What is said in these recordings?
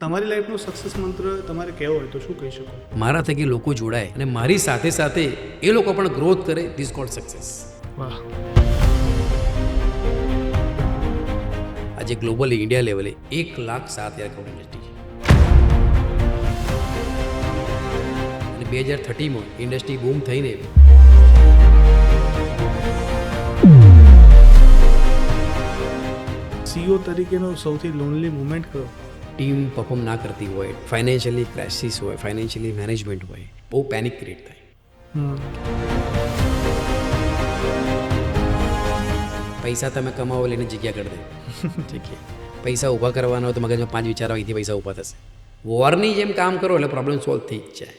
તમારી લાઈફનો સક્સેસ મંત્ર તમારે કહેવો હોય તો શું કહી શકો? મારા થકી લોકો જોડાય અને મારી સાથે સાથે એ લોકો પણ ગ્રોથ કરે. This cold success. વાહ. આજે ગ્લોબલી ઇન્ડિયા લેવલે 1,07,000 કરોડ ઇન્ડસ્ટ્રી છે અને 2030માં ઇન્ડસ્ટ્રી બૂમ થઈને સીઈઓ તરીકેનો સૌથી લોનલી મુમેન્ટ કયો? ટીમ પરફોર્મ ના કરતી હોય, ફાઇનાન્શિયલી ક્રાઇસિસ હોય, ફાઇનાન્શિયલી મેનેજમેન્ટ હોય, બહુ પેનિક ક્રિએટ થાય. પૈસા તમે કમાવો લઈને જગ્યા કરી દે. ઠીક છે, પૈસા ઊભા કરવાના હોય તો મગજમાં 5 વિચારો અહીંથી પૈસા ઊભા થશે. વોરની જેમ કામ કરો એટલે પ્રોબ્લેમ સોલ્વ થઈ જ જાય.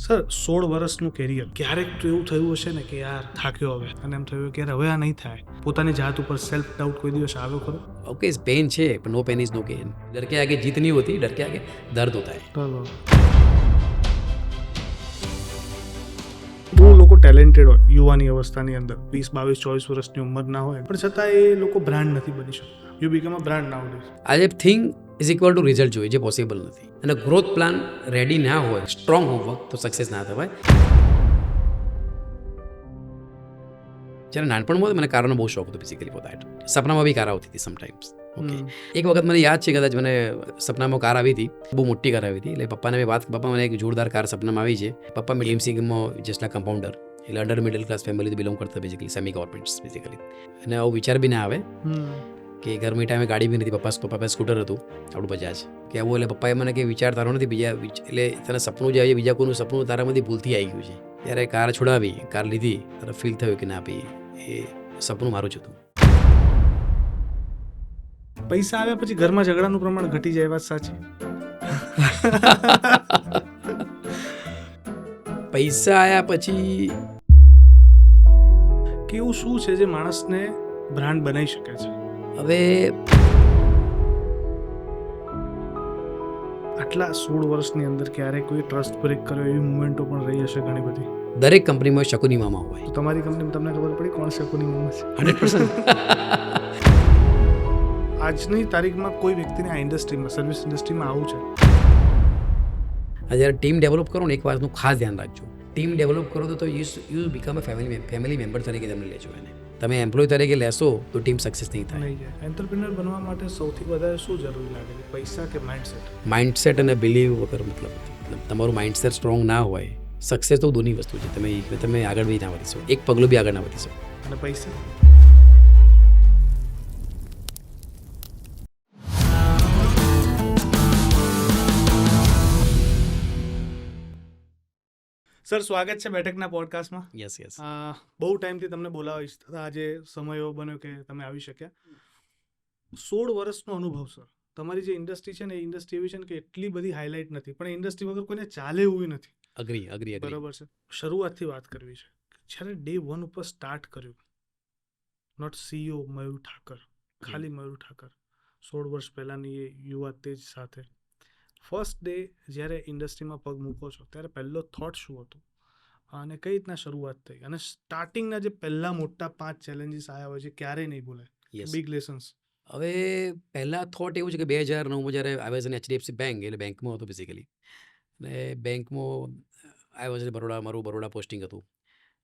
સર, 16 વર્ષનું કેરિયર, ક્યારેક તો એવું થયું હશે ને કે યાર થાક્યો હવે, અને એમ થયું કે યાર હવે આ નહીં થાય. પોતાની જાત ઉપર સેલ્ફ ડાઉટ કોઈ દિવસ આવ્યો ખરો? ओके, पेन है पर no pain is no gain. डर के आगे जीत नहीं होती, डर के आगे दर्द होता है. બહુ લોકો ટેલેન્ટેડ હોય યુવાની અવસ્થાની અંદર, 20, 22, 24 વર્ષની ઉંમર ના હોય, પણ છતાં એ લોકો બ્રાન્ડ નથી બની શકતા. You become a brand nowadays. આજે thing is equal to result જોઈએ, જે પોસિબલ નથી. અને ગ્રોથ પ્લાન રેડી ના હોય, સ્ટ્રોંગ હોમવર્ક, તો સક્સેસ ના થવાય. જ્યારે નાનપણમાં મને કારનો બહુ શોખ હતો બેસિકલી ફોર દેટ. સપનામાં બી કાર આવતી હતી સમટાઈમ્સ. ઓકે, એક વખત મને યાદ છે, કદાચ મને સપનામાં કાર આવી હતી, બહુ મોટી કાર આવી હતી. એટલે પપ્પાને મેં વાત, પપ્પા મને એક જોરદાર કાર સપનામાં આવી છે. પપ્પા મીડિયમસીમાં જેટલા કમ્પાઉન્ડર, એટલે અંડર મિડલ ક્લાસ ફેમિલીથી બિલોંગ કરતા, બેસિકલી સેમી ગવર્મેન્ટ્સ બેસિકલી. અને આવો વિચાર બી ના આવે કે ગરમી ટાઈમે ગાડી બી નથી. પપ્પા પાસે સ્કૂટર હતું, આપણું બજાજ કે આવું. એટલે પપ્પાએ મને કે વિચાર તારો નથી, બીજા એટલે તને સપનું જે બીજા કોઈનું સપનું તારામાંથી ભૂલથી આવી ગયું છે. ત્યારે કાર છોડાવી, કાર લીધી, ત્યારે ફીલ થયું કે ના ભાઈ, એ સપનું મારું જ હતું. પૈસા આવ્યા પછી ઘરમાં ઝઘડાનું પ્રમાણ ઘટી જાય, વાત સાચી? પૈસા આવ્યા પછી કેવું શું છે જે માણસને બ્રાન્ડ બનાવી શકે છે? હવે આટલા 16 વર્ષની અંદર ક્યારે કોઈ ટ્રસ્ટ બ્રેક કર્યો એવી મુમેન્ટો પણ રહી હશે ઘણી બધી. દરેક કંપનીમાં શકુની મામા હોય. તો તમારી કંપનીમાં તમને ખબર પડી કોણ શકુની મામા છે? 100%. આજની તારીખમાં કોઈ વ્યક્તિને આ ઇન્ડસ્ટ્રીમાં, સર્વિસ ઇન્ડસ્ટ્રીમાં આવું છે. જ્યારે ટીમ ડેવલપ કરો ને, એક વાતનું ખાસ ધ્યાન રાખજો. ટીમ ડેવલપ કરો તો you become a family member તરીકે તમે લેજો એને. તમે એમ્પ્લોય તરીકે લેશો તો ટીમ સક્સેસ નહીં થાય. એન્ટરપ્રિન્યોર બનવા માટે સૌથી વધારે શું જરૂરી લાગે છે, પૈસા કે માઇન્ડસેટ? માઇન્ડસેટ અને બિલીવ વગર મતલબ તમારું માઇન્ડસેટ સ્ટ્રોંગ ના હોય, સક્સેસ તો દોની વસ્તુ છે. તમે આગળ બી ના વધી શકો, એક પગલું બી આગળ ના વધી શકો. અને પૈસા? સર, સ્વાગત છે બેઠકના પોડકાસ્ટમાં. યસ. બહુ ટાઈમથી તમને બોલાવીશ, આજે સમય એવો બન્યો કે તમે આવી શક્યા. 16 વર્ષનો અનુભવ સર. તમારી જે ઇન્ડસ્ટ્રી છે ને, એ ઇન્ડસ્ટ્રી એવી છે ને કે એટલી બધી હાઇલાઇટ નથી, પણ ઇન્ડસ્ટ્રી વગર કોઈને ચાલે એવું નથી. અગ્રી. બરાબર છે. શરૂઆતથી વાત કરવી છે. જ્યારે ડે 1 ઉપર સ્ટાર્ટ કર્યું, નોટ સીઈઓ મયુર ઠાકર, ખાલી મયુર ઠાકર, 16 વર્ષ પહેલાંની એ યુવા તેજ સાથે ફર્સ્ટ ડે જ્યારે ઇન્ડસ્ટ્રીમાં પગ મૂકો છો, ત્યારે પહેલો થોટ શું હતો અને કઈ રીતના શરૂઆત થઈ? અને સ્ટાર્ટિંગના જે પહેલા મોટા 5 ચેલેન્જીસ આવ્યા હોય છે, ક્યારેય નહીં ભૂલાય, બિગ લેસન્સ. હવે પહેલા થોટ એવું છે કે 2009માં જ્યારે I was in HDFC bank, એટલે બેંકમાં હતો બેસિકલી. અને બેંકમાં આઈ વોઝ બરોડા, મારું બરોડા પોસ્ટિંગ હતું.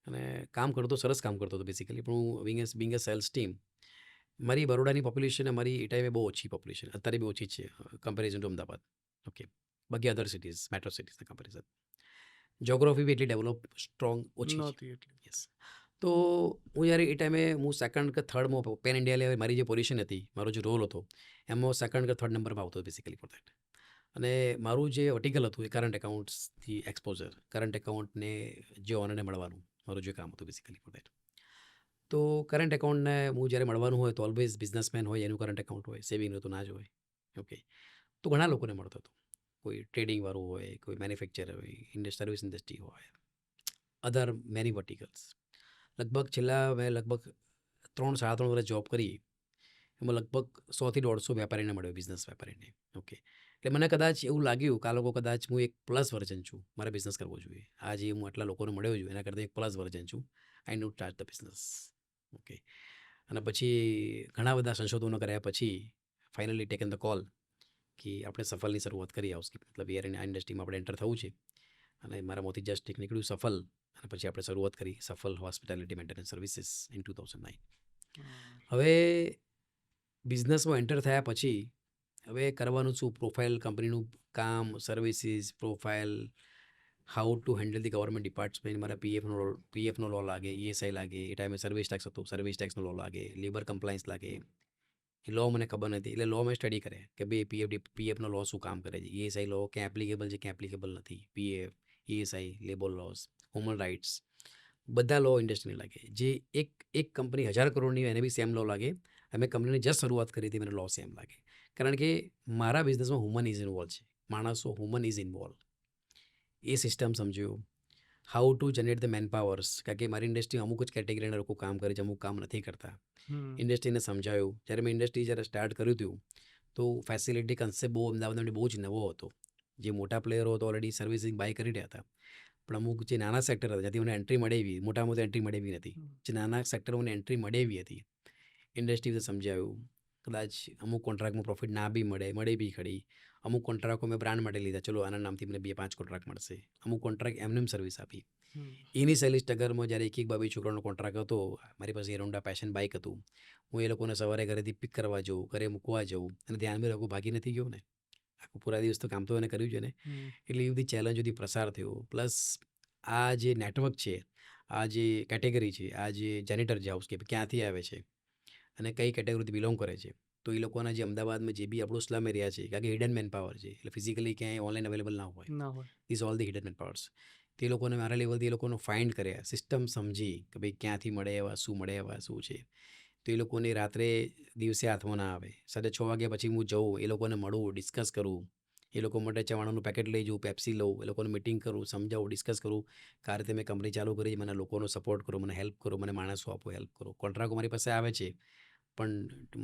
અને કામ કરતો, સરસ કામ કરતો હતો બેસિકલી. પણ હું બિંગ અ સેલ્સ ટીમ, મારી બરોડાની પોપ્યુલેશન મારી એ ટાઈમે બહુ ઓછી પોપ્યુલેશન, અત્યારે બી ઓછી છે કમ્પેરિઝન ટુ અમદાવાદ. ઓકે, બાકી અધર સિટીઝ, મેટ્રો સિટીઝના કમ્પેરિઝન. જોગ્રાફી બી એટલી ડેવલપ, સ્ટ્રોંગ ઓછી નહોતી એટલી. યસ. તો હું જ્યારે એ ટાઈમે હું સેકન્ડ કે થર્ડમાં પેન ઇન્ડિયા લેવલ મારી જે પોઝિશન હતી, મારો જે રોલ હતો, એમાં સેકન્ડ કે થર્ડ નંબરમાં આવતો બેસિકલી ફોર દેટ. અને મારું જે વર્ટિકલ હતું એ કરંટ એકાઉન્ટ્સથી એક્સપોઝર, કરંટ એકાઉન્ટને જે ઓનરને મળવાનું મારું જે કામ હતું બેસિકલી ફોર દેટ. તો કરંટ એકાઉન્ટને હું જ્યારે મળવાનું હોય તો ઓલવેઝ બિઝનેસમેન હોય એનું કરંટ એકાઉન્ટ હોય, સેવિંગનું તો ના જ હોય. ઓકે, તો ઘણા લોકોને મળતો હતો. કોઈ ટ્રેડિંગવાળું હોય, કોઈ મેન્યુફેક્ચર હોય, સર્વિસ ઇન્ડસ્ટ્રી હોય, અધર મેની વર્ટિકલ્સ. લગભગ મેં 3-3.5 વર્ષ જોબ કરી, એમાં લગભગ 100 થી 150 વેપારીને મળ્યો, બિઝનેસ વેપારીને. ઓકે, એટલે મને કદાચ એવું લાગ્યું કે આ લોકો કદાચ હું એક પ્લસ વર્ઝન છું, મારે બિઝનેસ કરવો જોઈએ. આજે હું આટલા લોકોને મળ્યો છું એના કરતાં એક પ્લસ વર્ઝન છું, આઈ નો સ્ટાર્ટ ધ બિઝનેસ. ઓકે, અને પછી ઘણા બધા સંશોધનો કર્યા પછી ફાઇનલી ટેકન ધ કોલ કે આપણે સફલની શરૂઆત કરી હાઉસકીપિંગ મતલબ આ ઇન્ડસ્ટ્રીમાં આપણે એન્ટર થવું છે અને મારા મોથી જસ્ટ એક નીકળ્યું સફલ અને પછી આપણે શરૂઆત કરી સફલ હોસ્પિટાલિટી મેન્ટેનન્સ સર્વિસીસ ઇન 2009. હવે બિઝનેસમાં એન્ટર થયા પછી હવે કરવાનું શું, પ્રોફાઇલ કંપનીનું કામ, services, profile, how to handle the government department, મારા પીએફનો લો લાગે, ESI લાગે, એ ટાઈમે સર્વિસ ટેક્સ હતો, સર્વિસ ટેક્સનો લો લાગે, લેબર કમ્પ્લાયન્સ લાગે. એ લો મને ખબર નથી, એટલે લો મેં સ્ટડી કરે કે ભાઈ પીએફનો લો શું કામ કરે છે, ESI લો ક્યાં એપ્લિકેબલ છે, ક્યાં એપ્લિકેબલ નથી, PF, ESI, labour laws, human rights, બધા લો ઇન્ડસ્ટ્રીને લાગે. જે એક કંપની 1000 કરોડની એને બી સેમ લો લાગે. અમે કંપનીની જસ્ટ શરૂઆત કરી હતી, મને લો સેમ લાગે. કારણ કે મારા બિઝનેસમાં હ્યુમન ઇઝ ઇન્વોલ્વ છે, માણસો, હ્યુમન ઇઝ ઇન્વોલ્વ. એ સિસ્ટમ સમજ્યું. How to generate the manpowers, કારણ કે મારી ઇન્ડસ્ટ્રીમાં અમુક જ કેટેગરીના લોકો કામ કરે છે, અમુક કામ નથી કરતા. ઇન્ડસ્ટ્રીને સમજાયું. જ્યારે મેં ઇન્ડસ્ટ્રી જ્યારે સ્ટાર્ટ કર્યું હતું તો ફેસિલિટી કન્સેપ્ટ બહુ અમદાવાદમાં બહુ જ નવો હતો. જે મોટા પ્લેયરો હતો ઓલરેડી સર્વિસિંગ બાય કરી રહ્યા હતા, પણ અમુક જે નાના સેક્ટર હતા જ્યાંથી મને એન્ટ્રી મળે એવી, મોટામાં એન્ટ્રી મળે એવી નથી, જે નાના સેક્ટરોને એન્ટ્રી મળે એવી હતી, ઇન્ડસ્ટ્રીને સમજાવ્યું. કદાચ અમુક કોન્ટ્રાક્ટમાં પ્રોફિટ ના બી મળે બી ખરી. અમુક કોન્ટ્રાક્ટો મેં બ્રાન્ડ માટે લીધા, ચલો આના નામથી મને 2-5 કોન્ટ્રાક્ટ મળશે. અમુક કોન્ટ્રાક્ટ એમને સર્વિસ આપી. ઇનિશિયલી સ્ટ્રગલમાં જ્યારે એક બાબી છોકરાનો કોન્ટ્રાક્ટ હતો, મારી પાસે એરોન્ડા પેશન બાઇક હતું, હું એ લોકોને સવારે ઘરેથી પિક કરવા જાઉં, ઘરે મૂકવા જાઉં, અને ધ્યાન બી રાખું, ભાગી નથી ગયો ને, આખું પૂરા દિવસ તો કામ તો એને કર્યું છે ને. એટલે એ બધી ચેલેન્જોથી પ્રસાર થયો. પ્લસ આ જે નેટવર્ક છે, આ જે કેટેગરી છે, આ જે જેનિટર છે હાઉસકીપ ક્યાંથી આવે છે અને કઈ કેટેગરીથી બિલોંગ કરે છે, તો એ લોકોના જે અમદાવાદમાં જે બી આપણું સ્લમ એરિયા છે, કારણ કે હિડન મેન પાવર છે, એટલે ફિઝિકલી ક્યાંય ઓનલાઈન અવેલેબલ ના હોય, this all the hidden man powers. તે લોકોને મારા લેવલથી એ લોકોનો ફાઇન્ડ કર્યા, સિસ્ટમ સમજી કે ભાઈ ક્યાંથી મળે એવા શું છે. તો એ લોકોને રાત્રે દિવસે હાથમાં ના આવે, 6:30 વાગ્યા પછી હું જઉં, એ લોકોને મળું, ડિસ્કસ કરું, એ લોકો માટે ચવાણાનું પેકેટ લઈ જાઉં, પેપ્સી લઉં, એ લોકોને મિટિંગ કરું, સમજાવું, ડિસ્કસ કરું. આ રીતે મેં કંપની ચાલુ કરી, મને લોકોનો સપોર્ટ કરો, મને હેલ્પ કરો, મને માણસો આપો, હેલ્પ કરો. કોન્ટ્રાક્ટ મારી પાસે આવે છે, પણ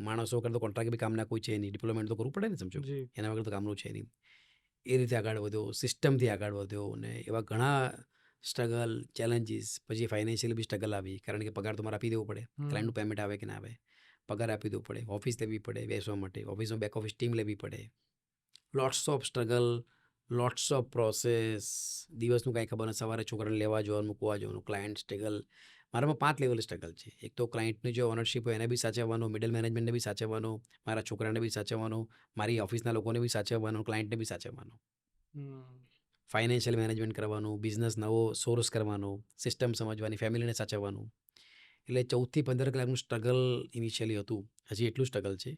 માણસો કરતો કોન્ટ્રાક્ટ બી કામના કોઈ છે નહીં, ડિપ્લોયમેન્ટ તો કરવું પડે ને, સમજો, એના વગર તો કામનું છે નહીં. એ રીતે આગળ વધ્યો, સિસ્ટમથી આગળ વધ્યો, અને એવા ઘણા સ્ટ્રગલ, ચેલેન્જીસ, પછી ફાઇનાન્શિયલી બી સ્ટ્રગલ આવી, કારણ કે પગાર તો મારે આપી દેવો પડે, ક્લાયન્ટનું પેમેન્ટ આવે કે ના આવે, પગાર આપી દેવો પડે, ઓફિસ લેવી પડે બેસવા માટે, ઓફિસમાં બેક ઓફિસ ટીમ લેવી પડે, lots of struggle, lots off process, દિવસનું કાંઈ ખબર નથી, સવારે છોકરાને લેવા જવાનું, મૂકવા જવાનું, ક્લાયન્ટ સ્ટ્રગલ. મારામાં 5 લેવલ સ્ટ્રગલ છે. એક તો ક્લાયન્ટની જે ઓનરશિપ હોય એને બી સાચવવાનો, મિડલ મેનેજમેન્ટને બી સાચવવાનો, મારા છોકરાને બી સાચવવાનો, મારી ઓફિસના લોકોને બી સાચવવાનો, ક્લાયન્ટને બી સાચવવાનો, ફાઇનાન્શિયલ મેનેજમેન્ટ કરવાનું, બિઝનેસ નવો સોર્સ કરવાનો, સિસ્ટમ સમજવાની, ફેમિલીને સાચવવાનું. એટલે 14 થી 15 કલાકનું સ્ટ્રગલ ઇનિશિયલી હતું. હજી એટલું સ્ટ્રગલ છે.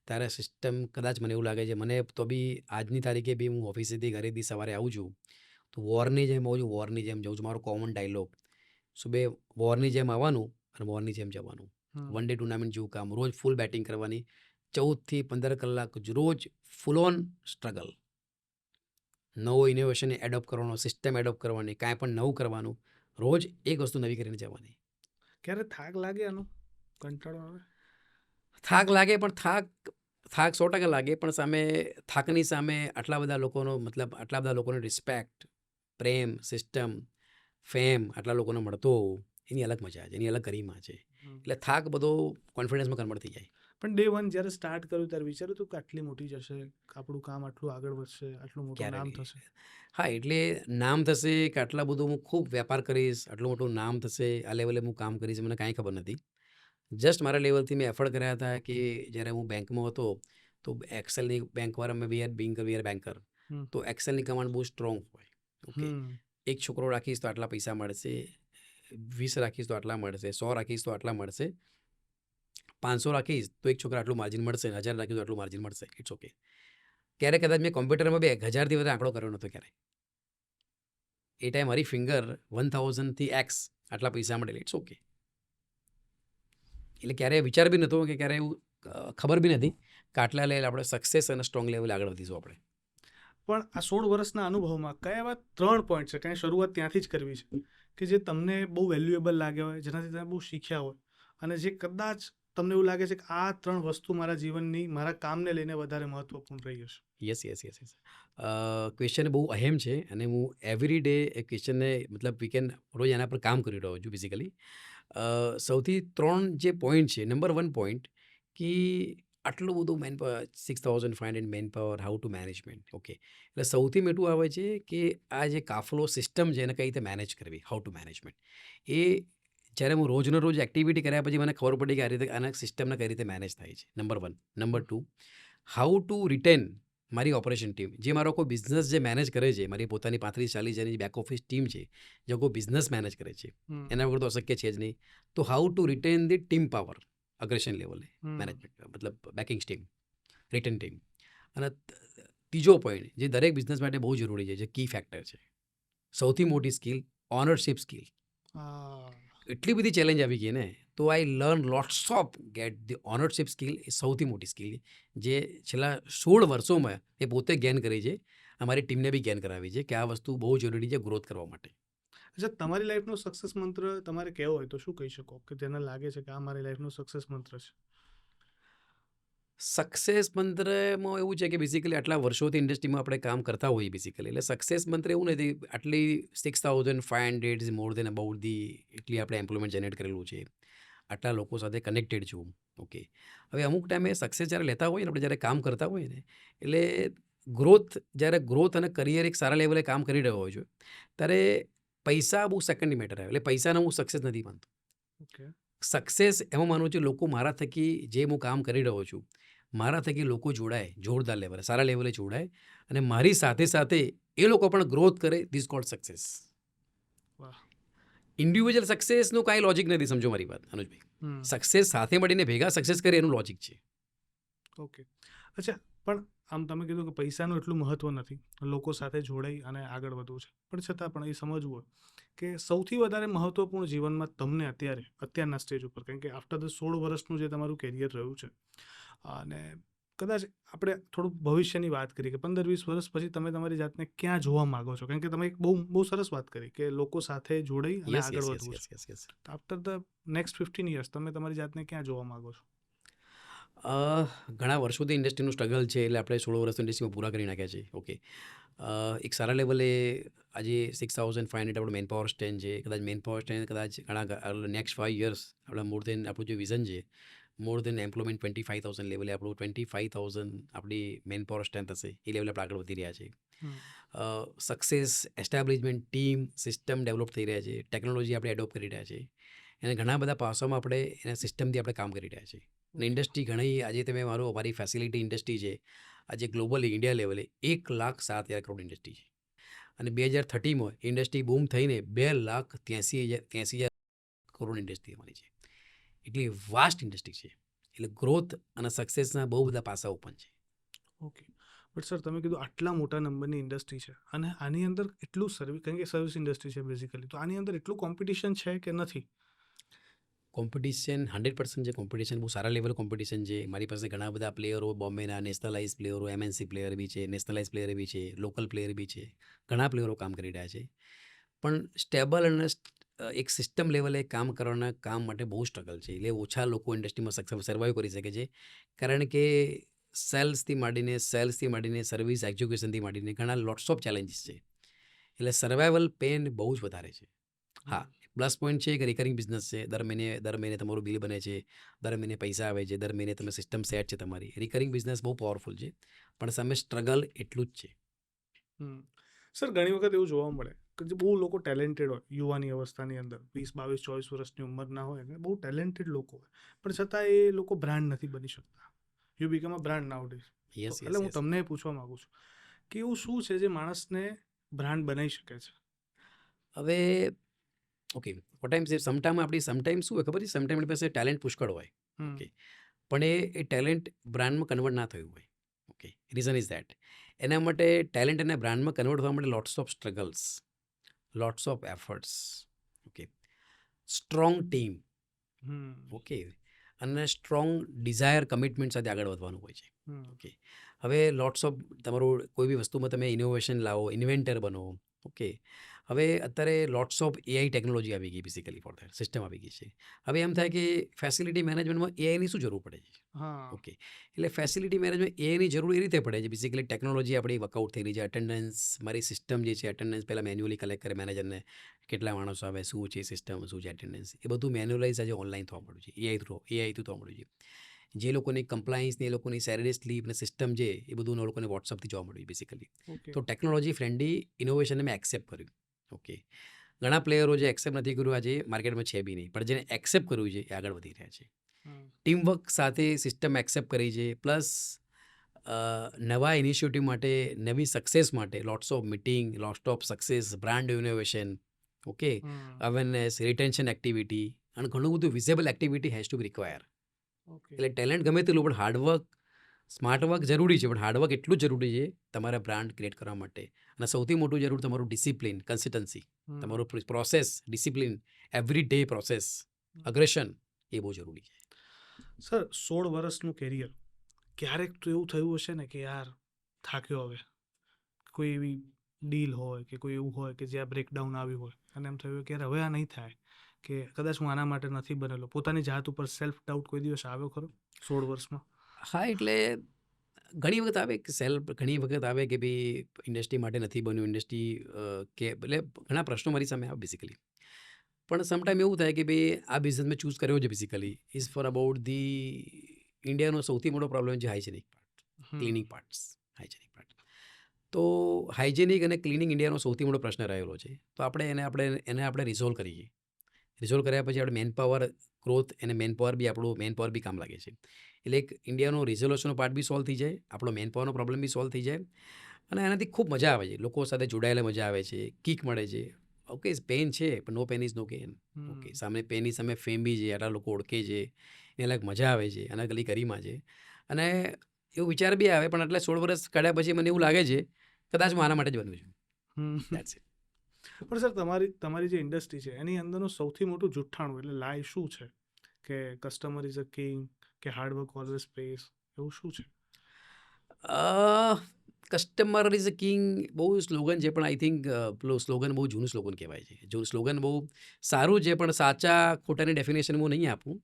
ત્યારે સિસ્ટમ કદાચ મને એવું લાગે છે, મને તો બી આજની તારીખે બી હું ઓફિસેથી ઘરેથી સવારે આવું છું તો વોરની જેમ આવું છું, વોરની જેમ જાઉં છું. મારો કોમન ડાયલોગ સુબે વોરની જેમ આવવાનું અને વોરની જેમ જવાનું. વન ડે ટુર્નામેન્ટ જેવું કામ, રોજ ફૂલ બેટિંગ કરવાની, 14 થી 15 કલાક રોજ ફૂલ ઓન સ્ટ્રગલ. નવો ઇનોવેશન એડોપ્ટ કરવાનો, સિસ્ટમ એડોપ્ટ કરવાની, કાંઈ પણ નવું કરવાનું, રોજ એક વસ્તુ નવી કરીને જવાની. ક્યારે થાક લાગે, આનો કંટાળો આવે? થાક લાગે, પણ થાક 100% લાગે, પણ સામે થાકની સામે આટલા બધા લોકોનો મતલબ આટલા બધા લોકોનો રિસ્પેક્ટ, પ્રેમ, સિસ્ટમ, ફેમ આટલા લોકોને મળતો એની અલગ મજા છે, એની અલગ ગરિમા છે. એટલે થાક બધો કોન્ફિડન્સમાં કન્વર્ટ થઈ જાય. પણ ડે 1 જ્યારે સ્ટાર્ટ કર્યું ત્યારે વિચાર્યું હતું કે આટલી મોટી જશે, આપણું કામ આટલું આગળ વધશે, આટલું મોટું નામ થશે? હા, એટલે નામ થશે કે આટલા બધું હું ખૂબ વેપાર કરીશ, આટલું મોટું નામ થશે, આ લેવલે હું કામ કરીશ, મને કાંઈ ખબર નથી. જસ્ટ મારા લેવલથી મેં એફર્ટ કર્યા હતા કે જ્યારે હું બેંકમાં હતો તો એક્સેલની બેંકવાળા મેં વી આર બેન્કર, તો એક્સેલની કમાન્ડ બહુ સ્ટ્રોંગ હોય. ઓકે, એક છોકરો રાખીશ તો આટલા પૈસા મળશે, 20 રાખીશ તો આટલા મળશે, 100 રાખીશ તો આટલા મળશે, 500 રાખીશ તો એક છોકરા આટલું માર્જિન મળશે, 1000 રાખીશ તો આટલું માર્જિન મળશે. It's okay. ક્યારે કદાચ મેં કોમ્પ્યુટરમાં બી 1000થી વધારે આંકડો કર્યો નહોતો ક્યારે. એ ટાઈમ મારી ફિંગર 1000 થી એક્સ આટલા પૈસા મળે, ઇટ્સ ઓકે. એટલે ક્યારેય વિચાર બી નહોતો કે ક્યારે એવું ખબર બી નથી કે આટલા લેવલ આપણે સક્સેસ અને સ્ટ્રોંગ લેવલે આગળ વધીશું આપણે. પણ આ 16 વર્ષના અનુભવમાં કયા એવા 3 પોઈન્ટ છે, કારણ શરૂઆત ત્યાંથી જ કરવી છે, કે જે તમને બહુ વેલ્યુએબલ લાગ્યા હોય, જેનાથી તમે બહુ શીખ્યા હોય, અને જે કદાચ તમને એવું લાગે છે કે આ 3 વસ્તુ મારા જીવનની, મારા કામને લઈને વધારે મહત્વપૂર્ણ રહી હશે? યસ. ક્વેશ્ચન બહુ અહેમ છે અને હું એવરી ડે એ ક્વેશ્ચનને મતલબ વીકેન્ડ રોજ એના પર કામ કરી રહ્યો છું બેઝિકલી. સૌથી 3 જે પોઈન્ટ છે, નંબર 1 પોઈન્ટ કે આટલું બધું manpower 6500 manpower, how to management. Okay. એટલે સૌથી મોટું આવે છે કે આ જે કાફલો સિસ્ટમ છે એને કઈ રીતે મેનેજ કરવી, હાઉ ટુ મેનેજમેન્ટ. એ જ્યારે હું રોજનો રોજ એક્ટિવિટી કર્યા પછી મને ખબર પડી કે આ રીતે આના સિસ્ટમને કઈ રીતે મેનેજ થાય છે. Number 1. Number 2, how to written મારી ઓપરેશન ટીમ. જે મારો કોઈ બિઝનેસ જે મેનેજ કરે છે, મારી પોતાની 35-40 જણની બેક ઓફિસ ટીમ છે, જે કોઈ બિઝનેસ મેનેજ કરે છે, હમ, એના વગર તો અશક્ય છે જ નહીં. તો how to written the team power, અગ્રેશન લેવલે હમ, મેનેજમેન્ટ, મતલબ બેકિંગ ટીમ, રિટર્ન ટીમ. અને ત્રીજો પોઈન્ટ જે દરેક બિઝનેસ માટે બહુ જરૂરી છે, જે કી ફેક્ટર છે, સૌથી મોટી સ્કિલ, ઓનરશિપ સ્કિલ. આ, એટલી બધી ચેલેન્જ આવી ગઈ ને, તો I learn lots of get the ownership skill. એ સૌથી મોટી સ્કિલ જે છેલ્લા 16 વર્ષોમાં એ પોતે ગેન કરી છે, અમારી ટીમને બી ગેન કરાવી છે કે આ વસ્તુ બહુ જરૂરી છે ગ્રોથ કરવા માટે. અચ્છા, તમારી લાઈફનો સક્સેસ મંત્ર તમારે કહેવો હોય તો શું કહી શકો કે જેને લાગે છે કે આ મારી લાઈફનો સક્સેસ મંત્ર છે? સક્સેસ મંત્રમાં એવું છે કે બેઝિકલી આટલા વર્ષોથી ઇન્ડસ્ટ્રીમાં આપણે કામ કરતા હોઈએ બેઝિકલી, એટલે સક્સેસ મંત્ર એવું નથી. આટલી 6500 is more than about the એટલી આપણે એમ્પ્લોયમેન્ટ જનરેટ કરેલું છે, આટલા લોકો સાથે કનેક્ટેડ છું. ઓકે. હવે અમુક ટાઈમે સક્સેસ જ્યારે લેતા હોઈએ ને, આપણે જ્યારે કામ કરતા હોઈએ ને, એટલે જ્યારે ગ્રોથ અને કરિયર એક સારા લેવલે કામ કરી રહ્યો હોય છે, ત્યારે પૈસા બહુ સેકન્ડરી મેટર આવે. એટલે પૈસાને હું સક્સેસ નથી માનતો. ઓકે. સક્સેસ એમાં માનું છું લોકો મારા થકી જે હું કામ કરી રહ્યો છું, મારા થકી લોકો જોડાય, જોરદાર લેવલે, સારા લેવલે જોડાય, અને મારી સાથે સાથે એ લોકો પણ ગ્રોથ કરે. This cold success. વાહ. ઇન્ડિવિજ્યુઅલ સક્સેસનું કાંઈ લોજિક નથી, સમજો મારી વાત અનુજભાઈ. હમ. સક્સેસ સાથે મળીને ભેગા સક્સેસ કરે એનું લોજિક છે. ઓકે. અચ્છા, પણ આમ તમે કીધું કે પૈસાનું એટલું મહત્વ નથી, લોકો સાથે જોડાઈ અને આગળ વધવું છે, પણ છતાં પણ એ સમજવું હોય કે સૌથી વધારે મહત્વપૂર્ણ જીવનમાં તમને અત્યારના સ્ટેજ ઉપર, કારણ કે આફ્ટર ધ 16 વર્ષનું જે તમારું કેરિયર રહ્યું છે, અને કદાચ આપણે થોડુંક ભવિષ્યની વાત કરીએ કે 15-20 વર્ષ પછી તમે તમારી જાતને ક્યાં જોવા માંગો છો? કારણ કે તમે એક બહુ બહુ સરસ વાત કરી કે લોકો સાથે જોડાઈ અને યસ, આગળ યસ, યસ, વધવું યસ, છે. Yes, yes. તો આફ્ટર ધ નેક્સ્ટ 15 યર્સ તમે તમારી જાતને ક્યાં જોવા માંગો છો? ઘણા વર્ષોથી ઇન્ડસ્ટ્રીનું સ્ટ્રગલ છે, એટલે આપણે 16 વર્ષ ઇન્ડસ્ટ્રીમાં પૂરા કરી નાખ્યા છે. ઓકે. એક સારા લેવલે આજે 6500 આપણું મેન પાવર સ્ટેન્ડ છે. કદાચ મેન પાવર સ્ટેન્ડ કદાચ નેક્સ્ટ 5 યર્સ આપણા મોર દેન આપણું જે વિઝન છે, મોર દેન એમ્પ્લોયમેન્ટ 25,000 લેવલે આપણું 25,000 આપણી મેન પાવર સ્ટ્રેન્થ હશે, એ લેવલે આપણે આગળ વધી રહ્યા છે. Hmm. Success establishment team system develop થઈ રહ્યા છે, ટેકનોલોજી આપણે એડોપ્ટ કરી રહ્યા છે, અને ઘણા બધા પાસામાં આપણે એના સિસ્ટમથી આપણે કામ કરી રહ્યા છીએ. અને ઇન્ડસ્ટ્રી ઘણી આજે તમે મારી ફેસિલિટી ઇન્ડસ્ટ્રી છે, આજે ગ્લોબલી ઇન્ડિયા લેવલે 1,07,000 કરોડ ઇન્ડસ્ટ્રી છે, અને 2030માં ઇન્ડસ્ટ્રી બૂમ થઈને 2,83,000 કરોડ ઇન્ડસ્ટ્રી અમારી છે. એટલી વાસ્ટ ઇન્ડસ્ટ્રી છે. એટલે ગ્રોથ અને સક્સેસના બહુ બધા પાસા ઓપન છે. ઓકે. બટ સર, તમે કીધું આટલા મોટા નંબરની ઇન્ડસ્ટ્રી છે અને આની અંદર એટલું સર્વિસ, કારણ કે સર્વિસ ઇન્ડસ્ટ્રી છે બેઝિકલી, તો આની અંદર એટલું કોમ્પિટિશન છે કે નથી? કોમ્પિટિશન 100% છે. કોમ્પિટિશન બહુ સારા લેવલ કોમ્પિટિશન છે. મારી પાસે ઘણા બધા પ્લેયરો, બોમ્બેના નેશનલાઇઝ પ્લેયરો, MNC પ્લેયર બી છે, નેશનલાઇઝ પ્લેયર બી છે, લોકલ પ્લેયર બી છે. ઘણા પ્લેયરો કામ કરી રહ્યા છે. પણ સ્ટેબલ અને એક સિસ્ટમ લેવલે કામ કરવાના કામ માટે બહુ સ્ટ્રગલ છે. એટલે ઓછા લોકો ઇન્ડસ્ટ્રીમાં સર્વાઈવ કરી શકે છે, કારણ કે સેલ્સથી માંડીને સર્વિસ એક્ઝિક્યુશનથી માંડીને ઘણા લોટ્સ ઓફ ચેલેન્જીસ છે. એટલે સર્વાઈવલ પેન બહુ જ વધારે છે. હા, પ્લસ પોઈન્ટ છે કે રિકરિંગ બિઝનેસ છે. દર મહિને તમારું બિલ બને છે, દર મહિને પૈસા આવે છે, દર મહિને તમે સિસ્ટમ સેટ છે તમારી. રિકરિંગ બિઝનેસ બહુ પાવરફુલ છે, પણ સામે સ્ટ્રગલ એટલું જ છે. સર, ઘણી વખત એવું જોવા મળે કે જે બહુ લોકો ટેલેન્ટેડ હોય યુવાની અવસ્થાની અંદર, 20, 22, 24 વર્ષની ઉંમરના હોય ને, બહુ ટેલેન્ટેડ લોકો હોય, પણ છતાં એ લોકો બ્રાન્ડ નથી બની શકતા. You become a brand nowadays. Yes, એટલે યસ, હું યસ. તમને એ પૂછવા માંગુ છું કે એવું શું છે જે માણસને બ્રાન્ડ બનાવી શકે છે? હવે ઓકે, સમટાઈમ શું હોય ખબર છે? સમટાઈમ આપણી પાસે ટેલેન્ટ પુષ્કળ હોય. હમ. ઓકે. પણ એ ટેલેન્ટ બ્રાન્ડમાં કન્વર્ટ ના થયું હોય. ઓકે. રીઝન ઇઝ ધેટ એના માટે ટેલેન્ટ અને બ્રાન્ડમાં કન્વર્ટ થવા માટે lots of struggles, lots of efforts. Okay. Strong team. Hmm. Okay. અને સ્ટ્રોંગ ડિઝાયર, કમિટમેન્ટ સાથે આગળ વધવાનું હોય છે. હમ. ઓકે. હવે લોટ્સ ઓફ તમારું કોઈ બી વસ્તુમાં તમે ઇનોવેશન લાવો, ઇન્વેન્ટર બનો. ઓકે. હવે અત્યારે લોટ્સ ઓફ AI ટેકનોલોજી આવી ગઈ, બેઝિકલી ફોર ધેટ સિસ્ટમ આવી ગઈ છે. હવે એમ થાય કે ફેસિલિટી મેનેજમેન્ટમાં AIની શું જરૂર પડે છે? હા. ઓકે. એટલે ફેસિલિટી મેનેજમેન્ટ AIની જરૂર એ રીતે પડે છે, બેઝિકલી ટેકનોલોજી આપણી વર્કઆઉટ થઈ રહી છે. અટેન્ડન્સ, મારી સિસ્ટમ જે છે, અટેન્ડન્સ પહેલાં મેન્યુઅલી કલેક્ટ કરે મેનેજરને, કેટલા માણસો આવે, શું છે સિસ્ટમ, શું છે એટેન્ડન્સ, એ બધું મેન્યુઅલાઇઝ આજે ઓનલાઈન થવા મળ્યું છે, AI થ્રુ થવા મળ્યું છે. જે લોકોની કમ્પ્લાયન્સ ને એ લોકોની સેલરી સ્લીપ ને સિસ્ટમ છે એ બધું એ લોકોને વોટ્સઅપથી જોવા મળ્યું બેસિકલી. ઓકે. તો ટેકનોલોજી ફ્રેન્ડલી ઇનોવેશનને મેં એક્સેપ્ટ કર્યું. ઓકે, ઘણા પ્લેયરો જે એક્સેપ્ટ નથી કર્યું આજે માર્કેટમાં છે બી નહીં, પણ જેને એક્સેપ્ટ કર્યું છે એ આગળ વધી રહ્યા છે. હમ. ટીમવર્ક સાથે સિસ્ટમ એક્સેપ્ટ કરી છે, પ્લસ નવા ઇનિશિયેટિવ માટે, નવી સક્સેસ માટે lots of meeting, lots of success, brand innovation, okay, hmm. Awareness, retention activity અને ઘણું બધું વિઝેબલ activity has two B require. Okay. એટલે ટેલેન્ટ ગમે તેટલું, પણ હાર્ડવર્ક, સ્માર્ટ વર્ક જરૂરી છે, પણ હાર્ડવર્ક એટલું જ જરૂરી છે તમારા બ્રાન્ડ ક્રિએટ કરવા માટે. અને સૌથી મોટું જરૂર તમારું ડિસિપ્લિન, કન્સિસ્ટન્સી, હમ. તમારું process, discipline, every day process, aggression, એ બહુ જરૂરી છે. સર 16 વર્ષનું કેરિયર, ક્યારેક તો એવું થયું હશે ને કે યાર થાક્યો હવે, કોઈ એવી ડીલ હોય કે કોઈ એવું હોય કે જ્યાં બ્રેકડાઉન આવ્યું હોય અને એમ થયું કે યાર હવે આ નહીં થાય, કે કદાચ હું આના માટે નથી બનેલો, પોતાની જાત ઉપર સેલ્ફ ડાઉટ કોઈ દિવસ આવ્યો ખરો 16 વર્ષમાં? હા, એટલે ઘણી વખત આવે કે ઘણી વખત આવે કે ભાઈ ઇન્ડસ્ટ્રી માટે નથી બન્યું, ઇન્ડસ્ટ્રી કે એટલે ઘણા પ્રશ્નો મારી સામે આવે બેસિકલી. પણ સમટાઈમ એવું થાય કે ભાઈ આ બિઝનેસ મેં ચૂઝ કર્યો છે basically is for about the ઇન્ડિયાનો સૌથી મોટો પ્રોબ્લેમ છે hygienic part, cleaning parts, hygienic part. તો હાઇજેનિક અને ક્લિનિંગ ઇન્ડિયાનો સૌથી મોટો પ્રશ્ન રહેલો છે. તો આપણે રિઝોલ્વ કરીએ. રિઝોલ્વ કર્યા પછી આપણે મેનપાવર ગ્રોથ અને મેનપાવર બી કામ લાગે છે. એટલે એક ઇન્ડિયાનો રિઝોલ્યુશનનો પાર્ટ બી સોલ્વ થઈ જાય, આપણો મેનપાવરનો પ્રોબ્લેમ બી સોલ્વ થઈ જાય અને એનાથી ખૂબ મજા આવે છે. લોકો સાથે જોડાયેલા મજા આવે છે, કિક મળે છે. ઓકે, પેન છે પણ no pain is no gain. Okay, પેનની સામે ફેમ બી છે, આટલા લોકો ઓળખે છે, એને લાઈક મજા આવે છે, આના ગલી કરીમાં છે. અને એવું વિચાર બી આવે, પણ આટલા 16 વર્ષ કાઢ્યા પછી મને એવું લાગે છે કદાચ હું આના માટે જ બન્યું છું. That's it. પણ સર તમારી જે ઇન્ડસ્ટ્રી છે એની અંદરનું સૌથી મોટું જુઠ્ઠાણું એટલે લાય શું છે? કે કસ્ટમર ઇઝ અ કિંગ, કે હાર્ડવર્ક ઓલવેઝ પેસ, એવું શું છે? કસ્ટમર ઇઝ અ કિંગ બહુ સ્લોગન છે, પણ આઈ થિંક પેલું સ્લોગન બહુ જૂનું સ્લોગન કહેવાય છે. જો સ્લોગન બહુ સારું છે, પણ સાચા ખોટાની ડેફિનેશન હું નહીં આપું.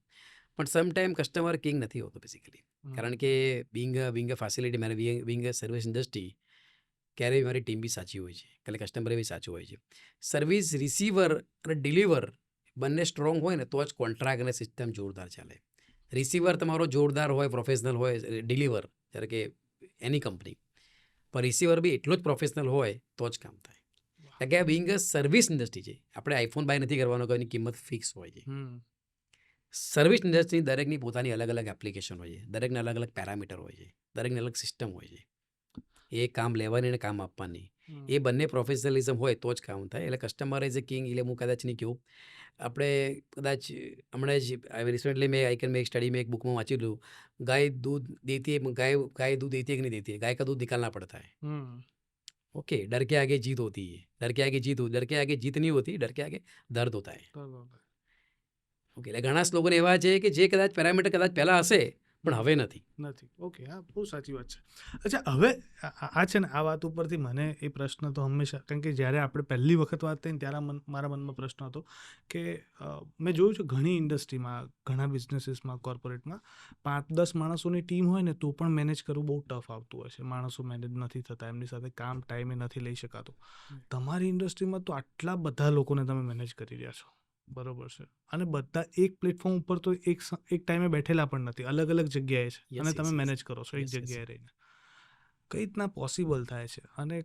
પણ સમટાઈમ કસ્ટમર કિંગ નથી હોતો બેસિકલી. કારણ કે being a facility man, being a service industry, ક્યારેય મારી ટીમ બી સાચી હોય છે, એટલે કસ્ટમર બી સાચું હોય છે. સર્વિસ રિસીવર અને ડિલિવર બંને સ્ટ્રોંગ હોય ને તો જ કોન્ટ્રાક્ટ અને સિસ્ટમ જોરદાર ચાલે. રિસીવર તમારો જોરદાર હોય, પ્રોફેશનલ હોય, ડિલિવર જ્યારે કે એની કંપની, પણ રિસીવર બી એટલો જ પ્રોફેશનલ હોય તો જ કામ થાય. કારણ કે આ બિંગ અ સર્વિસ ઇન્ડસ્ટ્રી છે, આપણે આઈફોન બાય નથી કરવાનો કે એની કિંમત ફિક્સ હોય છે. સર્વિસ ઇન્ડસ્ટ્રી દરેકની પોતાની અલગ અલગ એપ્લિકેશન હોય છે, દરેકને અલગ અલગ પેરામીટર હોય છે, દરેકને અલગ સિસ્ટમ હોય છે. એ કામ લેવાની અને કામ આપવાની, એ બંને પ્રોફેશનલિઝમ હોય તો જ કામ થાય. એટલે કસ્ટમર ઇઝ અ કિંગ એટલે હું કદાચ નહીં કહું. આપણે કદાચ હમણાં જ રિસેન્ટલી મેં એક સ્ટડી में एक बुक में वांची लूँ, गाय दूध देती है, गाय दूध देती है कि नहीं देती है, गाय का दूध निकालना पड़ता है. ओके, डर के आगे जीत होती है, डर के आगे जीत नहीं होती, डर के आगे दर्द होता है. ઓકે, એટલે ઘણા સ્લોગન એવા છે કે જે કદાચ પેરામીટર કદાચ પહેલાં હશે પણ હવે નથી. ઓકે, હા, બહુ સાચી વાત છે. અચ્છા, હવે આ છે ને, આ વાત ઉપરથી મને એ પ્રશ્ન તો હંમેશા, કારણ કે જ્યારે આપણે પહેલી વખત વાત થઈ ને ત્યારે મારા મનમાં પ્રશ્ન હતો કે મેં જોયું છે ઘણી ઇન્ડસ્ટ્રીમાં, ઘણા બિઝનેસીસમાં, કોર્પોરેટમાં 5-10 માણસોની ટીમ હોય ને તો પણ મેનેજ કરવું બહુ ટફ આવતું હોય છે. માણસો મેનેજ નથી થતા, એમની સાથે કામ ટાઈમે નથી લઈ શકાતું. તમારી ઇન્ડસ્ટ્રીમાં તો આટલા બધા લોકોને તમે મેનેજ કરી રહ્યા છો, બરોબર છે, અને બધા એક પ્લેટફોર્મ ઉપર તો એક ટાઈમે બેઠેલા પણ નથી, અલગ અલગ જગ્યાએ છે, અને તમે મેનેજ કરો છો એક જગ્યાએ રહીને. કઈ રીતના પોસિબલ થાય છે અને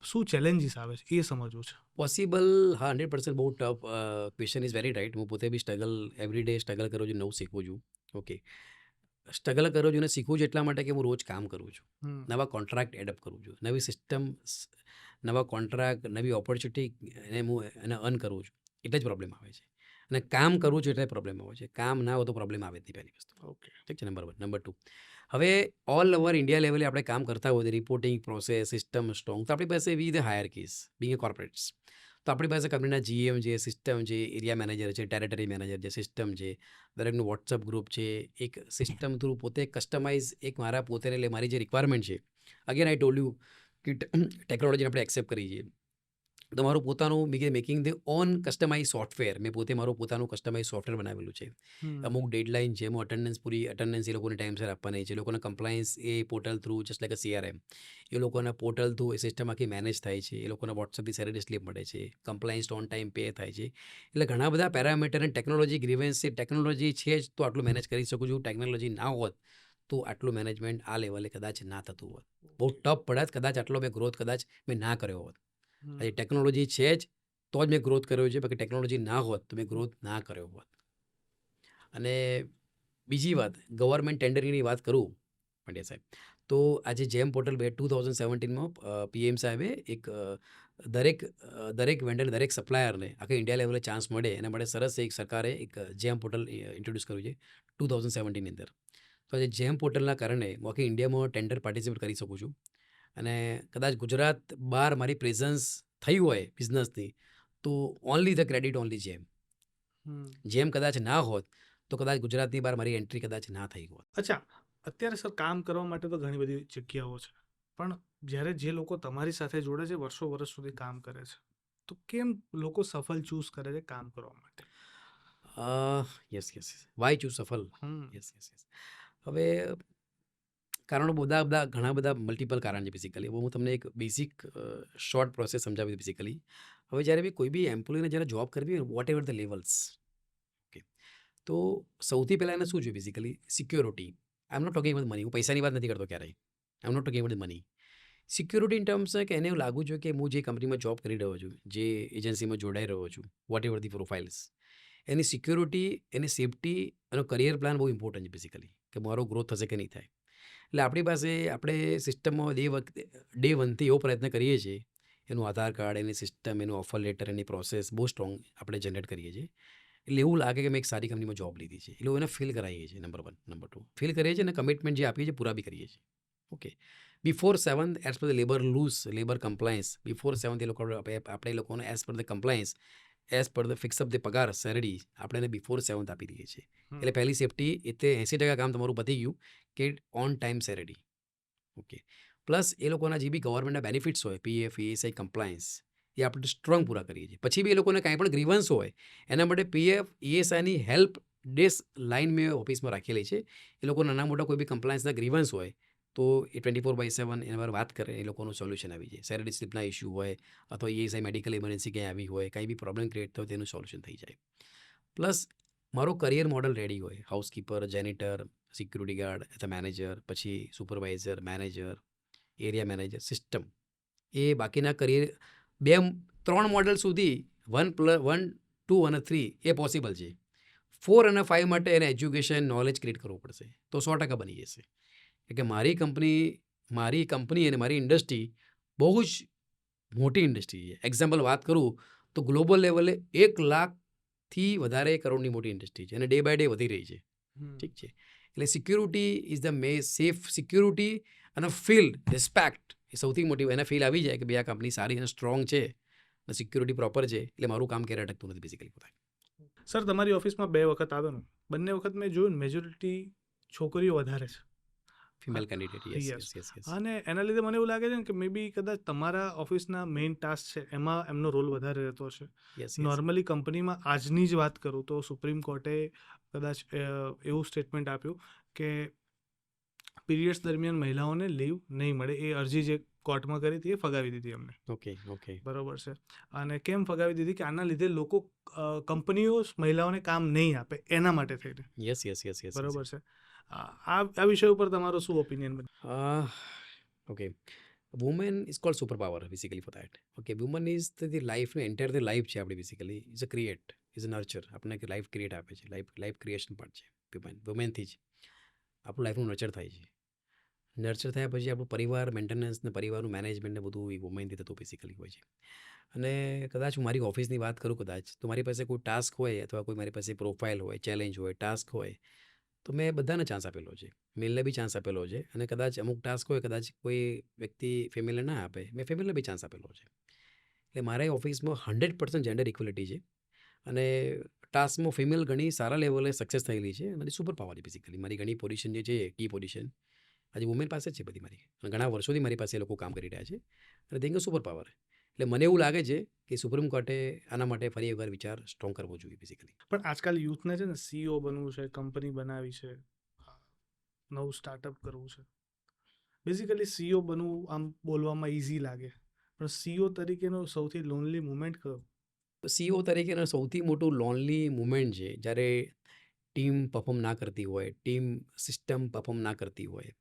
શું ચેલેન્જીસ આવે છે એ સમજવું છે. પોસિબલ, હા, 100% બહુ tough question is very right. હું પોતે બી એવરી ડે સ્ટ્રગલ કરું છું, નવું શીખું છું. ઓકે, સ્ટ્રગલ કરું છું અને શીખું છું એટલા માટે કે હું રોજ કામ કરું છું, નવા કોન્ટ્રાક્ટ એડપ્ટ કરું છું, નવી સિસ્ટમ, નવા કોન્ટ્રાક્ટ, નવી ઓપોર્ચ્યુનિટી એને હું એને અર્ન કરું છું. એટલે જ પ્રોબ્લેમ આવે છે. અને કામ કરું છું એટલે પ્રોબ્લેમ આવે છે. કામ ના હોય તો પ્રોબ્લેમ આવે જ નહીં, પહેલી વસ્તુ. ઓકે, ઠીક છે. નંબર 1. નંબર 2, હવે ઓલ ઓવર ઇન્ડિયા લેવલે આપણે કામ કરતા હોય, રિપોર્ટિંગ પ્રોસેસ, સિસ્ટમ સ્ટ્રોંગ, તો આપણી પાસે with higher case Bing A corporates, તો આપણી પાસે કંપનીના GM છે, સિસ્ટમ છે, એરિયા મેનેજર છે, ટેરેટરી મેનેજર છે, સિસ્ટમ છે, દરેકનું વોટ્સઅપ ગ્રુપ છે. એક સિસ્ટમ થ્રુ પોતે કસ્ટમાઇઝ એક મારા પોતે એટલે મારી જે રિક્વાયરમેન્ટ છે, અગેન આઈ ટોલ્ડ યુ કે ટેકનોલોજીને આપણે એક્સેપ્ટ કરી છીએ. તમારું પોતાનું making the own customise software. મેં પોતે મારું પોતાનું કસ્ટમાઇઝ સોફ્ટવેર બનાવેલું છે. અમુક ડેડલાઇન છે, એમાં અટેન્ડન્સ એ લોકોને ટાઈમસર આપવાની છે. એ લોકોના કમ્પ્લાયન્સ એ પોર્ટલ થ્રુ જસ્ટ લાઈક અ CRM. એ લોકોના પોર્ટલ થ્રુ એ સિસ્ટમ આખી મેનેજ થાય છે. એ લોકોના વોટ્સઅપથી સેલેરી સ્લિપ મળે છે. કમ્પ્લાયન્સ ઓન ટાઈમ પે થાય છે. એટલે ઘણા બધા પેરામીટર અને ટેકનોલોજી ગ્રીવન્સ છે. ટેકનોલોજી છે જ તો આટલું મેનેજ કરી શકું છું. ટેકનોલોજી ના હોત તો આટલું મેનેજમેન્ટ આ લેવલે કદાચ ના થતું હોત. બહુ ટફ પડત. કદાચ આટલો મેં ગ્રોથ કદાચ મેં ના કર્યો હોત. આજે ટેકનોલોજી છે જ તો જ મેં ગ્રોથ કર્યો છે. બાકી ટેકનોલોજી ના હોત તો મેં ગ્રોથ ના કર્યો હોત. અને બીજી વાત, ગવર્મેન્ટ ટેન્ડરિંગની વાત કરું પંડ્યા સાહેબ, તો આજે જેમ પોર્ટલ 2017માં PM સાહેબે એક દરેક વેન્ડર, દરેક સપ્લાયરને આખા ઇન્ડિયા લેવલે ચાન્સ મળે એના માટે સરસ એક સરકારે એક જેમ પોર્ટલ ઇન્ટ્રોડ્યુસ કર્યું છે 2017ની અંદર. તો આજે જેમ પોર્ટલના કારણે હું આખી ઇન્ડિયામાં ટેન્ડર પાર્ટિસિપેટ કરી શકું છું. અને કદાચ ગુજરાત બહાર મારી પ્રેઝન્સ થઈ હોય બિઝનેસની તો ઓનલી ધ ક્રેડિટ ઓનલી જેમ કદાચ ના હોત તો કદાચ ગુજરાતની બહાર મારી એન્ટ્રી કદાચ ના થઈ હોત. અચ્છા, અત્યારે સર કામ કરવા માટે તો ઘણી બધી જગ્યાઓ છે, પણ જ્યારે જે લોકો તમારી સાથે જોડે છે, વર્ષો સુધી કામ કરે છે, તો કેમ લોકો સફળ ચૂઝ કરે છે કામ કરવા માટે? Yes yes why choose Safal. Yes yes yes હવે કારણો ઘણા બધા મલ્ટિપલ કારણ છે બેસિકલી. હું તમને એક બેસિક શોર્ટ પ્રોસેસ સમજાવી દઉં બેસિકલી. હવે જ્યારે બી કોઈ બી એમ્પ્લોયને જ્યારે જોબ કરવી હોય, whatever the levels, okay, તો સૌથી પહેલાં એને શું જોઈએ basically? Security. I am not talking with money. હું પૈસાની વાત નથી કરતો ક્યારેય. I am not talking with money. Security in terms કે એને એવું લાગવું જોઈએ કે હું જે કંપનીમાં જોબ કરી રહ્યો છું, જે એજન્સીમાં જોડાઈ રહ્યો છું, વોટ એવર ધી પ્રોફાઇલ્સ, એની સિક્યોરિટી, એની સેફટી, એનો કરિયર પ્લાન બહુ ઇમ્પોર્ટન્ટ છે બેસિકલી, કે મારો ગ્રોથ થશે કે નહીં થાય. એટલે આપણી પાસે આપણે સિસ્ટમમાં ડે વનથી એવો પ્રયત્ન કરીએ છીએ, એનું આધાર કાર્ડ, એની સિસ્ટમ, એનું ઓફર લેટર, એની પ્રોસેસ બહુ સ્ટ્રોંગ આપણે જનરેટ કરીએ છીએ. એટલે એવું લાગે કે મેં એક સારી કંપનીમાં જોબ લીધી છે. એટલે એને ફીલ કરાવીએ છીએ. નંબર 1. નંબર 2, ફીલ કરીએ છીએ અને કમિટમેન્ટ જે આપીએ છીએ પૂરા બી કરીએ છીએ. Okay, before 7 as per the labour compliance, before 7 એ લોકો આપણે એ લોકોને as per the compliance, as per the fix up the પગાર સેલરી આપણે એને બિફોર 7 આપી દઈએ છીએ. એટલે પહેલી સેફટી, એટલે 80% કામ તમારું પતી ગયું કે on time salary. Okay, plus એ લોકોના જે બી ગવર્મેન્ટના બેનિફિટ્સ હોય, PF, ESI, કમ્પ્લાયન્સ, એ આપણે સ્ટ્રોંગ પૂરા કરીએ છીએ. પછી બી એ લોકોને કાંઈ પણ ગ્રીવન્સ હોય એના માટે PF, ESIની હેલ્પ ડેસ્ક લાઇન મેં ઓફિસમાં રાખેલી છે. એ લોકો નાના મોટા કોઈ બી કમ્પ્લાયન્સના ગ્રીવન્સ હોય તો એ 24/7 એના પર વાત કરે, એ લોકોનું સોલ્યુશન આવી જાય. સેલરી સ્લિપના ઇસ્યુ હોય અથવા ESI મેડિકલ ઇમરજન્સી કંઈ આવી હોય, કંઈ બી પ્રોબ્લેમ ક્રિએટ થયો તેનું સોલ્યુશન થઈ જાય. પ્લસ મારો કરિયર મોડલ રેડી હોય, housekeeper, janitor, security guard, as a manager, પછી supervisor, manager, area manager, system, એ બાકીના કરિયર 3 મોડલ સુધી 1, 2 અને 3 એ પોસિબલ છે. 4 અને 5 માટે એને એજ્યુકેશન, નોલેજ ક્રિએટ કરવું પડશે, તો 100% બની જશે. એટલે મારી કંપની અને મારી ઇન્ડસ્ટ્રી બહુ જ મોટી ઇન્ડસ્ટ્રી છે. એક્ઝામ્પલ વાત કરું તો ગ્લોબલ લેવલે 1 લાખથી વધારે કરોડની મોટી ઇન્ડસ્ટ્રી છે અને ડે બાય ડે વધી રહી છે. ઠીક છે. એટલે security is the safe security અને ફીલ રિસ્પેક્ટ એ સૌથી મોટી. એને ફીલ આવી જાય કે ભાઈ આ કંપની સારી અને સ્ટ્રોંગ છે અને સિક્યુરિટી પ્રોપર છે, એટલે મારું કામ ક્યારે અટકતું નથી બેસિકલી. સર, તમારી ઓફિસમાં 2 વખત આવ્યો ને, બંને વખત મેં જોયું ને મેજોરિટી છોકરીઓ વધારે છે. Female candidate. Yes Yes. Yes yes yes અને એના લીધે મને એવું લાગે છે ને કે મે બી કદાચ તમારા ઓફિસના મેઇન ટાસ્ક છે એમાં એમનો રોલ વધારે રહેતો હશે. યસ નોર્મલી કંપનીમાં આજની જ વાત કરું તો સુપ્રીમ કોર્ટે કદાચ એવું સ્ટેટમેન્ટ આપ્યું કે પીરિયડ્સ દરમિયાન મહિલાઓને લીવ નહીં મળે. એ અરજી જે કોર્ટમાં કરી હતી એ ફગાવી દીધી અમને. ઓકે ઓકે બરોબર છે. અને કેમ ફગાવી દીધી કે આના લીધે લોકો કંપનીઓ મહિલાઓને કામ નહીં આપે એના માટે થઈને. યસ યસ યસ યસ બરોબર છે. આ વિષય ઉપર તમારો શું ઓપિનિયન બને? Okay, women is called super power basically for that. Okay, woman is the life, entire the life છે આપણી basically. Is a create, is a nurture. આપણને લાઈફ ક્રિએટ આપે છે. લાઈફ ક્રિએશન પાર્ટ છે વુમેનથી જ આપણું લાઈફનું નર્ચર થાય છે. નર્ચર થયા પછી આપણું પરિવાર મેન્ટેનન્સ ને પરિવારનું મેનેજમેન્ટ ને બધું એ વુમેનથી થતું બેસિકલી હોય છે. અને કદાચ હું મારી ઓફિસની વાત કરું, કદાચ તો મારી પાસે કોઈ ટાસ્ક હોય અથવા કોઈ મારી પાસે પ્રોફાઇલ હોય, ચેલેન્જ હોય, ટાસ્ક હોય, તો મેં બધાને ચાન્સ આપેલો છે. મેલને બી ચાન્સ આપેલો છે. અને કદાચ અમુક ટાસ્ક હોય, કદાચ કોઈ વ્યક્તિ ફિમેલને ના આપે, મેં ફિમેલને બી ચાન્સ આપેલો છે. એટલે મારા ઓફિસમાં 100% જેન્ડર ઇક્વલિટી છે. અને ટાસ્કમાં ફિમેલ ઘણી સારા લેવલે સક્સેસ થયેલી છે. અને સુપર પાવર છે બેસિકલી. મારી ઘણી પોઝિશન જે છે, કી પોઝિશન આજે વુમેન પાસે જ છે બધી મારી. અને ઘણા વર્ષોથી મારી પાસે એ લોકો કામ કરી રહ્યા છે અને તે સુપર પાવર. એટલે મને એવું લાગે છે કે સુપ્રીમ કોર્ટે આના માટે ફરી એકવાર વિચાર સ્ટ્રોંગ કરવો જોઈએ બેઝિકલી. પણ આજકાલ યુથને છે ને સીઈઓ બનવું છે, કંપની બનાવી છે, નવું સ્ટાર્ટઅપ કરવું છે. બેઝિકલી સીઈઓ બનવું આમ બોલવામાં ઇઝી લાગે, પણ સીઈઓ તરીકેનો સૌથી લોનલી મુમેન્ટ કયો? સીઈઓ તરીકેનો સૌથી મોટું લોનલી મુમેન્ટ છે જ્યારે ટીમ પરફોર્મ ના કરતી હોય, ટીમ સિસ્ટમ પરફોર્મ ના કરતી હોય,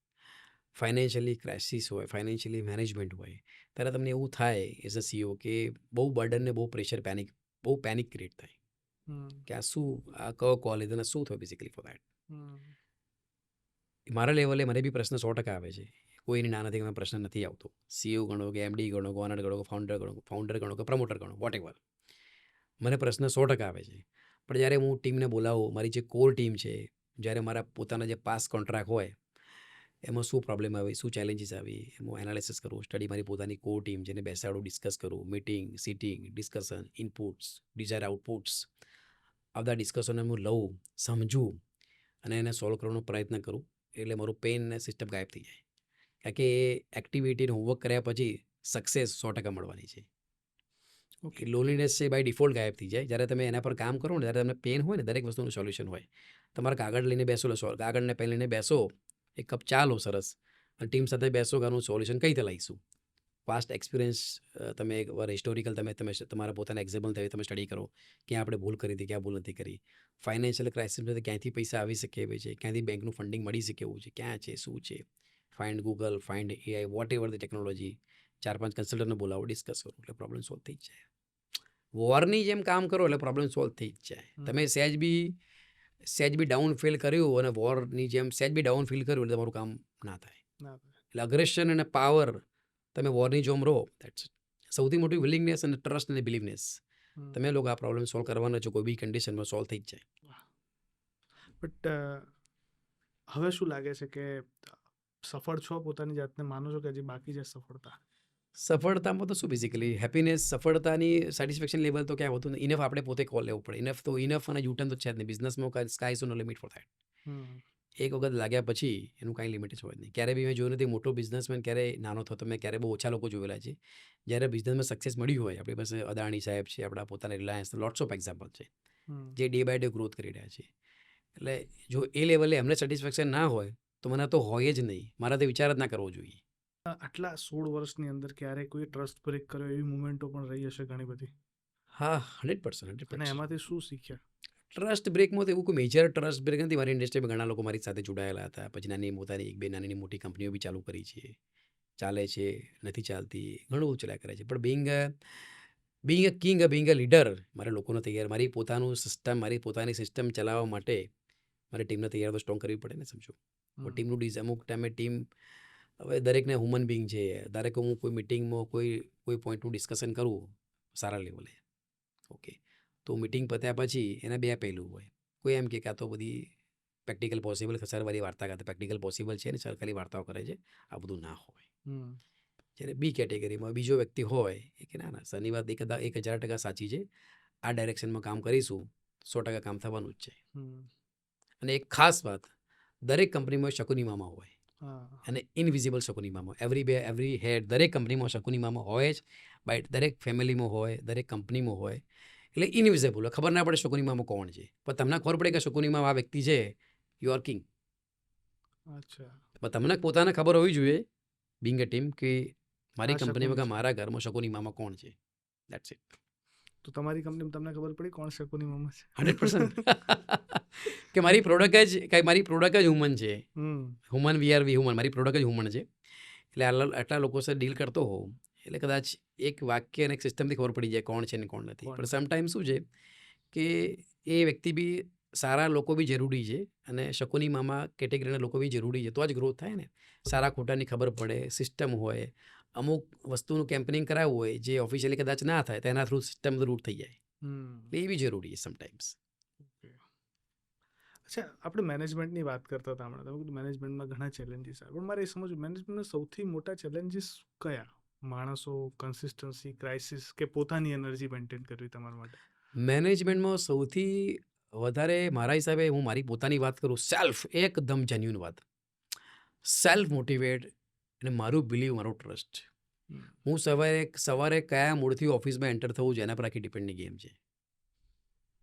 ફાઇનાન્શિયલી ક્રાઇસિસ હોય, ફાઇનાન્શિયલી મેનેજમેન્ટ હોય, ત્યારે તમને એવું થાય એઝ અ સીઈઓ કે બહુ બર્ડન ને બહુ પ્રેશર, બહુ પેનિક ક્રિએટ થાય હમ, કે આ કયો કોલ લીધો ને શું થયું બેઝિકલી ફોર દેટ. હમ, મારા લેવલે મને બી પ્રશ્ન 100% આવે છે. કોઈની ના નથી પ્રશ્ન નથી આવતો. સીઈઓ ગણો કે એમડી ગણો, ઓનર ગણો, ફાઉન્ડર ગણો કે પ્રમોટર ગણો, વોટ એવર. મને પ્રશ્ન 100% આવે છે. પણ જ્યારે હું ટીમને બોલાવું, મારી જે કોર ટીમ છે, જ્યારે મારા પોતાના જે પાસ કોન્ટ્રાક્ટ હોય એમાં શું પ્રોબ્લેમ આવી, શું ચેલેન્જીસ આવી, એમાં એનાલિસિસ કરું, સ્ટડી મારી પોતાની કોર ટીમ જેને બેસાડું, ડિસ્કસ કરું, meeting, sitting, discussion, inputs, desire outputs, આ બધા ડિસ્કશનને હું લઉં, સમજું અને એને સોલ્વ કરવાનો પ્રયત્ન કરું, એટલે મારું પેઇન ને સિસ્ટમ ગાયબ થઈ જાય. કારણ કે એ એક્ટિવિટીને હોમવર્ક કર્યા પછી સક્સેસ 100% મળવાની છે. ઓકે. એ લોનલીનેસ છે બાય ડિફોલ્ટ ગાયબ થઈ જાય. જ્યારે તમે એના પર કામ કરો ને, ત્યારે તમને પેન હોય ને, દરેક વસ્તુનું સોલ્યુશન હોય. તમારે કાગળ લઈને બેસો, કાગળને પેન લઈને બેસો, એક કપ ચા લો સરસ, અને ટીમ સાથે બેસો કે આનું સોલ્યુશન કઈ રીતે લાવીશું. પાસ્ટ એક્સપિરિયન્સ તમે એકવાર હિસ્ટોરિકલ તમે તમારા પોતાના એક્ઝામ્પલ થઈ તમે સ્ટડી કરો, ક્યાં આપણે ભૂલ કરી હતી, ક્યાં ભૂલ નથી કરી. ફાઇનાન્શિયલ ક્રાઇસિસમાં ક્યાંથી પૈસા આવી શકે એવી છે, ક્યાંથી બેંકનું ફંડિંગ મળી શકે એવું છે, ક્યાં છે, શું છે. Find Google, find AI, whatever the technology, 4-5 કન્સલ્ટન્ટને બોલાવો, ડિસ્કસ કરો, એટલે પ્રોબ્લેમ સોલ્વ થઈ જ જાય. વોરની જેમ કામ કરો એટલે પ્રોબ્લેમ સોલ્વ થઈ જ જાય. તમે સહેજ બી ડાઉન ફીલ કર્યું અને વોરની જેમ સહેજ બી ડાઉન ફીલ કર્યું એટલે તમારું કામ ના થાય. એટલે અગ્રેશન અને પાવર તમે વોરની જોમ રહો, દેટ્સ ઇટ. સૌથી મોટી વિલિંગનેસ અને ટ્રસ્ટ અને બિલીવનેસ. તમે લોકો આ પ્રોબ્લેમ સોલ્વ કરવાના છો, કોઈ બી કન્ડિશનમાં સોલ્વ થઈ જ જાય. બટ હવે શું લાગે છે કે સફળ છો, પોતાની જાતને માનો છો કે હજી બાકી છે સફળતા? સફળતામાં તો શું બેઝિકલી હેપીનેસ, સફળતાની સેટિસ્ફેક્શન લેવલ તો ક્યાં હોતું નથી. ઇનફ આપણે પોતે કોલ લેવું પડે. ઇનફ અને યુટર્ન તો છે જ નહીં. બિઝનેસમાં sky is no limit for that. એક વખત લાગ્યા પછી એનું કાંઈ લિમિટ જ હોય નહીં. ક્યારે બી મેં જોયું નથી મોટો બિઝનેસમેન ક્યારેય નાનો થતો. મેં ક્યારે બહુ ઓછા લોકો જોયેલા છે. જ્યારે બિઝનેસમાં સક્સેસ મળ્યું હોય, આપણી પાસે અદાણી સાહેબ છે, આપણા પોતાના રિલાયન્સ, લોટ્સ ઓફ એક્ઝામ્પલ છે, જે ડે બાય ડે ગ્રોથ કરી રહ્યા છે. એટલે જો એ લેવલે એમને સેટિસ્ફેક્શન ના હોય તો મને તો હોય જ નહીં. મારાથી વિચાર જ ના કરવો જોઈએ. આટલા 16 વર્ષની અંદર ક્યારેય કોઈ ટ્રસ્ટ બ્રેક કર્યો એવી મુમેન્ટો પણ રહી હશે ઘણી બધી. હા, 100%. અને એમાંથી શું શીખ્યા? ટ્રસ્ટ બ્રેકમાં તો એવું કોઈ મેજર ટ્રસ્ટ બ્રેક નથી. મારી ઇન્ડસ્ટ્રીમાં ઘણા લોકો મારી સાથે જોડાયેલા હતા. પછી નાની પોતાની 1-2 નાની મોટી કંપનીઓ બી ચાલુ કરી છે. ચાલે છે, નથી ચાલતી, ઘણું બધું ચાલ્યા કરે છે. પણ બિંગ અ લીડર, મારે લોકોને તૈયાર, મારી પોતાની સિસ્ટમ ચલાવવા માટે મારી ટીમને તૈયાર તો સ્ટ્રોંગ કરવી પડે ને, સમજો. ટીમનું અમુક ટાઈમે ટીમ, હવે દરેકને હ્યુમન બિંગ છે. ધારો કે હું કોઈ મિટિંગમાં કોઈ પોઈન્ટનું ડિસ્કશન કરું સારા લેવલે, ઓકે, તો મિટિંગ પત્યા પછી એના 2 પહેલું હોય. કોઈ એમ કે આ તો બધી પ્રેક્ટિકલ પોસિબલ, સરવાળી વાર્તા કરતા પ્રેક્ટિકલ પોસિબલ છે ને, સરકારી વાર્તાઓ કરે છે, આ બધું ના હોય. જ્યારે બી કેટેગરીમાં બીજો વ્યક્તિ હોય એ કે ના સરની વાત 1000% સાચી છે, આ ડાયરેક્શનમાં કામ કરીશું, 100% કામ થવાનું જ છે. અને એક ખાસ વાત, દરેક કંપનીમાં શકુની મામા હોય, અને ઇનવિઝિબલ શકુની મામા. એવરી હેડ દરેક કંપનીમાં શકુની મામા હોય જ, બાય દરેક ફેમિલીમાં હોય, દરેક કંપનીમાં હોય. એટલે ઇનવિઝિબલ હોય, ખબર ના પડે શકુની મામા કોણ છે, પણ તમને ખબર પડે કે શકુની મામા આ વ્યક્તિ છે, યુ આર કિંગ. પણ તમને પોતાને ખબર હોવી જોઈએ, બિંગ અ ટીમ, કે મારી કંપનીમાં કે મારા ઘરમાં શકુની મામા કોણ છે. That's it. તો તમારી કંપનીમાં તમને ખબર પડી કોણ શકુની મામા છે? 100%. કે મારી પ્રોડક્ટ જ હ્યુમન છે. હ્યુમન હ્યુમન, મારી પ્રોડક્ટ જ હ્યુમન છે. એટલે આટલા લોકો સાથે ડીલ કરતો હોઉં એટલે કદાચ એક વાક્ય અને એક સિસ્ટમથી ખબર પડી જાય કોણ છે ને કોણ નથી. પણ સમટાઈમ શું છે કે એ વ્યક્તિ બી, સારા લોકો બી જરૂરી છે, અને શકુની મામા કેટેગરીના લોકો બી જરૂરી છે, તો જ ગ્રોથ થાય ને. સારા ખોટાની ખબર પડે, સિસ્ટમ હોય, અમુક વસ્તુનું કેમ્પેનિંગ કરાવવું હોય જે ઓફિશિયલી કદાચ ના થાય, તેના થ્રુ સિસ્ટમ રૂટ થઈ જાય. એ બી જરૂરી છે સમટાઈમ્સ. અચ્છા, આપણે મેનેજમેન્ટની વાત કરતા હતા હમણાં. તમે કીધું મેનેજમેન્ટમાં ઘણા ચેલેન્જીસ આવે, પણ મારે એ સમજવું મેનેજમેન્ટના સૌથી મોટા ચેલેન્જીસ કયા? માણસો, કન્સિસ્ટન્સી, ક્રાઇસિસ, કે પોતાની એનર્જી મેન્ટેન કરવી તમારા માટે? મેનેજમેન્ટમાં સૌથી વધારે મારા હિસાબે, હું મારી પોતાની વાત કરું, સેલ્ફ, એકદમ જેન્યુન વાત, સેલ્ફ મોટિવેટ, અને મારું બિલીવ, મારો ટ્રસ્ટ. હમ. હું સવારે કયા મૂડથી ઓફિસમાં એન્ટર થવું છું એના પર આખી ડિપેન્ડની ગેમ છે.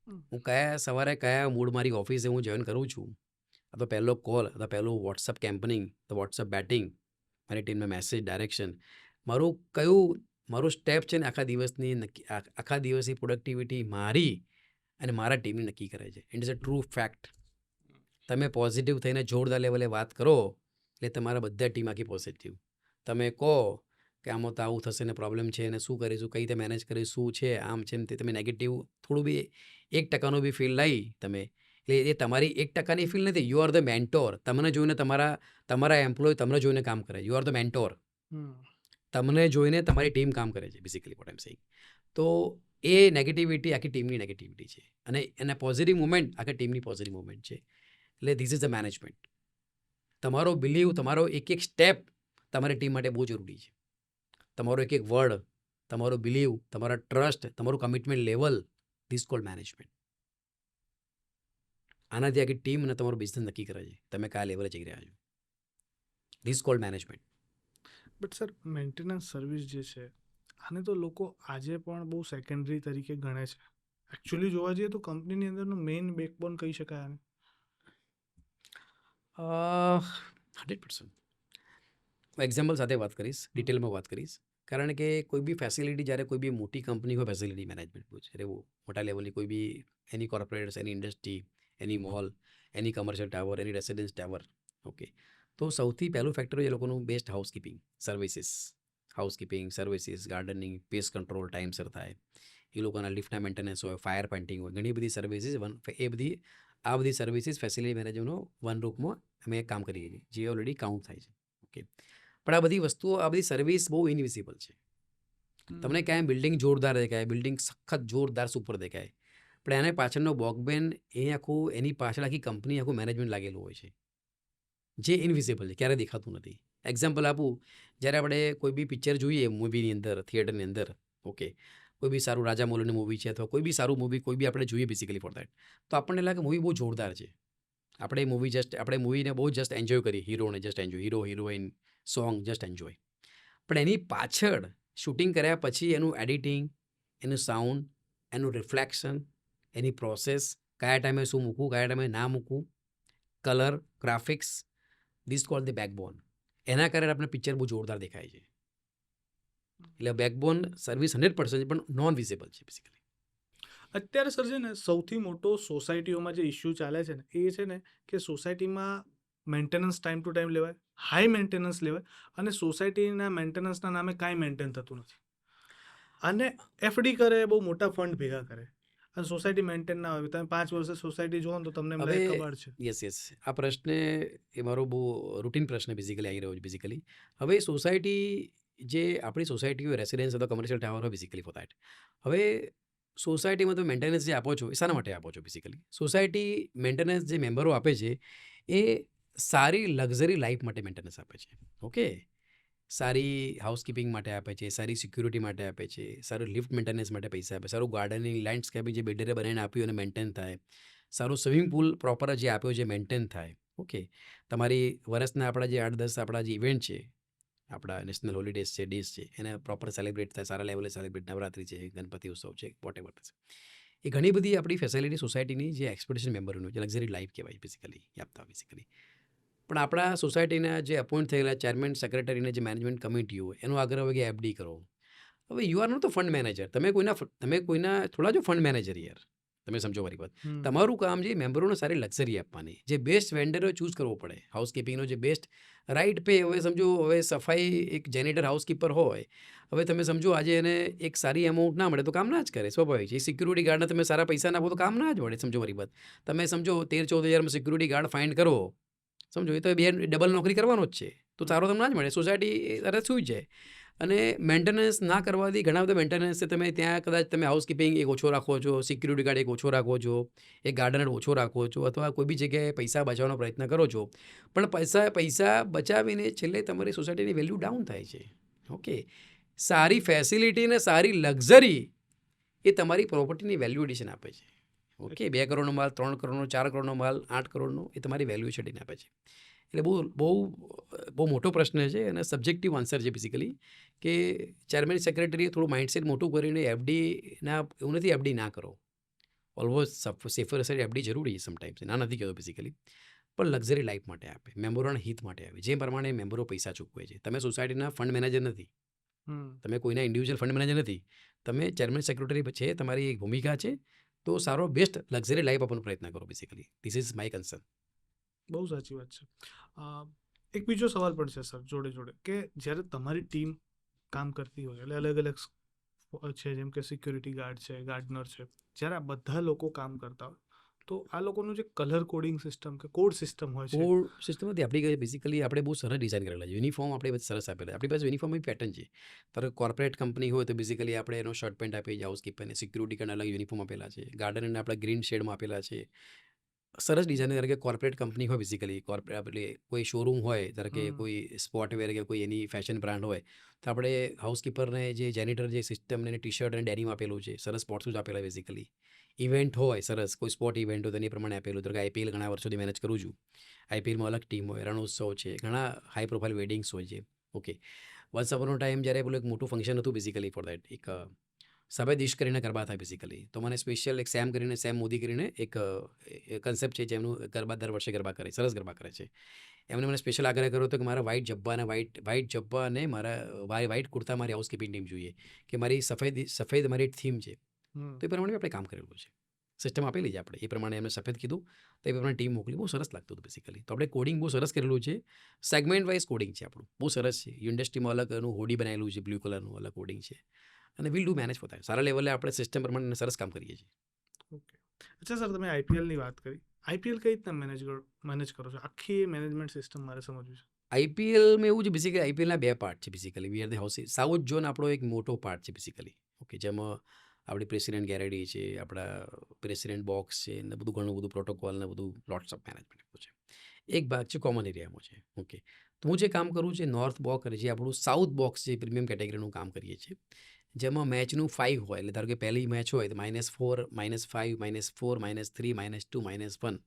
હમ. હું સવારે કયા મૂડ મારી ઓફિસે હું જોઈન કરું છું, અથવા પહેલો કોલ, અથવા પહેલું વોટ્સઅપ કેમ્પનિંગ, તો વોટ્સઅપ બેટિંગ, મારી ટીમના મેસેજ ડાયરેક્શન, મારું સ્ટેપ છે ને આખા દિવસની પ્રોડક્ટિવિટી મારી અને મારા ટીમની નક્કી કરે છે. It is a true fact. તમે પોઝિટિવ થઈને જોરદાર લેવલે વાત કરો એટલે તમારા બધા ટીમ આખી પોઝિટિવ. તમે કહો કે આમાં તો આવું થશે ને પ્રોબ્લેમ છે ને શું કરીશું, કઈ રીતે મેનેજ કરીશું, શું છે આમ છે ને તે, તમે નેગેટિવ થોડું બી 1% બી ફીલ લઈ તમે, એટલે એ તમારી 1%ની ફીલ નથી. You are the mentor. તમને જોઈને તમારા એમ્પ્લોય તમને જોઈને કામ કરે. You are the mentor. તમને જોઈને તમારી ટીમ કામ કરે છે, basically what I am saying. તો એ નેગેટિવિટી આખી ટીમની નેગેટિવિટી છે, અને એના પોઝિટિવ મુવમેન્ટ આખી ટીમની પોઝિટિવ મુવમેન્ટ છે. એટલે ધીસ ઇઝ ધ મેનેજમેન્ટ. તમારો બિલીવ, તમારો એક સ્ટેપ તમારી ટીમ માટે બહુ જરૂરી છે. તમારો એક વર્ડ, તમારો બિલીવ, તમારા ટ્રસ્ટ, તમારું commitment level, this cold management. આનાથી આખી ટીમ અને તમારો બિઝનેસ નક્કી કરે છે તમે કયા લેવલે જઈ રહ્યા છો. This cold management. But sir, maintenance service જે છે આને તો લોકો આજે પણ બહુ સેકન્ડરી તરીકે ગણે છે. એકચ્યુઅલી જોવા જઈએ તો કંપનીની અંદરનો મેઇન બેકબોન કહી શકાય આને. 100%. હું એક્ઝામ્પલ સાથે વાત કરીશ, ડિટેલમાં વાત કરીશ. કારણ કે કોઈ બી ફેસિલિટી, જ્યારે કોઈ બી મોટી કંપની હોય, ફેસિલિટી મેનેજમેન્ટ બહુ છે. એટલે મોટા લેવલની કોઈ બી એની કોર્પોરેટ્સ, એની ઇન્ડસ્ટ્રી, એની મોલ, એની કમર્શિયલ ટાવર, એની રેસિડેન્સ ટાવર, ઓકે. તો સૌથી પહેલું ફેક્ટર એ લોકોનું best housekeeping services. Housekeeping services, gardening, paste control ટાઈમસર થાય, એ લોકોના લિફ્ટના મેન્ટેનન્સ હોય, ફાયર પેઇન્ટિંગ હોય, ઘણી બધી સર્વિસીસ. આ બધી સર્વિસીસ ફેસિલિટી મેનેજરનો વન રૂપમાં અમે કામ કરીએ છીએ, જે ઓલરેડી કાઉન્ટ થાય છે, ઓકે. પણ આ બધી વસ્તુઓ, આ બધી સર્વિસ બહુ ઇનવિઝિબલ છે. તમને ક્યાંય બિલ્ડિંગ જોરદાર દેખાય, બિલ્ડિંગ સખત જોરદાર સુપર દેખાય, પણ એને પાછળનો બોકબેન, એની પાછળ આખી કંપની, આખું મેનેજમેન્ટ લાગેલું હોય છે, જે ઇનવિઝિબલ છે, ક્યારે દેખાતું નથી. એક્ઝામ્પલ આપું, જ્યારે આપણે કોઈ બી પિક્ચર જોઈએ મૂવીની અંદર, થિયેટરની અંદર, ઓકે, કોઈ બી સારું રાજા મૌલીનું મૂવી છે, અથવા કોઈ બી સારું મૂવી કોઈ બી આપણે જોઈએ બેસિકલી ફોર દેટ, તો આપણને લાગે મૂવી બહુ જોરદાર છે. આપણે મૂવીને બહુ જસ્ટ એન્જોય કરીએ, હીરોને just enjoy, hero heroine, song just enjoy. પણ એની પાછળ શૂટિંગ કર્યા પછી એનું એડિટિંગ, એનું સાઉન્ડ, એનું રિફ્લેક્શન, એની પ્રોસેસ, કયા ટાઈમે શું મૂકવું, કયા ટાઈમે ના મૂકવું, colour, graphics, this call the backbone. એના કારણે આપણે પિક્ચર બહુ જોરદાર દેખાય છે. એટલે બેકબોન સર્વિસ 100% પણ નોન વિઝિબલ છે બેસિકલી. અત્યારે સર છે ને સૌથી મોટો સોસાયટીઓમાં જે ઇસ્યુ ચાલે છે ને એ છે ને કે સોસાયટીમાં મેન્ટેનન્સ ટાઈમ ટુ ટાઈમ લેવાય, હાઈ મેન્ટેનન્સ લેવાય, અને સોસાયટીના મેન્ટેનન્સના નામે કાંઈ મેન્ટેન થતું નથી. અને એફડી કરે, બહુ મોટા ફંડ ભેગા કરે, અને સોસાયટી મેન્ટેન ના હોય. તમે 5 વર્ષે સોસાયટી જોવો ને તો તમને એમ લાગે હવે કબાડ છે. યસ, આ પ્રશ્ન એ મારો બહુ રૂટીન પ્રશ્ન બેસિકલી આવી રહ્યો છે બેસિકલી. હવે સોસાયટી, જે આપણી સોસાયટી હોય, રેસિડેન્સ અથવા કમર્શિયલ ટાવર હોય, બેસિકલી ફોર દેટ. હવે સોસાયટીમાં તમે મેન્ટેનન્સ જે આપો છો એ શાના માટે આપો છો બેસિકલી? સોસાયટી મેન્ટેનન્સ જે મેમ્બરો આપે છે એ સારી લક્ઝરી લાઈફ માટે મેન્ટેનન્સ આપે છે, ઓકે. સારી હાઉસકીપિંગ માટે આપે છે, સારી સિક્યુરિટી માટે આપે છે, સારું લિફ્ટ મેન્ટેનન્સ માટે પૈસા આપે, સારું ગાર્ડનિંગ, લેન્ડસ્કેપિંગ જે બિલ્ડરે બનાવીને આપ્યું અને મેન્ટેન થાય, સારું સ્વિમિંગ પુલ પ્રોપર જે આપ્યો જે મેન્ટેન થાય, ઓકે. તમારી વર્ષના આપણા જે 8-10 આપણા જે ઇવેન્ટ છે, આપણા નેશનલ હોલિડેઝ છે, ડેઝ છે, એને પ્રોપર સેલિબ્રેટ થાય, સારા લેવલે સેલિબ્રેટ, નવરાત્રી છે, ગણપતિ ઉત્સવ છે, વોટ એવર છે. એ ઘણી બધી આપણી ફેસિલિટી સોસાયટીની જે એક્સપેક્ટેશન મેમ્બરોનું જે લક્ઝરી લાઈફ કહેવાય બેસિકલી આપતા બેસિકલી. પણ આપણા સોસાયટીના જે અપોઇન્ટ થયેલા ચેરમેન, સેક્રેટરીને જે મેનેજમેન્ટ કમિટી હોય એનો આગ્રહ હોય કે એફડી કરો. હવે you are not the fund manager. તમે કોઈના થોડા જો ફંડ મેનેજર યાર. તમે સમજો મારી વાત. તમારું કામ છે મેમ્બરોને સારી લક્ઝરી આપવાની, જે બેસ્ટ વેન્ડરો ચૂઝ કરવો પડે, હાઉસકીપિંગનો જે બેસ્ટ રાઇટ પે. હવે સમજો, હવે સફાઈ એક જેનેટર હાઉસકીપર હોય, હવે તમે સમજો આજે એને એક સારી અમાઉન્ટ ના મળે તો કામ ના જ કરે, સ્વાભાવિક છે. સિક્યુરિટી ગાર્ડને તમે સારા પૈસા ના આપો તો કામ ના જ મળે, સમજો મારી વાત. તમે સમજો 13-14 હજારમાં સિક્યુરિટી ગાર્ડ ફાઇન્ડ કરો, સમજો, એ તો ડબલ નોકરી કરવાનો જ છે, તો સારો તમને ના જ મળે. સોસાયટી તરત સુઈ જાય. અને મેન્ટેનન્સ ના કરવાથી ઘણા બધા મેન્ટેનન્સ છે. તમે ત્યાં કદાચ તમે હાઉસકીપિંગ એક ઓછો રાખો છો, સિક્યુરિટી ગાર્ડ એક ઓછો રાખો છો, એક ગાર્ડનર ઓછો રાખો છો, અથવા કોઈ બી જગ્યાએ પૈસા બચાવવાનો પ્રયત્ન કરો છો, પણ પૈસા બચાવીને છેલ્લે તમારી સોસાયટીની વેલ્યુ ડાઉન થાય છે, ઓકે. સારી ફેસિલિટી અને સારી લક્ઝરી એ તમારી પ્રોપર્ટીની વેલ્યુ એડિશન આપે છે, ઓકે. 2 કરોડનો માલ, 3 કરોડનો, 4 કરોડનો માલ, 8 કરોડનો, એ તમારી વેલ્યુ એડિશન આપે છે. એટલે બહુ મોટો પ્રશ્ન છે અને સબ્જેક્ટિવ આન્સર છે બેસિકલી, કે ચેરમેન સેક્રેટરીએ થોડું માઇન્ડસેટ મોટું કરીને એફડીના એવું નથી એફડી ના કરો. ઓલમોસ્ટ સેફર સાઈડ એફડી જરૂરી છે સમટાઈમ્સ, ના નથી કહેતો બેઝિકલી, પણ લક્ઝરી લાઈફ માટે આપે, મેમ્બરોના હિત માટે આપે, જે પ્રમાણે મેમ્બરો પૈસા ચૂકવે છે. તમે સોસાયટીના ફંડ મેનેજર નથી, હમ તમે કોઈના ઇન્ડિવિજ્યુઅલ ફંડ મેનેજર નથી, તમે ચેરમેન સેક્રેટરી છે, તમારી એક ભૂમિકા છે, તો સારો બેસ્ટ લક્ઝરી લાઈફ આપવાનો પ્રયત્ન કરો basically. This is my concern. બહુ સાચી વાત છે. અ, એક બીજો સવાલ પણ છે સર જોડે જોડે, કે જ્યારે તમારી ટીમ કામ કરતી હોય એટલે અલગ અલગ છે, જેમ કે સિક્યુરિટી ગાર્ડ છે, ગાર્ડનર છે, જ્યારે આ બધા લોકો કામ કરતા હોય તો આ લોકોનું જે કલર કોડિંગ સિસ્ટમ કે કોડ સિસ્ટમ હોય છે. કોડ સિસ્ટમ નથી આપણી, બેઝિકલી આપણે બહુ સરસ ડિઝાઇન કરેલા છે. યુનિફોર્મ આપણે સરસ આપેલા છે. આપણી પાસે યુનિફોર્મની પેટર્ન છે. ધારો કે કોર્પોરેટ કંપની હોય તો બેઝિકલી આપણે એનો શર્ટ પેન્ટ આપીએ છીએ, હાઉસકીપરને સિક્યુરિટી ગાર્ડ અલગ યુનિફોર્મ આપેલા છે, ગાર્ડનરને આપણે ગ્રીન શેડમાં આપેલા છે. સરસ ડિઝાઇન, ધારો કે કોર્પોરેટ કંપની હોય, બેઝિકલી કોર્પોરેટ આપણે કોઈ શોરૂમ હોય, ધારો કે હમ કોઈ સ્પોર્ટવેર કે કોઈ એની ફેશન બ્રાન્ડ હોય, તો આપણે હાઉસકીપરને જે જેનિટર જે સિસ્ટમને ટી શર્ટ અને ડેનિમ આપેલું છે, સરસ સ્પોર્ટ શૂઝ આપેલા બેઝિકલી. ઇવેન્ટ હોય સરસ, કોઈ સ્પોર્ટ ઇવેન્ટ હોય તો એની પ્રમાણે આપેલું. ધારો કે આઈપીએલ ઘણા વર્ષોથી મેનેજ કરું છું, આઈપીએલમાં અલગ ટીમ હોય, રણોત્સવ છે, ઘણા હાઈ પ્રોફાઇલ વેડિંગ્સ હોય છે. ઓકે, વન્સ અપોન ટાઈમ જ્યારે પેલું એક મોટું ફંક્શન હતું બેઝિકલી ફોર દેટ, એક સફેદ ઇશ્ક કરીને ગરબા થાય બેઝિકલી, તો મને સ્પેશિયલ એક સેમ મોદી કરીને એક કન્સેપ્ટ છે, જેમનું ગરબા દર વર્ષે ગરબા કરે, સરસ ગરબા કરે છે. એમને મને સ્પેશિયલ આગ્રહ કર્યો હતો કે મારા વ્હાઇટ જબ્બા અને મારા વ્હાઇટ કુર્તા મારી હાઉસકીપિંગ ટીમ જોઈએ, કે મારી સફેદ મારી થીમ છે. હમ તો એ પ્રમાણે આપણે કામ કરેલું છે, સિસ્ટમ આપેલી છે આપણે, એ પ્રમાણે એમને સફેદ કીધું તો એ પ્રમાણે ટીમ મોકલી. બહુ સરસ લાગતું હતું બેઝિકલી. તો આપણે કોડિંગ બહુ સરસ કરેલું છે, સેગમેન્ટ વાઇઝ કોડિંગ છે આપણું, બહુ સરસ છે. ઇન્ડસ્ટ્રીમાં અલગ એનું હોડી બનાવેલું છે, બ્લુ કલરનું અલગ કોડિંગ છે, અને will do manage for that. સારા લેવલે આપણે સિસ્ટમ પ્રમાણે સરસ કામ કરીએ છીએ. ઓકે. અચ્છા સર, તમે આઈપીએલની વાત કરી. આઈપીએલ કઈ રીતના મેનેજ કરો છો? આખી મેનેજમેન્ટ સિસ્ટમ મારે સમજવી છે. આઈપીએલમાં એવું છે બેઝિકલી, આઈપીએલના બે પાર્ટ છે basically. We are the house, south zone આપણો એક મોટો પાર્ટ છે બેઝિકલી. ઓકે, જેમાં આપણી પ્રેસિડેન્ટ ગેરેડી છે, આપણા પ્રેસિડેન્ટ બોક્સ છે, ને બધું ઘણું બધું પ્રોટોકોલ ને બધું લોટ્સ ઓફ મેનેજમેન્ટ છે. એક ભાગ છે કોમન એરિયામાં છે. ઓકે, તો હું જે કામ કરું છું નોર્થ બોક્સ, જે આપણું સાઉથ બોક્સ છે, પ્રીમિયમ કેટેગરીનું કામ કરીએ છીએ, જેમાં મેચનું 5 હોય. એટલે ધારો કે પહેલી મેચ હોય તો -4, -5, -4, -3, -2, -1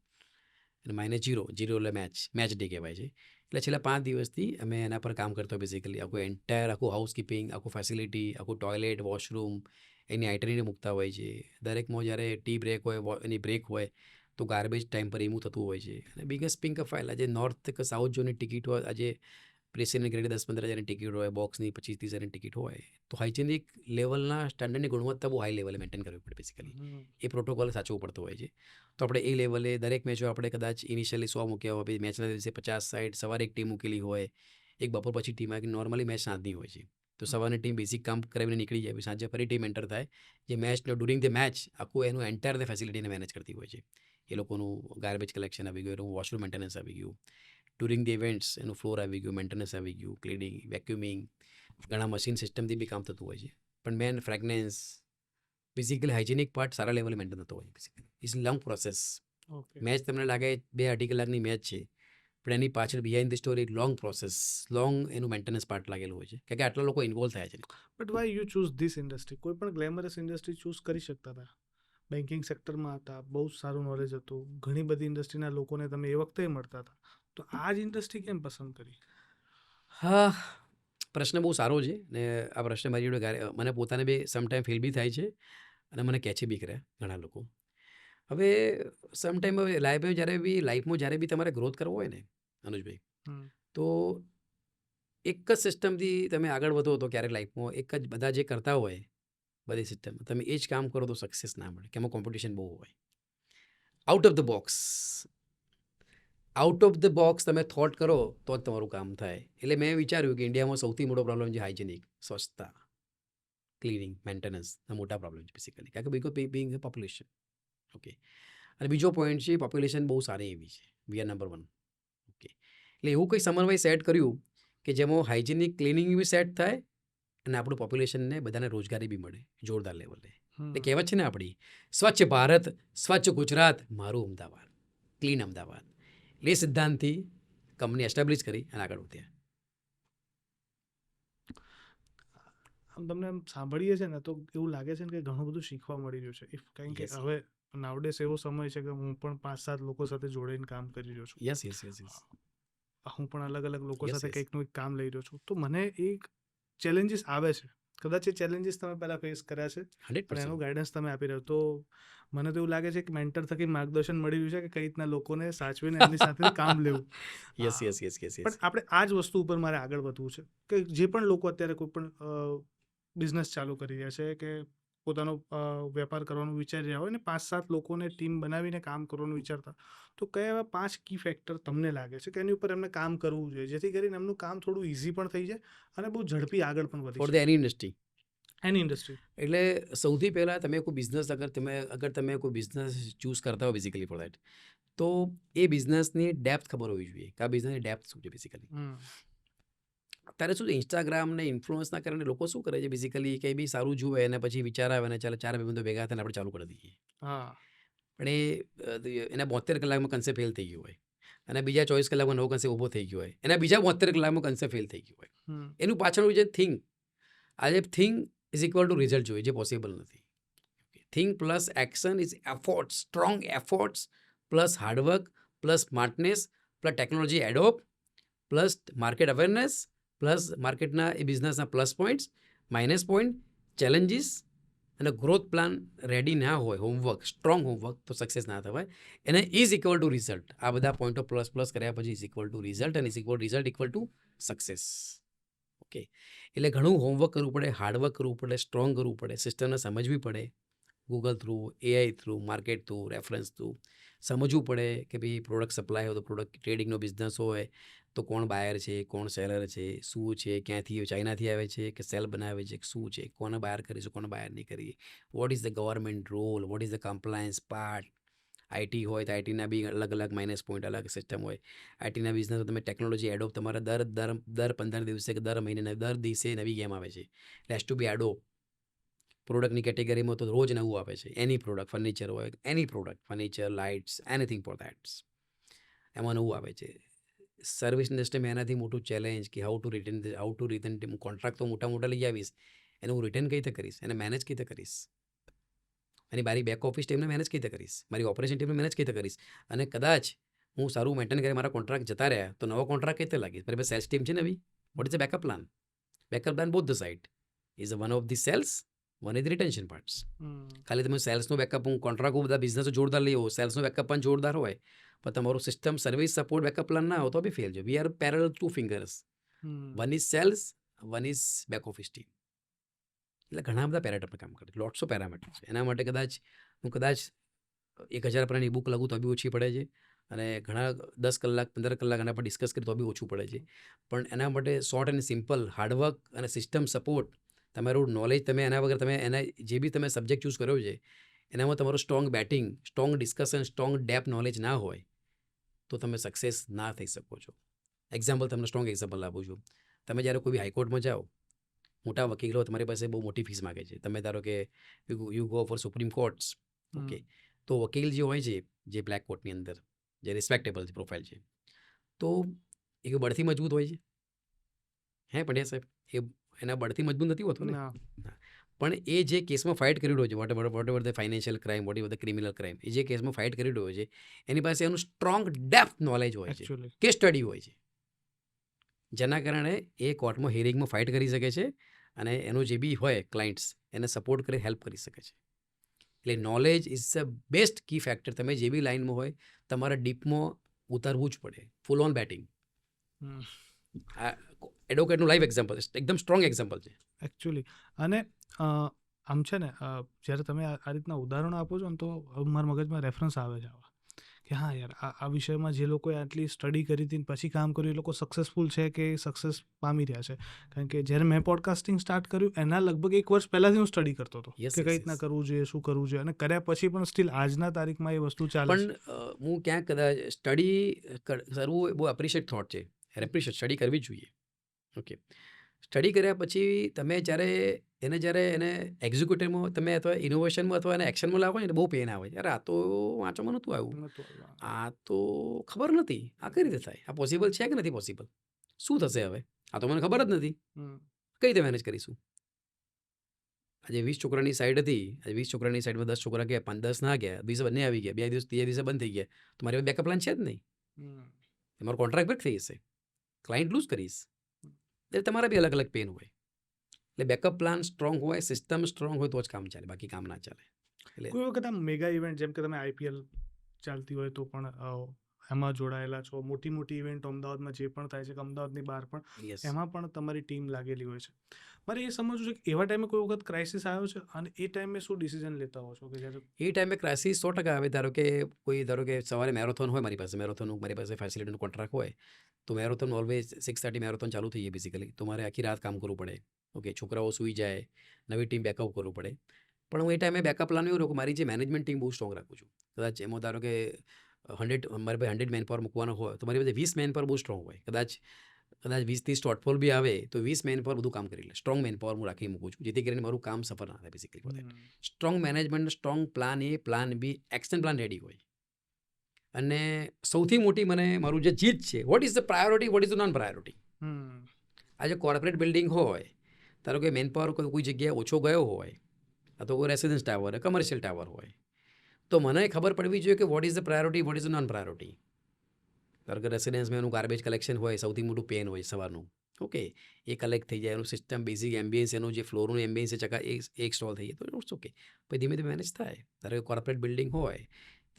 અને -0 એટલે મેચ ડે કહેવાય છે. એટલે છેલ્લા 5 દિવસથી અમે એના પર કામ કરતા હોય બેઝિકલી. આખું હાઉસકીપિંગ, આખું ફેસિલિટી, આખું ટોયલેટ, વોશરૂમ, એની આઇટરીને મૂકતા હોય છે. દરેકમાં જ્યારે ટી બ્રેક હોય, એની બ્રેક હોય, તો ગાર્બેજ ટાઈમ પર રિમૂવ થતું હોય છે. અને બિગેસ્ટ પિંક ફાઇલ, આજે નોર્થ કે સાઉથ ઝોનની ટિકિટ હોય, આજે પ્રેસિડેન્ટ ગ્રેડ 10-15 હજારની ટિકિટ હોય, બોક્સની 25-30 હજારની ટિકિટ હોય, તો હાઇજેનિક લેવલના સ્ટાન્ડર્ડની ગુણવત્તા બહુ હાઈ લેવલે મેન્ટેન કરવી પડે બેઝિકલી. હમ એ પ્રોટોકોલ સાચવવું પડતો હોય છે. તો આપણે એ લેવલે દરેક મેચો આપણે કદાચ ઇનિશિયલી 100 મૂક્યા હોય, પછી મેચના દિવસે 50-60, સવારે એક ટીમ મૂકેલી હોય, એક બપોર પછી ટીમ આવે. નોર્મલી મેચ સાંજની હોય છે, તો સવારની ટીમ બેઝિક કામ કરાવીને નીકળી જાય, પછી સાંજે ફરી ટીમ એન્ટર થાય, જે મેચનો ડ્યુરિંગ ધ મેચ આખું એનું એન્ટાયર ધ ફેસિલિટીને મેનેજ કરતી હોય છે. એ લોકોનું ગાર્બેજ કલેક્શન આવી ગયું, એનું વોશરૂમ મેન્ટેનન્સ આવી ગયું, ડ્યુરિંગ ધ ઇવેન્ટ્સ એનું ફ્લોર આવી ગયું, મેન્ટેનન્સ આવી ગયું, ક્લીનિંગ, વેક્યુમિંગ, ઘણા મશીન સિસ્ટમથી બી કામ થતું હોય છે. પણ man fragrance, physically hygienic part સારા લેવલે મેન્ટેન થતો હોય basically. It's long process. Okay. Match તમને લાગે 2-2.5 કલાકની મેચ છે, પણ એની પાછળ behind the story long process, long એનું મેન્ટેનન્સ પાર્ટ લાગેલું હોય છે, કારણ કે આટલા લોકો ઇન્વોલ્વ થયા છે. But why you choose this industry? કોઈ પણ ગ્લેમરસ ઇન્ડસ્ટ્રી ચૂઝ કરી શકતા હતા. બેન્કિંગ સેક્ટરમાં હતા, બહુ સારું નોલેજ હતું, ઘણી બધી ઇન્ડસ્ટ્રીના લોકોને તમે એ વખતે મળતા હતા, તો આ જ ઇન્ડસ્ટ્રી કેમ પસંદ કરી? હા, પ્રશ્ન બહુ સારો છે, ને આ પ્રશ્ન મારી જોડે મને પોતાને બી સમટાઈમ ફીલ બી થાય છે, અને મને કહે છે બી કરે ઘણા લોકો. હવે સમટાઈમ હવે લાઈફમાં જ્યારે બી તમારે ગ્રોથ કરવો હોય ને અનુજભાઈ, હમ તો એક જ સિસ્ટમથી તમે આગળ વધો તો ક્યારેક લાઈફમાં એક જ બધા જે કરતા હોય બધી સિસ્ટમ તમે એ જ કામ કરો તો સક્સેસ ના મળે, કે એમાં કોમ્પિટિશન બહુ હોય. આઉટ ઓફ ધ બોક્સ તમે થોટ કરો તો જ તમારું કામ થાય. એટલે મેં વિચાર્યું કે ઇન્ડિયામાં સૌથી મોટો પ્રોબ્લેમ છે હાઇજેનિક, સ્વચ્છતા, ક્લિનિંગ, મેન્ટેનન્સ મોટા પ્રોબ્લેમ છે બેસિકલી, કારણ કે because being a population. Okay, અને બીજો પોઈન્ટ છે પોપ્યુલેશન બહુ સારી એવી છે, વી આર નંબર 1. ઓકે, એટલે એવું કંઈ સમન્વય સેટ કર્યું કે જેમાં હાઇજેનિક ક્લિનિંગ બી સેટ થાય, અને આપણું પોપ્યુલેશનને બધાને રોજગારી બી મળે જોરદાર લેવલે. એટલે કહેવત છે ને આપણી, સ્વચ્છ ભારત, સ્વચ્છ ગુજરાત, મારું અમદાવાદ, ક્લીન અમદાવાદ. એ સિદ્ધાંતથી કંપની એસ્ટાબ્લિશ કરી અને આગળ વધ્યા. આમ તમને આમ સાંભળીએ છે ને તો એવું લાગે છે ને કે ઘણું બધું શીખવા મળી રહ્યું છે. કારણ કે યસ હવે નાવડેસ એવો સમય છે કે હું પણ 5-7 લોકો સાથે જોડાઈને કામ કરી રહ્યો છું. યસ યસ યસ યસ હું પણ અલગ અલગ લોકો યસ સાથે યસ કંઈકનું એક કામ લઈ રહ્યો છું. તો મને એક ચેલેન્જીસ આવે છે, કદાચ એ ચેલેન્જીસ તમે પહેલાં ફેસ કર્યા છે, પણ 100%. એનું ગાઈડન્સ તમે આપી રહ્યો, તો મને તો એવું લાગે છે કે મેન્ટર થકી માર્ગદર્શન મળી રહ્યું છે કે કઈ રીતના લોકોને સાચવીને એમની સાથેથી કામ લેવું. યસ, હા, યસ, યસ, યસ, પણ યસ. આપણે આ જ વસ્તુ ઉપર મારે આગળ વધવું છે કે જે પણ લોકો અત્યારે કોઈ પણ બિઝનેસ ચાલુ કરી રહ્યા છે કે પોતાનો વેપાર કરવાનું વિચારી રહ્યા હોય ને 5-7 લોકોને ટીમ બનાવીને કામ કરવાનું વિચારતા, તો કયા એવા 5 કી ફેક્ટર તમને લાગે છે કે એની ઉપર એમને કામ કરવું જોઈએ જેથી કરીને એમનું કામ થોડું ઇઝી પણ થઈ જાય અને બહુ ઝડપી આગળ પણ વધી ફોર શકે the any industry. Any industry? એટલે સૌથી પહેલાં તમે કોઈ બિઝનેસ અગર તમે કોઈ બિઝનેસ ચૂઝ કરતા હો બેઝિકલી ફોર દેટ, તો એ બિઝનેસની ડેપ્થ ખબર હોવી જોઈએ કે આ બિઝનેસની ડેપ્થ શું છે બેઝિકલી. અત્યારે શું છે, ઇન્સ્ટાગ્રામ ને ઇન્ફ્લુઅન્સના કારણે લોકો શું કરે છે બેઝિકલી, કંઈ બી સારું જુએ અને પછી વિચાર આવે ને ચાલો 4 ભાઈબંધો ભેગા થઈને આપણે ચાલુ કરી દઈએ. હા, પણ એના 72 કલાકમાં કન્સેપ્ટ ફેલ થઈ ગયું હોય અને બીજા 24 કલાકમાં નવો કન્સેપ્ટ ઊભો થઈ ગયો હોય, એના બીજા 72 કલાકમાં કન્સેપ્ટ ફેલ થઈ ગયું હોય. એનું પાછળનું જે થિંગ, આજે thing is equal to result જોઈએ, જે પોસિબલ નથી. Thing plus action is efforts, strong efforts plus hard work plus smartness plus technology adopt plus market awareness plus માર્કેટના એ બિઝનેસના plus points, minus point, challenges અને ગ્રોથ પ્લાન રેડી ના હોય, homework, strong homework, તો સક્સેસ ના થવાય. એને ઇઝ ઇક્વલ ટુ રિઝલ્ટ. આ બધા પોઈન્ટો પ્લસ પ્લસ કર્યા પછી ઇઝ ઇક્વલ ટુ રિઝલ્ટ અને result equal to success. Okay, એટલે ઘણું હોમવર્ક કરવું પડે, હાર્ડવર્ક કરવું પડે, સ્ટ્રોંગ કરવું પડે, સિસ્ટમને સમજવી પડે, Google through, AI through, market through, reference through સમજવું પડે કે ભાઈ પ્રોડક્ટ સપ્લાય હોય તો પ્રોડક્ટ ટ્રેડિંગનો બિઝનેસ હોય તો કોણ બાયર છે, કોણ સેલર છે, શું છે, ક્યાંથી ચાઇનાથી આવે છે કે સેલ બનાવે છે, શું છે, કોને બાયર કરીશું, કોને બાયર નહીં કરીએ, what is the government role, what is the compliance part. IT હોય તો આઈટીના બી અલગ અલગ માઇનસ પોઈન્ટ, અલગ સિસ્ટમ હોય. આઈટીના બિઝનેસ તમે ટેકનોલોજી એડોપ, તમારા દર 15 દિવસે કે દર મહિને દર દિવસે નવી ગેમ આવે છે, હેઝ ટુ બી એડોપ. પ્રોડક્ટની કેટેગરીમાં તો રોજ નવું આવે છે. એની પ્રોડક્ટ ફર્નિચર હોય, એની product furniture, lights, anything for that's, એમાં નવું આવે છે. સર્વિસ ઇન્ડસ્ટ્રીમાં એનાથી મોટું ચેલેન્જ કે હાઉ ટુ રિટર્ન. કોન્ટ્રાક્ટ તો મોટા મોટા લઈ આવીશ, એનું હું રિટર્ન કઈ રીતે કરીશ, એને મેનેજ કઈ રીતે કરીશ, એની મારી બેક ઓફિસ ટીમને મેનેજ કઈ રીતે કરીશ, મારી ઓપરેશન ટીમને મેનેજ કઈ રીતે કરીશ, અને કદાચ હું સારું મેન્ટેન કરી મારા કોન્ટ્રાક્ટ જતા રહ્યા તો નવો કોન્ટ્રાક્ટ કઈ રીતે લાગીશ. મારી પાસે સેલ્સ ટીમ છે નવી, what is the backup plan? Backup plan both the side is one of the sales, one is the retention parts. ખાલી તમે સેલ્સનો બેકઅપ, હું કોન્ટ્રાક્ટ બધા બિઝનેસો જોરદાર લઈ આવો, સેલ્સનો બેકઅપ પણ જોરદાર હોય, પણ તમારું system service support backup plan ના હોય તો બી ફેલ છે. We are parallel 2 fingers, one is sales, one is back office team. એટલે ઘણા બધા પેરામીટર કામ કરે, લોટ્સ ઓફ પેરામીટર છે. એના માટે હું 1000 પાનાની બુક લખું તો બી ઓછી પડે છે, અને ઘણા 10 કલાક 15 કલાક એના પર ડિસ્કસ કરીએ તો બી ઓછું પડે છે. પણ એના માટે શોર્ટ એન્ડ સિમ્પલ હાર્ડવર્ક અને સિસ્ટમ સપોર્ટ, તમારું નોલેજ, તમે એના વગર તમે એના જે બી તમે સબ્જેક્ટ ચૂઝ કર્યો છે એનામાં તમારું strong batting, strong discussion, strong debt knowledge ના હોય તો તમે સક્સેસ ના થઈ શકો છો. એક્ઝામ્પલ, તમને સ્ટ્રોંગ એક્ઝામ્પલ આપું છું. તમે જ્યારે કોઈ બી હાઈકોર્ટમાં જાઓ, મોટા વકીલો તમારી પાસે બહુ મોટી ફીસ માગે છે. તમે ધારો કે you go for supreme courts, okay, તો વકીલ જે હોય છે, જે બ્લેક કોર્ટની અંદર જે રિસ્પેક્ટેબલ પ્રોફાઇલ છે, તો એ બળથી મજબૂત હોય છે. પંડ્યા સાહેબ, એ એના બળથી મજબૂત નથી હોતો ને. ના. પણ એ જે કેસમાં ફાઇટ કરી રહ્યો છે, whatever the financial crime, whatever the criminal crime, એ જે કેસમાં ફાઇટ કરી રહ્યો છે એની પાસે એનું સ્ટ્રોંગ ડેપ્થ નોલેજ હોય છે, એકચ્યુઅલી કેસ સ્ટડી હોય છે, જેના કારણે એ કોર્ટમાં હિયરિંગમાં ફાઇટ કરી શકે છે અને એનું જે બી હોય ક્લાયન્ટ્સ એને સપોર્ટ કરી હેલ્પ કરી શકે છે. એટલે knowledge is the best key factor. તમે જે બી લાઇનમાં હોય તમારે ડીપમાં ઉતરવું જ પડે, ફૂલ ઓન બેટિંગ. આ એડવોકેટનું લાઈવ એક્ઝામ્પલ, એકદમ સ્ટ્રોંગ એક્ઝામ્પલ છે એકચ્યુઅલી. અને આમ છે ને, જ્યારે તમે આ રીતના ઉદાહરણો આપો છો ને તો મારા મગજમાં રેફરન્સ આવે છે આવા કે હા યાર, આ વિષયમાં જે લોકોએ આટલી સ્ટડી કરી હતી પછી કામ કર્યું એ લોકો સક્સેસફુલ છે કે સક્સેસ પામી રહ્યા છે. કારણ કે જ્યારે મેં પોડકાસ્ટિંગ સ્ટાર્ટ કર્યું એના લગભગ 1 વર્ષ પહેલાંથી હું સ્ટડી કરતો હતો Yes, કે yes, કઈ રીતના yes. કરવું જોઈએ, શું કરવું જોઈએ, અને કર્યા પછી પણ સ્ટીલ આજના તારીખમાં એ વસ્તુ ચાલે છે. પણ હું ક્યાંક કદાચ સ્ટડી કરવું એ બહુ એપ્રિશિએટ થોટ છે. સ્ટડી કરવી જ જોઈએ. ઓકે, સ્ટડી કર્યા પછી તમે જ્યારે એને એક્ઝિક્યુટિવમાં તમે અથવા ઇનોવેશનમાં અથવા એને એક્શનમાં લાવો ને, બહુ પેન આવે. યાર, આ તો વાંચવામાં નહોતું આવ્યું, નહોતું આવ્યું. આ તો ખબર નથી, આ કઈ રીતે થાય, આ પોસિબલ છે કે નથી પોસિબલ, શું થશે હવે, આ તો મને ખબર જ નથી, કઈ રીતે મેનેજ કરીશું. આજે 20 છોકરાની સાઈડ હતી, આજે 20 છોકરાની સાઈડમાં 10 છોકરા ગયા, 5-10 ના ગયા, દિવસે બંને આવી ગયા, 2 દિવસ ત્રીજા દિવસે બંધ થઈ ગયા, તો મારી બેકઅપ પ્લાન છે જ નહીં. તમારો કોન્ટ્રાક્ટ બ્રેક થઈ જશે, ક્લાયન્ટ લૂઝ કરીશ. એટલે તમારા બી અલગ અલગ પેન હોય. એટલે બેકઅપ પ્લાન સ્ટ્રોંગ હોય, સિસ્ટમ સ્ટ્રોંગ હોય તો જ કામ ચાલે, બાકી કામ ના ચાલે. એટલે કોઈ વખત આમ મેગા ઇવેન્ટ જેમ કે તમે આઈપીએલ ચાલતી હોય તો પણ એમાં જોડાયેલા છો, મોટી મોટી ઇવેન્ટ અમદાવાદમાં જે પણ થાય છે કે અમદાવાદની બહાર પણ યસ, એમાં પણ તમારી ટીમ લાગેલી હોય છે. મારે એ સમજવું છે કે એવા ટાઈમે કોઈ વખત ક્રાઇસિસ આવ્યો છે અને એ ટાઈમે શું ડિસિઝન લેતા હો છો કે જ્યારે એ ટાઈમે ક્રાઇસિસ 100% આવે. ધારો કે સવારે મેરેથોન હોય, મારી પાસે ફેસિલિટીનો કોન્ટ્રાક્ટ હોય, તો મેરેથોન ઓલવેઝ 6:30 મેરેથોન ચાલુ થઈ જાય બેઝિકલી. તો મારે આખી રાત કામ કરવું પડે. ઓકે, છોકરાઓ સૂઈ જાય, નવી ટીમ બેકઅપ કરવું પડે. પણ હું એ ટાઈમે બેકઅપ પ્લાન એવું રાખું, મારી જે મેનેજમેન્ટ ટીમ બહુ સ્ટ્રોંગ રાખું છું. કદાચ એમાં ધારો કે 100 મારી પાસે 100 મેન પાવર મૂકવાનો હોય, તો મારી પાસે 20 મેન પાવર બહુ સ્ટ્રોંગ હોય. કદાચ 20-30 શોર્ટફોલ બી આવે તો 20 મેન પાવર બધું કામ કરી લે. સ્ટ્રોંગ મેન પાવર હું રાખી મૂકું છું, જેથી કરીને મારું કામ સફળ ના થાય basically for that. Strong management, strong plan A, plan B, action plan ready હોય. અને સૌથી મોટી મને મારું જે જીત છે, what is the priority, what is the non priority. આજે કોર્પોરેટ બિલ્ડિંગ હોય, ધારો કે મેન પાવર કોઈ જગ્યાએ ઓછો ગયો હોય, અથવા કોઈ રેસિડન્સ ટાવર, કમર્શિયલ ટાવર હોય, તો મને ખબર પડવી જોઈએ કે what is the priority, what is the non priority. ધારો કે રેસિડન્સમાં એનું ગાર્બેજ કલેક્શન હોય, સૌથી મોટું પેન હોય સવારનું. ઓકે, એ કલેક્ટ થઈ જાય, એનું સિસ્ટમ, બેઝિક એમ્બિયન્સ, એનું જે ફ્લોરનું એમ્બિયન્સ એક સ્ટોલ થઈ જાય તો ઇટ્સ ઓકે, પછી ધીમે ધીમે મેનેજ થાય. ધારો કે કોર્પોરેટ બિલ્ડિંગ હોય,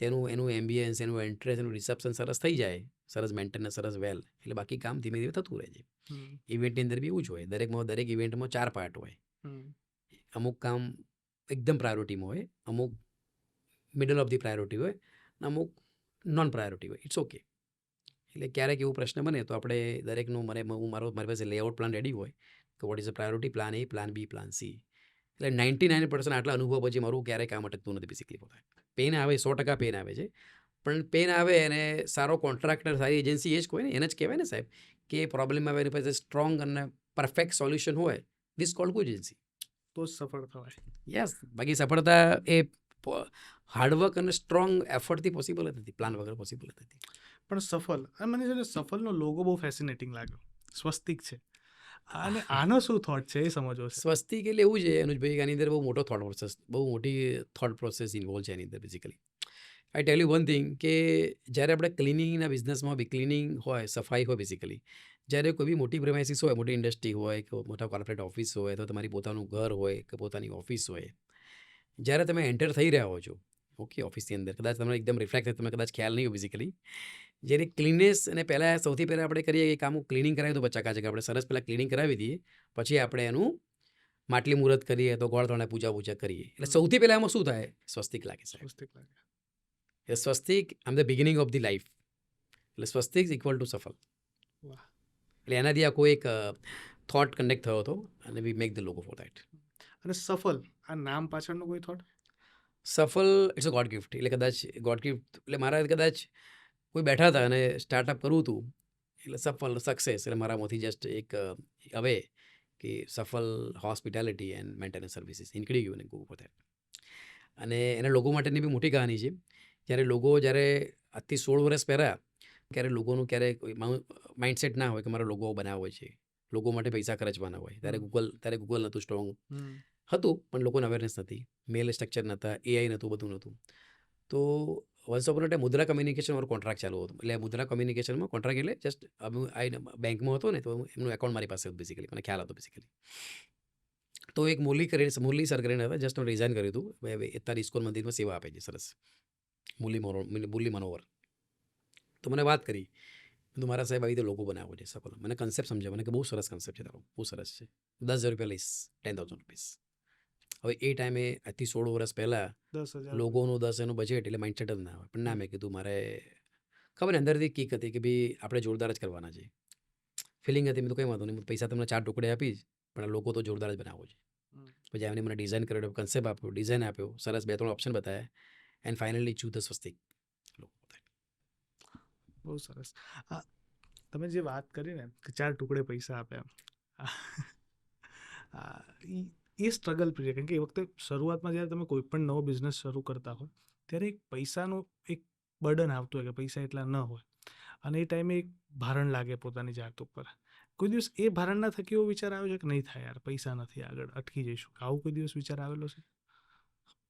એનું એમ્બિયન્સ, એનું એન્ટ્રેસ, એનું રિસેપ્શન સરસ થઈ જાય, સરસ મેન્ટેનન્સ, સરસ વેલ, એટલે બાકી કામ ધીમે ધીમે થતું રહે છે. ઇવેન્ટની અંદર બી એવું જ હોય, દરેક ઇવેન્ટમાં 4 પાર્ટ હોય. અમુક કામ એકદમ પ્રાયોરિટીમાં હોય, અમુક મિડલ ઓફ ધી પ્રાયોરિટી હોય, અને અમુક નોન પ્રાયોરિટી હોય. It's okay. એટલે ક્યારેક એવો પ્રશ્ન બને તો આપણે દરેકનું મારી પાસે લેઆઉટ પ્લાન રેડી હોય કે what is the priority, plan A, plan B, plan C. એટલે 99% આટલા અનુભવ પછી મારું ક્યારેય કામ અટકતું નથી બેઝિકલી પોતા. પેન આવે, 100% પેન આવે છે, પણ પેન આવે અને સારો કોન્ટ્રાક્ટર, સારી એજન્સી એ જ કોઈ ને, એને જ કહેવાય ને સાહેબ કે પ્રોબ્લેમ આવે એની પાસે સ્ટ્રોંગ અને પરફેક્ટ સોલ્યુશન હોય, ધીસ કોલ્ડ કોઈ એજન્સી. તો જ સફળ થવાય. યસ, બાકી સફળતા એ હાર્ડવર્ક અને સ્ટ્રોંગ એફર્ટથી પોસિબલ જ નથી, પ્લાન વગર પોસિબલ જ નથી. પણ સફલ, અને મને છે ને સફલનો લોગો બહુ ફેસિનેટિંગ લાગ્યો, સ્વસ્તિક છે, અને આનો શું થોટ છે એ સમજવો છે. સ્વસ્તિક એટલે એવું છે અનુજભાઈ કે આની અંદર બહુ મોટી થોટ પ્રોસેસ ઇન્વોલ્વ છે એની અંદર basically. I tell you one thing કે જ્યારે આપણે ક્લિનિંગના બિઝનેસમાં બી, ક્લિનિંગ હોય, સફાઈ હોય બેઝિકલી, જ્યારે કોઈ બી મોટી પ્રિમાઇસીસ હોય, મોટી ઇન્ડસ્ટ્રી હોય કે મોટા કોર્પોરેટ ઓફિસ હોય, તો તમારી પોતાનું ઘર હોય કે પોતાની ઓફિસ હોય, જ્યારે તમે એન્ટર થઈ રહ્યા હો છો, ઓકે, ઓફિસની અંદર કદાચ તમને એકદમ રિફ્લેક્ટ થાય, તમે કદાચ ખ્યાલ નહીં હોય બેઝિકલી. જ્યારે ક્લીનનેસ અને સૌથી પહેલાં આપણે કરીએ કે કામ ક્લિનિંગ કરાવીએ તો બચ્ચા કાચે, આપણે સરસ પહેલાં ક્લિનિંગ કરાવી દઈએ, પછી આપણે એનું માટલી મુહૂર્ત કરીએ, તો ગોળ ધોરણે પૂજા કરીએ. એટલે સૌથી પહેલાં એમાં શું થાય? સ્વસ્તિક લાગે સાહેબ. સ્વસ્તિક લાગે. એ સ્વસ્તિક આમ the beginning of the life. એટલે સ્વસ્તિક ઇઝ ઇક્વલ ટુ સફલ. વાહ. એટલે એનાથી આખો એક થોટ કનેક્ટ થયો હતો અને we make the logo for that. અને સફલ, આ નામ પાછળનો કોઈ thought? Safal it's a god gift. એટલે કદાચ ગોડ ગિફ્ટ, એટલે મારા કદાચ કોઈ બેઠા હતા અને સ્ટાર્ટઅપ કરવું હતું, એટલે સફલ, સક્સેસ, એટલે મારામાંથી જસ્ટ એક હવે કે સફલ હોસ્પિટાલિટી એન્ડ મેન્ટેનન્સ સર્વિસીસ નીકળી ગયું અને ગો ફોર દેટ. અને એના લોગો માટેની બી મોટી કહાની છે. જ્યારે આજથી 16 વર્ષ પહેલાં ક્યારે લોગોનું માઇન્ડસેટ ના હોય કે મારો લોગો બનાવવો છે, લોગો માટે પૈસા ખર્ચવાના હોય, ત્યારે ગૂગલ નહોતું સ્ટ્રોંગ, હતું પણ લોકોને અવેરનેસ નથી, મેલ સ્ટ્રક્ચર નહોતા, એઆઈ નહોતું, બધું નહોતું. તો once upon a time Mudra communication મારો કોન્ટ્રાક્ટ ચાલુ હતો. એટલે મુદ્રા કમ્યુનિકેશનમાં કોન્ટ્રાક્ટ એટલે જસ્ટ બેંકમાં હતો ને, તો એમનું એકાઉન્ટ મારી પાસે હતું બેઝિકલી, મને ખ્યાલ હતો બેઝિકલી. તો એક મુરલી સર કરીને હતા, જસ્ટ રિઝાઇન કર્યું હતું, અત્યારે ઇસ્કોન મંદિરમાં સેવા આપે છે, સરસ, મુરલી મનોહર. તો મને વાત કરી, તો મારા સાહેબ આવી રીતે લોગો બનાવવો છે સફળ. મને કન્સેપ્ટ સમજાવ્યો, મને કે બહુ સરસ કન્સેપ્ટ છે તારો, બહુ સરસ છે, 10,000 રૂપિયા લઈશ, 10,000 રૂપીસ. હવે એ ટાઈમે આજથી 16 વર્ષ પહેલાં 10,000 લોગોનું 10 એનું બજેટ, એટલે માઇન્ડસેટ જ ના હોય. પણ ના, મેં કીધું મારે ખબર ને અંદરથી કિક હતી કે ભાઈ આપણે જોરદાર જ કરવાના છે, ફિલિંગ હતી. મેં તો કંઈ વાંધો નહીં, પૈસા તમને 4 ટુકડે આપીશ, પણ આ લોગો તો જોરદાર જ બનાવવો છે. પછી એમને મને ડિઝાઇન કર્યો, કન્સેપ્ટ આપ્યો, ડિઝાઇન આપ્યો, સરસ 2-3 ઓપ્શન બતાવ્યા, એન્ડ ફાઇનલી ચૂઝ ધ સ્વસ્તિક. બહુ સરસ. તમે જે વાત કરી ને કે 4 ટુકડે પૈસા આપ્યા, એ સ્ટ્રગલ પીરિયડ, કારણ કે એ વખતે શરૂઆતમાં જ્યારે તમે કોઈ પણ નવો બિઝનેસ શરૂ કરતા હોય ત્યારે એક પૈસાનું એક બર્ડન આવતું હોય કે પૈસા એટલા ન હોય, અને એ ટાઈમે એક ભારણ લાગે પોતાની જાત ઉપર. કોઈ દિવસ એ ભારણના થકી એવો વિચાર આવ્યો છે કે નહીં થાય યાર, પૈસા નથી, આગળ અટકી જઈશું, આવું કોઈ દિવસ વિચાર આવેલો છે?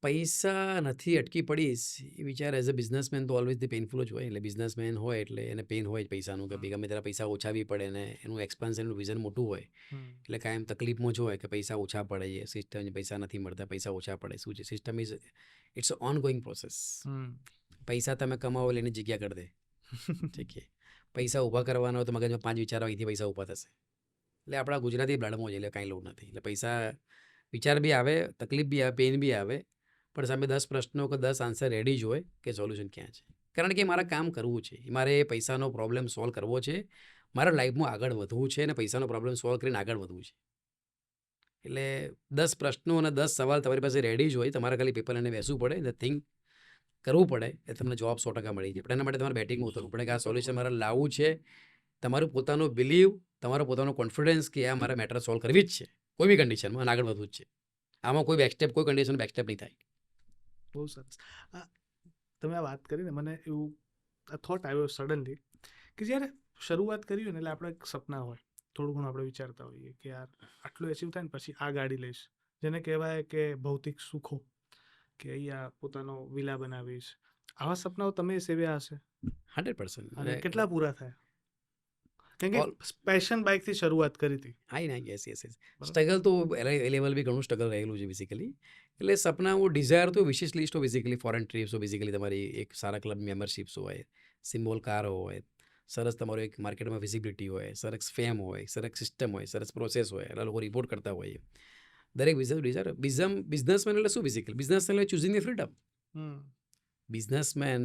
પૈસા નથી અટકી પડીશ એ વિચાર એઝ અ બિઝનેસમેન તો ઓલવેઝ ધી પેઇનફુલ જ હોય. એટલે બિઝનેસમેન હોય એટલે એને પેઇન હોય જ પૈસાનું કે હમ. ગમે ત્યારે પૈસા ઓછા બી પડે ને એનું એક્સપાન્શનનું વિઝન મોટું હોય. હમ. એટલે કાયમ તકલીફમાં જ હોય કે પૈસા ઓછા પડે છે, સિસ્ટમ પૈસા નથી મળતા, પૈસા ઓછા પડે. શું છે system is it's ongoing process. Hmm. પૈસા તમે કમાવો એટલે એની જગ્યા કરી દે. ઠીક છે. પૈસા ઊભા કરવાના હોય તો મગજમાં 5 વિચારો અહીંથી પૈસા ઊભા થશે. એટલે આપણા ગુજરાતી બ્લડમાં છે એટલે કાંઈ લોડ નથી. એટલે પૈસા વિચાર બી આવે, તકલીફ બી આવે, પેઇન બી આવે, પણ સામે 10 પ્રશ્નો કે 10 આન્સર રેડી જ હોય કે સોલ્યુશન ક્યાં છે. કારણ કે મારે કામ કરવું છે, મારે પૈસાનો પ્રોબ્લેમ સોલ્વ કરવો છે, મારા લાઈફમાં આગળ વધવું છે અને પૈસાનો પ્રોબ્લેમ સોલ્વ કરીને આગળ વધવું છે. એટલે 10 પ્રશ્નો અને 10 સવાલ તમારી પાસે રેડી જ હોય, તમારે ખાલી પેપર લઈને બેસવું પડે, ધ થિંક કરવું પડે એટલે તમને જવાબ 100% મળી જાય. પણ એના માટે તમારે બેટિંગમાં ઉતરવું પડે કે આ સોલ્યુશન મારે લાવવું છે. તમારું પોતાનું બિલીવ, તમારો પોતાનો કોન્ફિડન્સ કે આ મારે મેટર સોલ્વ કરવી જ છે કોઈ બી કન્ડિશનમાં અને આગળ વધવું જ છે. આમાં કોઈ બેકસ્ટેપ, કોઈ કન્ડિશન બેકસ્ટેપ નહીં થાય. બહુ સરસ. તમે આ વાત કરીને મને એવું થોટ આવ્યો સડનલી કે જ્યારે શરૂઆત કરી હોય ને એટલે આપણે એક સપના હોય, થોડું ઘણું આપણે વિચારતા હોઈએ કે યાર આટલું એચીવ થાય ને પછી આ ગાડી લઈશ, જેને કહેવાય કે ભૌતિક સુખો, કે અહીંયા પોતાનો વિલા બનાવીશ. આવા સપનાઓ તમે સેવ્યા હશે 100%. અને કેટલા પૂરા થયા? કેમ કે પેશન બાઇકથી શરૂઆત કરી હતી. યસ. સ્ટ્રગલ તો એ લેવલ બી ઘણું સ્ટ્રગલ રહેલું છે બેઝિકલી. એટલે સપનાઓ, ડિઝાયર તો વિશેષ લિસ્ટ હોય બેઝિકલી. ફોરેન ટ્રીપ્સ હોય, બેઝિકલી તમારી એક સારા ક્લબ મેમ્બરશિપ્સ હોય, સિમ્બોલ કાર હોય, સરસ તમારો એક માર્કેટમાં વિઝિબિલિટી હોય, સરસ ફેમ હોય, સરસ સિસ્ટમ હોય, સરસ પ્રોસેસ હોય, એટલા લોકો રિપોર્ટ કરતા હોય. દરેક ડિઝાયર. બિઝનેસમેન એટલે શું બેઝિકલી? બિઝનેસમેન એટલે ચૂઝિંગ ધ ફ્રીડમ. બિઝનેસમેન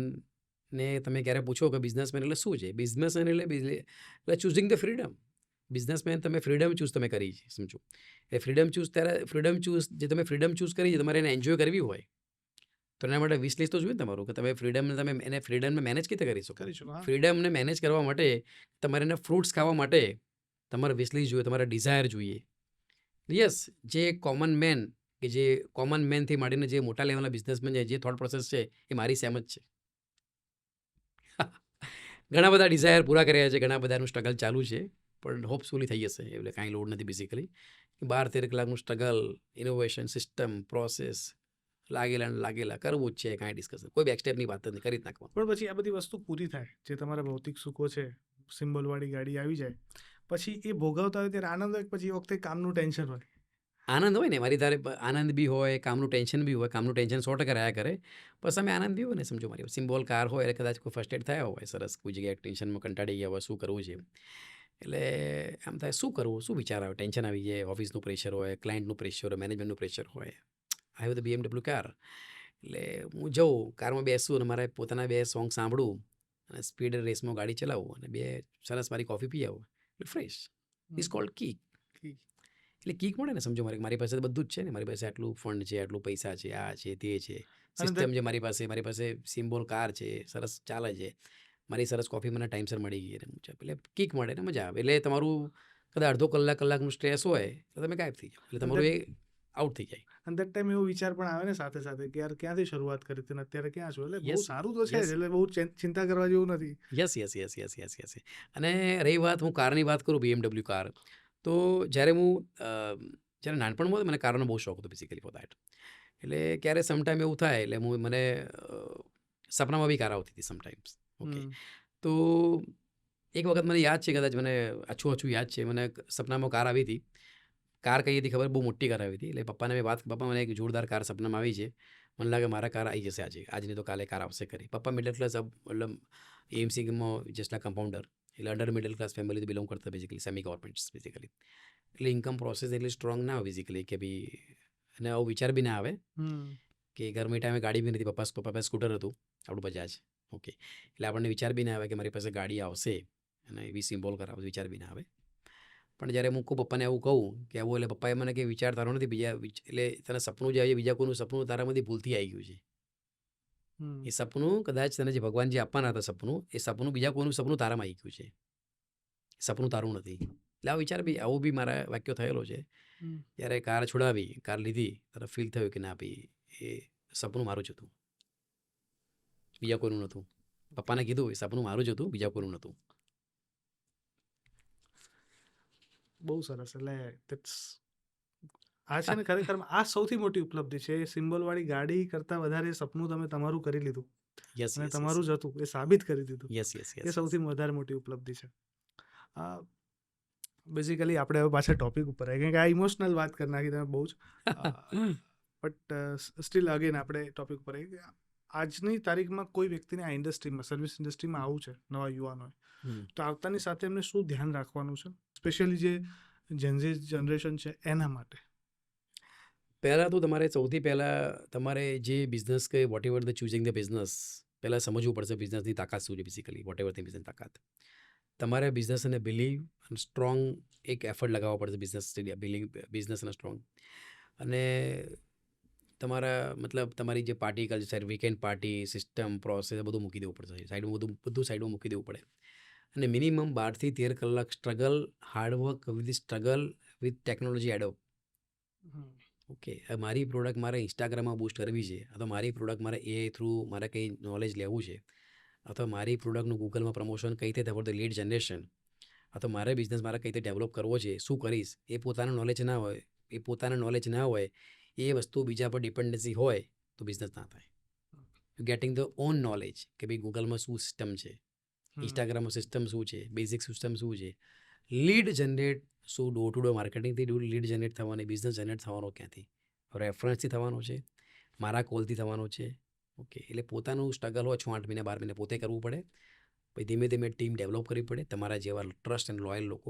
ને તમે ક્યારે પૂછો કે બિઝનેસમેન એટલે શું છે? બિઝનેસમેન એટલે ચૂઝિંગ ધ ફ્રીડમ. બિઝનેસમેન તમે ફ્રીડમ ચૂઝ તમે કરી છે, સમજો. એ ફ્રીડમ ચૂઝ જે તમે ફ્રીડમ ચૂઝ કરી છે, તમારે એને એન્જોય કરવી હોય તો એના માટે વિશ લિસ્ટ તો જોઈએ તમારું કે તમે ફ્રીડમને મેનેજ કેવી રીતે કરી શકો. ફ્રીડમને મેનેજ કરવા માટે તમારે એને ફ્રૂટ્સ ખાવા માટે તમારે વિશ લિસ્ટ જોઈએ, તમારે ડિઝાયર જોઈએ. યસ, જે કોમન મેનથી માંડીને જે મોટા લેવલના બિઝનેસમેન છે, જે થોટ પ્રોસેસ છે એ મારી સેમ જ છે. ઘણા બધા ડિઝાયર પૂરા કર્યા છે, ઘણા બધાનું સ્ટ્રગલ ચાલુ છે, પણ હોપફુલી થઈ જશે. એટલે કાંઈ લોડ નથી બેઝિકલી. 12-13 કલાકનું સ્ટ્રગલ, ઇનોવેશન, સિસ્ટમ, પ્રોસેસ, લાગેલા કરવું જ છે. કાંઈ ડિસ્કશન, કોઈ બેકસ્ટેપની વાત નથી, કરી જ નાખવાનું. પણ પછી આ બધી વસ્તુ પૂરી થાય, જે તમારા ભૌતિક સુખો છે, સિમ્બોલવાળી ગાડી આવી જાય, પછી એ ભોગવતા હોય ત્યારે આનંદ હોય, પછી એ વખતે કામનું ટેન્શન હોય. આનંદ હોય ને, મારી તારે આનંદ બી હોય, કામનું ટેન્શન બી હોય. કામનું ટેન્શન 100% રહ્યા કરે, પણ સામે આનંદ બી હોય ને. સમજો મારી સિમ્બોલ કાર હોય એટલે કદાચ કોઈ ફર્સ્ટેડ થયા હોય, સરસ કોઈ જગ્યાએ ટેન્શનમાં કંટાળી ગયા હોય, શું કરવું છે એટલે આમ થાય શું કરવું, શું વિચાર આવે, ટેન્શન આવી જાય, ઓફિસનું પ્રેશર હોય, ક્લાયન્ટનું પ્રેશર હોય, મેનેજમેન્ટનું પ્રેશર હોય. I have the BMW car. એટલે હું જાઉં, કારમાં બેસું અને મારે પોતાના 2 સોંગ સાંભળું અને સ્પીડ રેસમાં ગાડી ચલાવું અને 2 સરસ મારી કોફી પી આવું એટલે ફ્રેશ. Is called kick. એટલે કીક મળે ને. સમજો મારી પાસે બધું જ છે ને. મારી પાસે આટલું ફંડ છે, આટલું પૈસા છે, આ છે, તે છે, સિસ્ટમ છે મારી પાસે સિમ્બોલ કાર છે, સરસ ચાલે છે, મારી સરસ કોફી મને ટાઈમસર મળી ગઈ અને એટલે કીક મળે ને મજા આવે. એટલે તમારું કદાચ અડધો કલાકનું સ્ટ્રેસ હોય તો તમે ગાયબ થઈ જાઓ, એટલે તમારું એ આઉટ થઈ જાય. અને દેટ ટાઈમ એવો વિચાર પણ આવે ને સાથે સાથે કે યાર ક્યાંથી શરૂઆત કરી હતી ને અત્યારે ક્યાં છો. એટલે બહુ Yes, સારું તો છે જ, yes. એટલે બહુ ચિંતા કરવા જેવું નથી. યસ. અને રહી વાત, હું કારની વાત કરું, BMW કાર, તો જ્યારે જ્યારે નાનપણમાં હતો મને કારનો બહુ શોખ હતો બેઝિકલી ફોર દેટ. એટલે ક્યારે સમટાઈમ એવું થાય એટલે મને સપનામાં બી કાર આવતી હતી સમટાઈમ્સ. ઓકે, તો એક વખત મને યાદ છે, કદાચ મને આછું યાદ છે, મને સપનામાં કાર આવી હતી. કાર કઈ હતી ખબર? બહુ મોટી કાર આવી હતી. એટલે પપ્પાને મેં વાત, પપ્પા મને એક જોરદાર કાર સપનામાં આવી છે, મને લાગે મારા કાર આવી જશે આજની તો કાલે કાર આવશે કરી. પપ્પા મિડલ ક્લાસ, મતલબ એએમસીમાં જસ્ટ કમ્પાઉન્ડર, એટલે અંડર મિડલ ક્લાસ ફેમિલીથી બિલોંગ કરતા બેઝિકલી, સેમી ગવર્મેન્ટ્સ બેઝિકલી. એટલે ઇન્કમ પ્રોસેસ એટલી સ્ટ્રોંગ ના હોય બેઝિકલી કે ભાઈ, અને આવો વિચાર બી ના આવે કે ઘરમાં ટાઈમે ગાડી બી નથી. પપ્પા પાસે સ્કૂટર હતું, આપણું બજાજ. ઓકે, એટલે આપણને વિચાર બી ના આવે કે મારી પાસે ગાડી આવશે અને એવી સિમ્બોલ કરાવે, વિચાર બી ના આવે. પણ જ્યારે હું પપ્પાને એવું કહું કે આવું, એટલે પપ્પાએ મને કે વિચાર તારો નથી, બીજા એટલે તને સપનું જે આવી, બીજા કોઈનું સપનું તારામાંથી ભૂલથી આવી ગયું છે. એ સપનું કદાચ તને જે ભગવાન જે આપવાના હતા સપનું, એ સપનું બીજા કોઈનું સપનું તારામાં આવી ગયું છે, સપનું તારું નથી. એટલે આ વિચાર બી, આવું બી મારા વાક્યો થયેલો છે. જ્યારે કાર છોડાવી, કાર લીધી, ત્યારે ફીલ થયું કે ના ભાઈ, એ સપનું મારું જ હતું, બીજા કોઈનું નહોતું. પપ્પાને કીધું એ સપનું મારું જ હતું, બીજા કોઈનું નહોતું. બહુ સરસ. એટલે આ છે ને ખરેખર આ સૌથી મોટી ઉપલબ્ધિ છે. એ સિમ્બોલવાળી ગાડી કરતાં વધારે સપનું તમે તમારું કરી લીધું યસ અને યસ યસ તમારું જ હતું એ સાબિત કરી દીધું. યસ યસ એ યસ સૌથી વધારે મોટી ઉપલબ્ધિ છે. બેઝિકલી આપણે હવે પાછા ટોપિક ઉપર આવી, કારણ કે આ ઇમોશનલ વાત કરી નાખી તમે બહુ જ. બટ સ્ટીલ અગેન આપણે ટોપિક ઉપર આવી કે આજની તારીખમાં કોઈ વ્યક્તિને આ ઇન્ડસ્ટ્રીમાં, સર્વિસ ઇન્ડસ્ટ્રીમાં આવું છે, નવા યુવાનોએ, તો આવતાની સાથે એમને શું ધ્યાન રાખવાનું છે, સ્પેશિયલી જે જેનઝી જનરેશન છે એના માટે? પહેલાં તો તમારે સૌથી પહેલાં તમારે જે બિઝનેસ કે whatever the choosing the business, પહેલાં સમજવું પડશે બિઝનેસની તાકાત શું છે. Basically whatever the business તાકાત, તમારે બિઝનેસને બિલીવ અને સ્ટ્રોંગ એક એફર્ટ લગાવવો પડશે. બિઝનેસ અને સ્ટ્રોંગ, અને તમારા મતલબ તમારી જે party culture, weekend party system, process બધું મૂકી દેવું પડશે સાઈડમાં. બધું સાઈડમાં મૂકી દેવું પડે, અને મિનિમમ 12 થી 13 કલાક struggle, hard work with struggle with technology adopt. Okay, મારી પ્રોડક્ટ મારે ઇન્સ્ટાગ્રામમાં બૂસ્ટ કરવી છે, અથવા મારી પ્રોડક્ટ મારે AI થ્રુ મારે કંઈ નોલેજ લેવું છે, અથવા મારી પ્રોડક્ટનું ગૂગલમાં પ્રમોશન કઈ રીતે થવું, લીડ જનરેશન, અથવા મારે બિઝનેસ મારે કઈ રીતે ડેવલપ કરવો છે, શું કરીશ, એ પોતાનું નોલેજ ના હોય, એ વસ્તુ બીજા પર ડિપેન્ડન્સી હોય તો બિઝનેસ ના થાય. ગેટિંગ ધ ઓન નોલેજ કે ભાઈ ગૂગલમાં શું સિસ્ટમ છે, ઇન્સ્ટાગ્રામમાં સિસ્ટમ શું છે, બેઝિક સિસ્ટમ શું છે, લીડ જનરેટ શું, ડોર ટુ ડોર માર્કેટિંગથી લીડ જનરેટ થવાની, બિઝનેસ જનરેટ થવાનો ક્યાંથી, રેફરન્સથી થવાનો છે, મારા કોલથી થવાનો છે. ઓકે, એટલે પોતાનું સ્ટ્રગલ હોય 6-8 મહિના 12 મહિના પોતે કરવું પડે. પછી ધીમે ધીમે ટીમ ડેવલપ કરવી પડે, તમારા જેવા ટ્રસ્ટ એન્ડ લોયલ લોકો.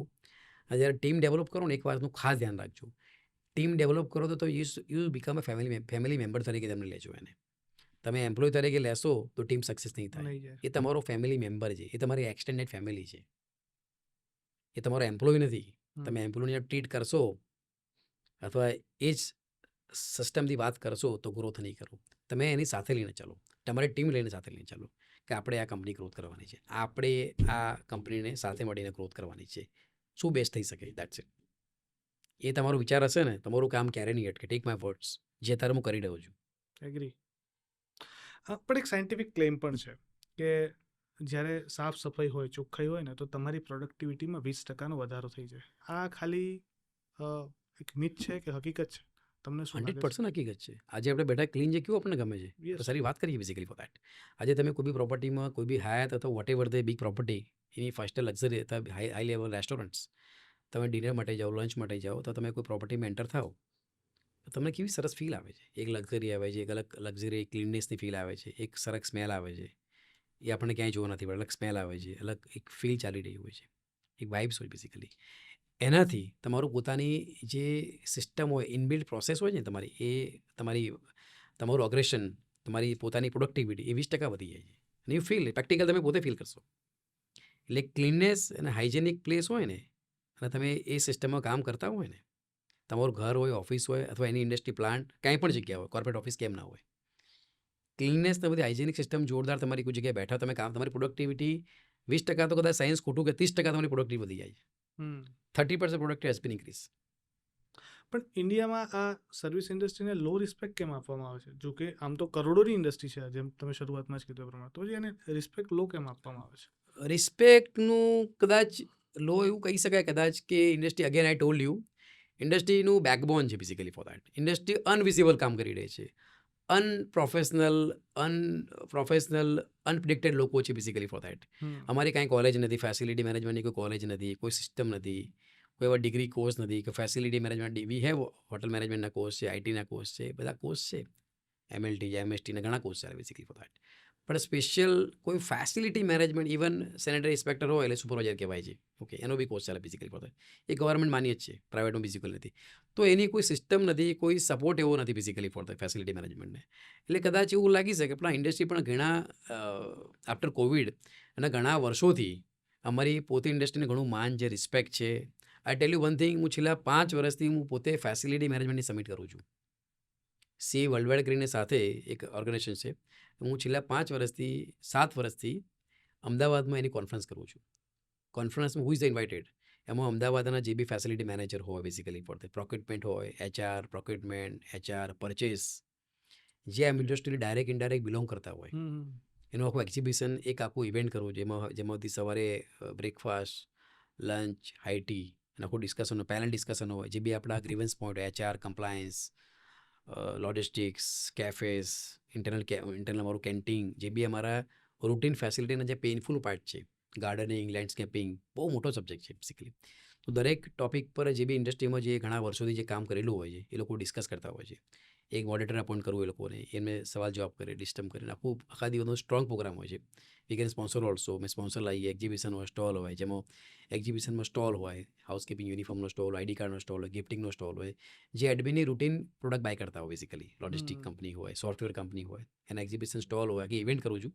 અને જ્યારે ટીમ ડેવલપ કરો ને, એક વાતનું ખાસ ધ્યાન રાખજો, ટીમ ડેવલપ કરો તો you become a family member તરીકે તમને લેજો એને. તમે એમ્પ્લોય તરીકે લેશો તો ટીમ સક્સેસ નહીં થાય. એ તમારો ફેમિલી મેમ્બર છે, એ તમારી એક્સટેન્ડેડ ફેમિલી છે, એ તમારો એમ્પ્લોય નથી. તમે એમ્પ્લોયને ટ્રીટ કરશો અથવા એ જ સિસ્ટમથી વાત કરશો તો ગ્રોથ નહીં કરો. તમે એની સાથે લઈને ચાલો, તમારી ટીમ લઈને સાથે લઈને ચાલો કે આપણે આ કંપની ગ્રોથ કરવાની છે, આપણે આ કંપનીને સાથે મળીને ગ્રોથ કરવાની છે. શું બેસ્ટ થઈ શકે, દેટ્સ ઇટ. એ તમારો વિચાર હશે ને, તમારું કામ ક્યારે નહીં અટકે. ટેક માય વર્ડ્સ, જે અત્યારે હું કરી રહ્યો છું. એગ્રી. પણ એક સાયન્ટિફિક ક્લેમ પણ છે કે જ્યારે સાફ સફાઈ હોય, ચોખ્ખાઈ હોય ને, તો તમારી પ્રોડક્ટિવિટીમાં 20% વધારો થઈ જાય. આ ખાલી એક મિથ છે કે હકીકત છે? તમને શું લાગે છે? 100% હકીકત છે. આજે આપણે બેઠા ક્લીન જે કેવું આપણને ગમે છે, Yes. તો સારી વાત કરીએ બેઝિકલી ફોર દેટ. આજે તમે કોઈ બી પ્રોપર્ટીમાં, કોઈ બી હાયાત અથવા whatever the big property, એની ફાસ્ટ લક્ઝરી અથવા હાઈ લેવલ રેસ્ટોરન્ટ્સ, તમે ડિનર માટે જાઓ, લંચ માટે જાઓ, તો તમે કોઈ પ્રોપર્ટીમાં એન્ટર થાઓ તો તમને કેવી સરસ ફીલ આવે છે. એક લક્ઝરી આવે છે, એક અલગ લક્ઝરી ક્લીનનેસની ફીલ આવે છે, એક સરસ સ્મેલ આવે છે, એ આપણને ક્યાંય જોવા નથી પડે. અલગ સ્મેલ આવે છે, અલગ એક ફીલ ચાલી રહી હોય છે, એક વાઇબ્સ હોય બેઝિકલી. એનાથી તમારું પોતાની જે સિસ્ટમ હોય, ઇનબિલ્ટ પ્રોસેસ હોય ને તમારી, એ તમારું અગ્રેશન, તમારી પોતાની પ્રોડક્ટિવિટી એ 20% વધી જાય છે. અને યુ ફીલ પ્રેક્ટિકલ, તમે પોતે ફીલ કરશો. એટલે ક્લીનનેસ અને હાઇજેનિક પ્લેસ હોય ને, અને તમે એ સિસ્ટમમાં કામ કરતા હોય ને, તમારું ઘર હોય, ઓફિસ હોય, અથવા એની ઇન્ડસ્ટ્રી પ્લાન્ટ, કાંઈ પણ જગ્યા હોય, કોર્પોરેટ ઓફિસ કેમ ના હોય, ક્લીનનેસ ને બધી હાઇજેનિક સિસ્ટમ જોરદાર, તમારી કોઈ જગ્યાએ બેઠા તમે કામ, તમારી પ્રોડક્ટિવિટી 20% તો કદાચ સાયન્સ ખોટું કે 30% તમારી પ્રોડક્ટિવિટી વધી જાય છે. 30% પ્રોડક્ટિવ હેઝ બીન ઇન્ક્રીઝ. પણ ઇન્ડિયામાં આ સર્વિસ ઇન્ડસ્ટ્રીને લો રિસ્પેક્ટ કેમ આપવામાં આવે છે? જો કે આમ તો કરોડોની ઇન્ડસ્ટ્રી છે, જેમ તમે શરૂઆતમાં જ કીધું એ પ્રમાણે, તો એને રિસ્પેક્ટ લો કેમ આપવામાં આવે છે? રિસ્પેક્ટનું કદાચ લો એવું કહી શકાય કદાચ કે industry, again I told you, ઇન્ડસ્ટ્રીનું બેકબોન છે basically for that. Industry invisible કામ કરી રહી છે, અનપ્રોફેશનલ, અનપ્રિડિક્ટેડ લોકો છે બેઝિકલી ફોર દેટ. અમારી કાંઈ કોલેજ નથી, ફેસિલિટી મેનેજમેન્ટની કોઈ કોલેજ નથી, કોઈ સિસ્ટમ નથી, કોઈ એવા ડિગ્રી કોર્સ નથી કે facility management. We have hotel મેનેજમેન્ટના કોર્સ છે, આઈટીના કોર્સ છે, બધા કોર્સ છે, MLT છે, MSTના ઘણા કોર્સ ચાલે બેઝિકલી ફોર દેટ. પણ સ્પેશિયલ કોઈ facility management, even sanitary inspector હોય એટલે સુપરવાઇઝર કહેવાય છે, ઓકે, એનો બી કોર્સ ચાલે basically for that. A government માન્ય જ છે, પ્રાઇવેટમાં બેઝિકલ નથી. તો એની કોઈ સિસ્ટમ નથી, કોઈ સપોર્ટ એવો નથી બેઝિકલી ફોર ધ ફેસિલિટી મેનેજમેન્ટને. એટલે કદાચ એવું લાગી શકે પણ આ ઇન્ડસ્ટ્રી પણ ઘણા આફ્ટર કોવિડ અને ઘણા વર્ષોથી અમારી પોતે ઇન્ડસ્ટ્રીને ઘણું માન છે, રિસ્પેક્ટ છે. આઈ ટેલ યુ વન થિંગ, હું છેલ્લા 5 વર્ષથી હું પોતે ફેસિલિટી મેનેજમેન્ટની સમિટ કરું છું. સી વર્લ્ડવાઇડ કરીને સાથે એક ઓર્ગેનાઇઝેશન છે, હું છેલ્લા 7 વર્ષથી અમદાવાદમાં એની કોન્ફરન્સ કરું છું. કોન્ફરન્સમાં હુ ઇઝ ઇન્વાઇટેડ, એમાં અમદાવાદના જે બી ફેસિલિટી મેનેજર હોય બેઝિકલી ફોર ધ પ્રોક્યુટમેન્ટ હોય, HR, પરચેસ, જે આ ઇન્ડસ્ટ્રીને ડાયરેક્ટ ઇનડાયરેક્ટ બિલોંગ કરતા હોય, એનું આખું એક્ઝિબિશન, એક આખું ઇવેન્ટ કરવું, જેમાંથી સવારે બ્રેકફાસ્ટ, લંચ, હાઈ ટી, અને આખું ડિસ્કશન પેનલ ડિસ્કશન હોય, જે બી આપણા ગ્રીવન્સ પોઈન્ટ હોય, HR, compliance, logistics, cafes, internal અમારું કેન્ટીન, જે બી અમારા રૂટીન ફેસિલિટીના જે પેઇનફુલ પાર્ટ છે, ગાર્ડનિંગ, લેન્ડસ્કેપિંગ, બહુ મોટો સબ્જેક્ટ છે બેસિકલી. તો દરેક ટોપિક પર જે બી ઇન્ડસ્ટ્રીમાં જે ઘણા વર્ષોથી જે કામ કરેલું હોય છે એ લોકો ડિસ્કસ કરતા હોય છે. એક મોડેટર અપોઇન્ટ કરવું એ લોકોને, એમને સવાલ જવાબ કરે, ડિસ્ટર્બ કરીને આખા દિવસનો સ્ટ્રોંગ પ્રોગ્રામ હોય છે. વી કેન સ્પોન્સર ઓલ્સો, મેં સ્પોન્સર લાવીએ, એક્ઝિબિશન હોય, સ્ટોલ હોય, જેમાં એક્ઝિબિશનમાં સ્ટોલ હોય, હાઉસકીપિંગ યુનિફોર્મનો સ્ટોલ હોય, ID કાર્ડનો સ્ટોલ હોય, ગિફ્ટિંગનો સ્ટોલ હોય, જે એડમિનની રૂટીન પ્રોડક્ટ બાય કરતા હોય બેસિકલી. લોજિસ્ટિક કંપની હોય, સોફ્ટવેર કંપની હોય, એના એક્ઝિબિશન સ્ટોલ હોય કે ઇવેન્ટ કરું છું.